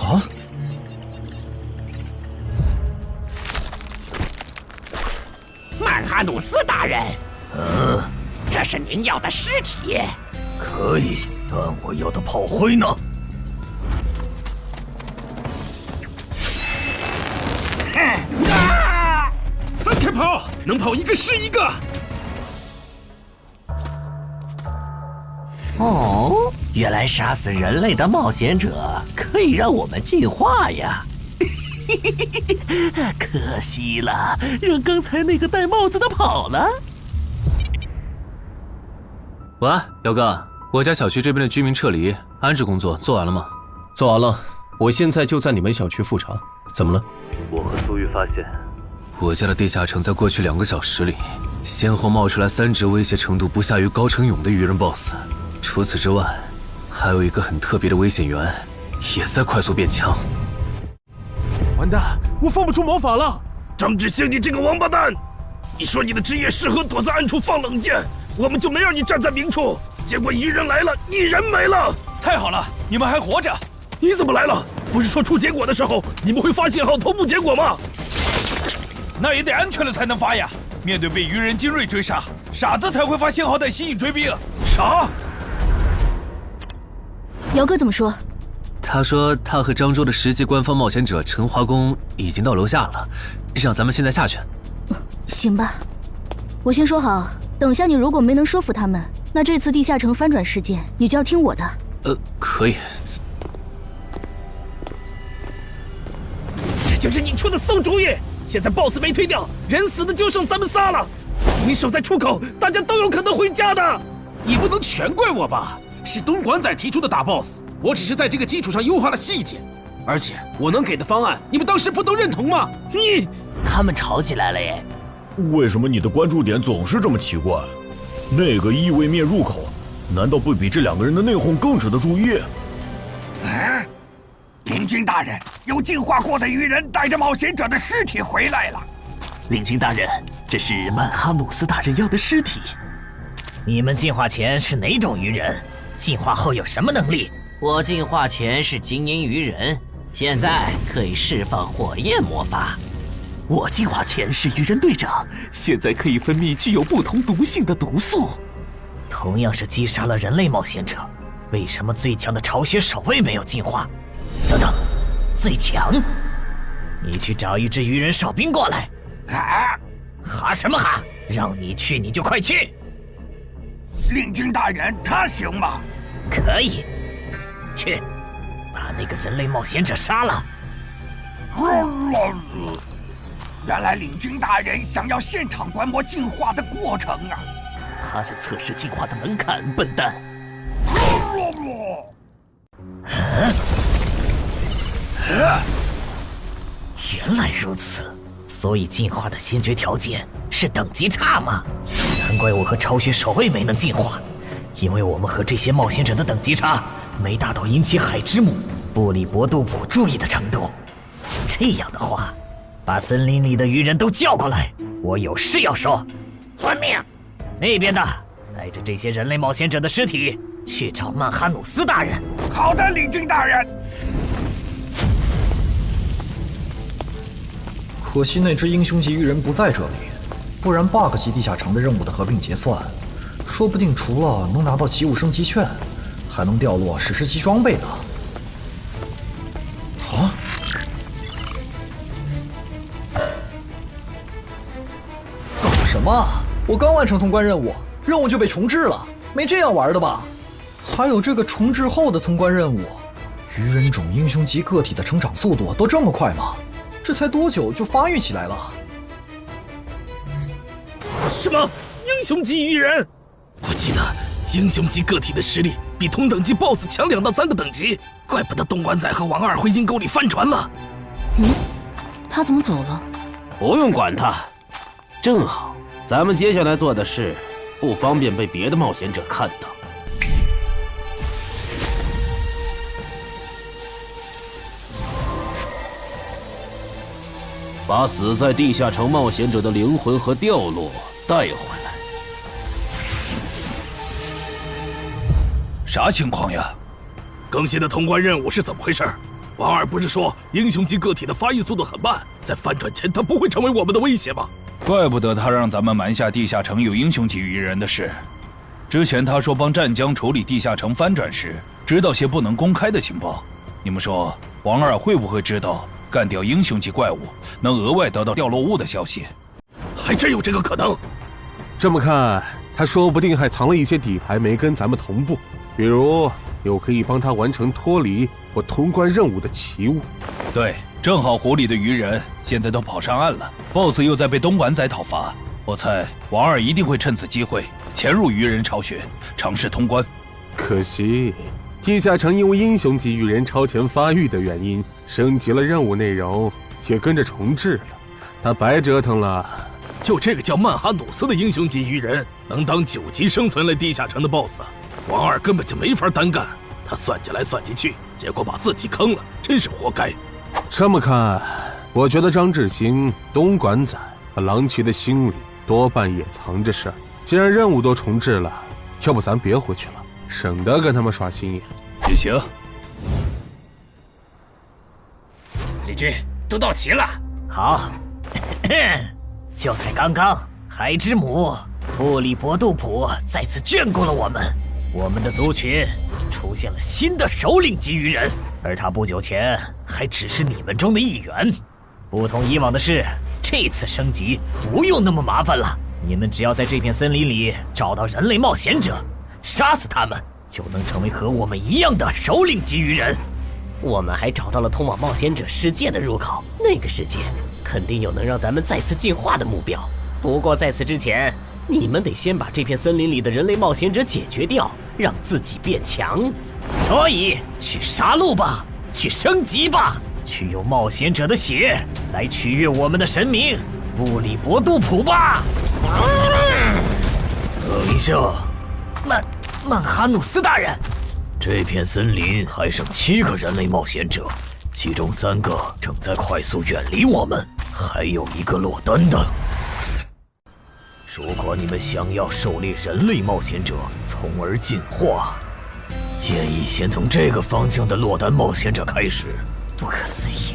啊！曼哈努斯大人，这是您要的尸体。可以，但我要的炮灰呢？分开跑，能跑一个是一个。哦，原来杀死人类的冒险者可以让我们进化呀！可惜了，让刚才那个戴帽子的跑了。喂，姚哥，我家小区这边的居民撤离安置工作做完了吗？做完了，我现在就在你们小区复查。怎么了？我和苏玉发现，我家的地下城在过去2个小时里，先后冒出来3只威胁程度不下于高成勇的鱼人 BOSS。除此之外，还有一个很特别的危险源，也在快速变强。完蛋，我放不出魔法了！张志兴，你这个王八蛋！你说你的职业适合躲在暗处放冷箭，我们就没让你站在明处。结果鱼人来了，你人没了。太好了，你们还活着！你怎么来了？不是说出结果的时候你们会发信号同步结果吗？那也得安全了才能发呀！面对被鱼人精锐追杀，傻子才会发信号弹吸引追兵。啥？姚哥怎么说？他说他和漳州的10级官方冒险者陈华公已经到楼下了，让咱们现在下去。行吧，我先说好，等下你如果没能说服他们，那这次地下城翻转事件你就要听我的。可以。这就是你出的馊主意！现在 BOSS 没推掉，人死的就剩咱们仨了。你守在出口，大家都有可能回家的。你不能全怪我吧？是东莞仔提出的打 BOSS， 我只是在这个基础上优化了细节。而且我能给的方案，你们当时不都认同吗？他们吵起来了耶！为什么你的关注点总是这么奇怪？那个异位面入口，难道不比这2个人的内讧更值得注意？领军大人，有进化过的鱼人带着冒险者的尸体回来了。领军大人，这是曼哈努斯大人要的尸体。你们进化前是哪种鱼人？进化后有什么能力？我进化前是精英鱼人，现在可以释放火焰魔法。我进化前是鱼人队长，现在可以分泌具有不同毒性的毒素。同样是击杀了人类冒险者，为什么最强的巢穴守卫没有进化？等等，最强？你去找一支鱼人哨兵过来。哈什么哈？让你去你就快去。令军大人，他行吗？可以，去把那个人类冒险者杀了。原来领军大人想要现场观摩进化的过程啊！他在测试进化的门槛，笨蛋。原来如此，所以进化的先决条件是等级差吗？难怪我和巢穴守卫没能进化，因为我们和这些冒险者的等级差没达到引起海之母布里伯杜普注意的程度。这样的话，把森林里的鱼人都叫过来，我有事要说。遵命。那边的，带着这些人类冒险者的尸体去找曼哈努斯大人。好的，领军大人。可惜那只英雄级鱼人不在这里，不然 bug 级地下城的任务的合并结算，说不定除了能拿到奇物升级券，还能掉落史诗级装备呢。啊！搞什么？我刚完成通关任务，任务就被重置了，没这样玩的吧？还有这个重置后的通关任务，鱼人种英雄级个体的成长速度都这么快吗？这才多久就发育起来了？什么英雄级鱼人？我记得英雄级个体的实力比同等级 BOSS 强2到3个等级，怪不得东莞仔和王二回阴沟里翻船了。他怎么走了？不用管他，正好咱们接下来做的事不方便被别的冒险者看到。把死在地下城冒险者的灵魂和掉落带回来。啥情况呀？更新的通关任务是怎么回事？王二不是说英雄级个体的发育速度很慢，在翻转前他不会成为我们的威胁吗？怪不得他让咱们瞒下地下城有英雄级鱼人的事。之前他说帮湛江处理地下城翻转时，知道些不能公开的情报。你们说王二会不会知道干掉英雄级怪物能额外得到掉落物的消息？还真有这个可能。这么看，他说不定还藏了一些底牌没跟咱们同步，比如有可以帮他完成脱离或通关任务的奇物。对，正好湖里的鱼人现在都跑上岸了 ，BOSS 又在被东莞仔讨伐，我猜王二一定会趁此机会潜入鱼人巢穴，尝试通关。可惜地下城因为英雄级鱼人超前发育的原因，升级了任务内容，也跟着重置了，他白折腾了。就这个叫曼哈努斯的英雄级鱼人，能当9级生存类地下城的 BOSS， 王二根本就没法单干。他算计来算计去，结果把自己坑了，真是活该。这么看，我觉得张志兴、东莞仔和郎奇的心里多半也藏着事儿。既然任务都重置了，要不咱别回去了，省得跟他们耍心眼。也行。李军都到齐了。好，就在刚刚，海之母布里伯杜普再次眷顾了我们。我们的族群出现了新的首领级鱼人，而他不久前还只是你们中的一员。不同以往的是，这次升级不用那么麻烦了。你们只要在这片森林里找到人类冒险者，杀死他们，就能成为和我们一样的首领级鱼人。我们还找到了通往冒险者世界的入口，那个世界肯定有能让咱们再次进化的目标。不过在此之前，你们得先把这片森林里的人类冒险者解决掉，让自己变强。所以去杀戮吧，去升级吧，去用冒险者的血来取悦我们的神明布里伯杜普吧。等一下，曼哈努斯大人，这片森林还剩7个人类冒险者，其中3个正在快速远离我们，还有1个落单的。如果你们想要狩猎人类冒险者，从而进化，建议先从这个方向的落单冒险者开始。不可思议，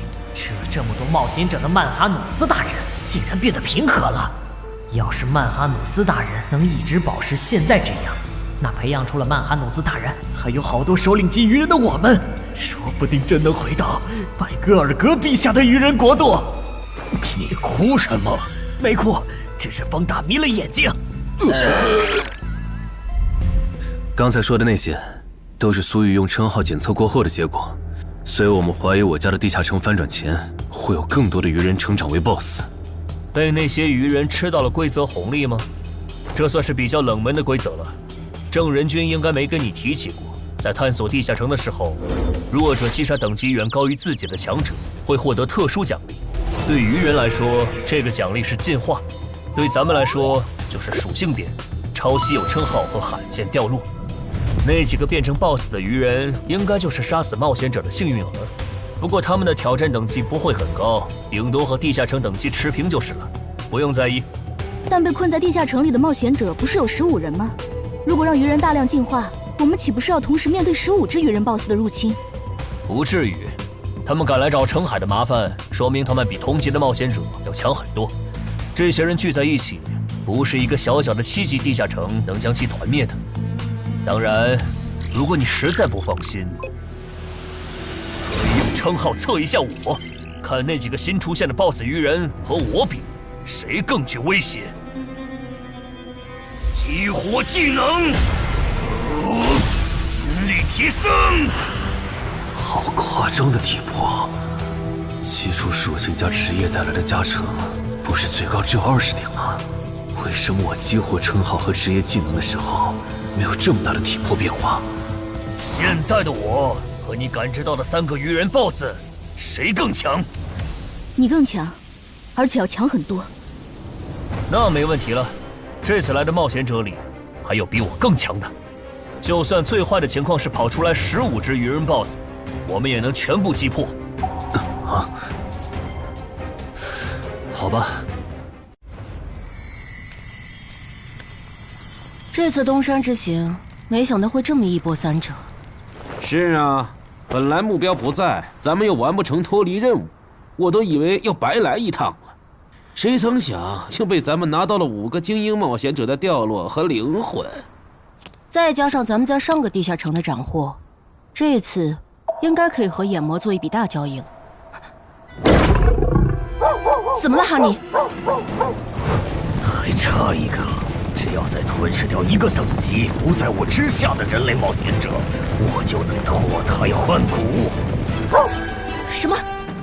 这么多冒险者的曼哈努斯大人竟然变得平和了。要是曼哈努斯大人能一直保持现在这样，那培养出了曼哈努斯大人，还有好多首领级鱼人的我们，说不定真能回到拜戈尔格陛下的鱼人国度。你哭什么？没哭，只是方大迷了眼睛。刚才说的那些，都是苏玉用称号检测过后的结果，所以我们怀疑我家的地下城翻转前，会有更多的鱼人成长为 BOSS。被那些鱼人吃到了规则红利吗？这算是比较冷门的规则了。正人君应该没跟你提起过，在探索地下城的时候，弱者击杀等级远高于自己的强者，会获得特殊奖励。对鱼人来说，这个奖励是进化；对咱们来说，就是属性点、超稀有称号和罕见掉落。那几个变成 BOSS 的鱼人，应该就是杀死冒险者的幸运儿。不过他们的挑战等级不会很高，顶多和地下城等级持平就是了，不用在意。但被困在地下城里的冒险者不是有15人吗？如果让鱼人大量进化，我们岂不是要同时面对15只鱼人 BOSS 的入侵？不至于，他们敢来找澄海的麻烦，说明他们比同级的冒险者要强很多。这些人聚在一起，不是一个小小的7级地下城能将其团灭的。当然，如果你实在不放心，可以用称号测一下我，看那几个新出现的 BOSS 鱼人和我比，谁更具威胁。激活技能，精力提升。好夸张的体魄！基础属性加职业带来的加成，不是最高只有20点吗？为什么我激活称号和职业技能的时候，没有这么大的体魄变化？现在的我和你感知到的3个鱼人 BOSS， 谁更强？你更强，而且要强很多。那没问题了。这次来的冒险者里，还有比我更强的。就算最坏的情况是跑出来15只鱼人 BOSS， 我们也能全部击破。啊，好吧。这次东山之行，没想到会这么一波三折。是啊，本来目标不在，咱们又完不成脱离任务，我都以为要白来一趟了。谁曾想，竟被咱们拿到了5个精英冒险者的掉落和灵魂，再加上咱们在上个地下城的斩获，这次应该可以和眼魔做一笔大交易了。怎么了，哈尼？还差一个，只要再吞噬掉1个等级不在我之下的人类冒险者，我就能脱胎换骨。什么？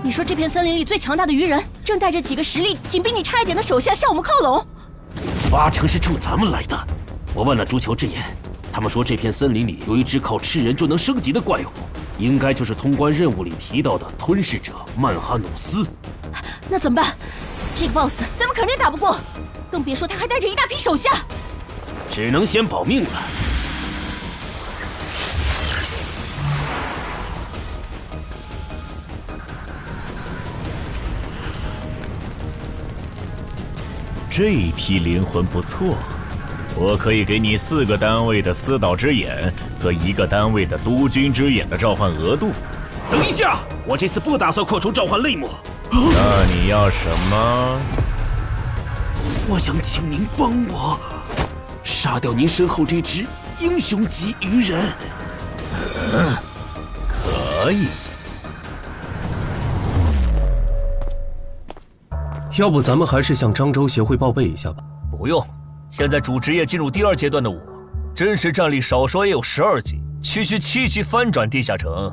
你说这片森林里最强大的鱼人正带着几个实力仅比你差一点的手下向我们靠拢？8成是冲咱们来的。我问了诸酋之眼，他们说这片森林里有一只靠吃人就能升级的怪物，应该就是通关任务里提到的吞噬者曼哈努斯。那怎么办？这个 BOSS 咱们肯定打不过，更别说他还带着一大批手下。只能先保命了。这批灵魂不错，我可以给你4个单位的司导之眼和1个单位的督军之眼的召唤额度。等一下，我这次不打算扩充召唤类目。那你要什么？我想请您帮我杀掉您身后这只英雄级鱼人。可以。要不咱们还是向漳州协会报备一下吧。不用，现在主职业进入第2阶段的我，真实战力少说也有12级，区区7级翻转地下城，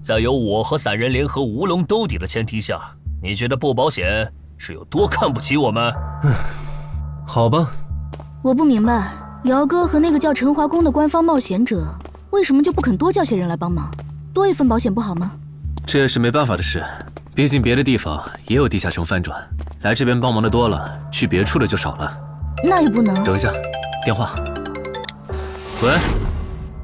在有我和散人联合吴龙兜底的前提下，你觉得不保险是有多看不起我们？好吧。我不明白，姚哥和那个叫陈华宫的官方冒险者，为什么就不肯多叫些人来帮忙，多一份保险不好吗？这也是没办法的事，毕竟别的地方也有地下城翻转，来这边帮忙的多了，去别处的就少了。那也不能。等一下，电话。喂。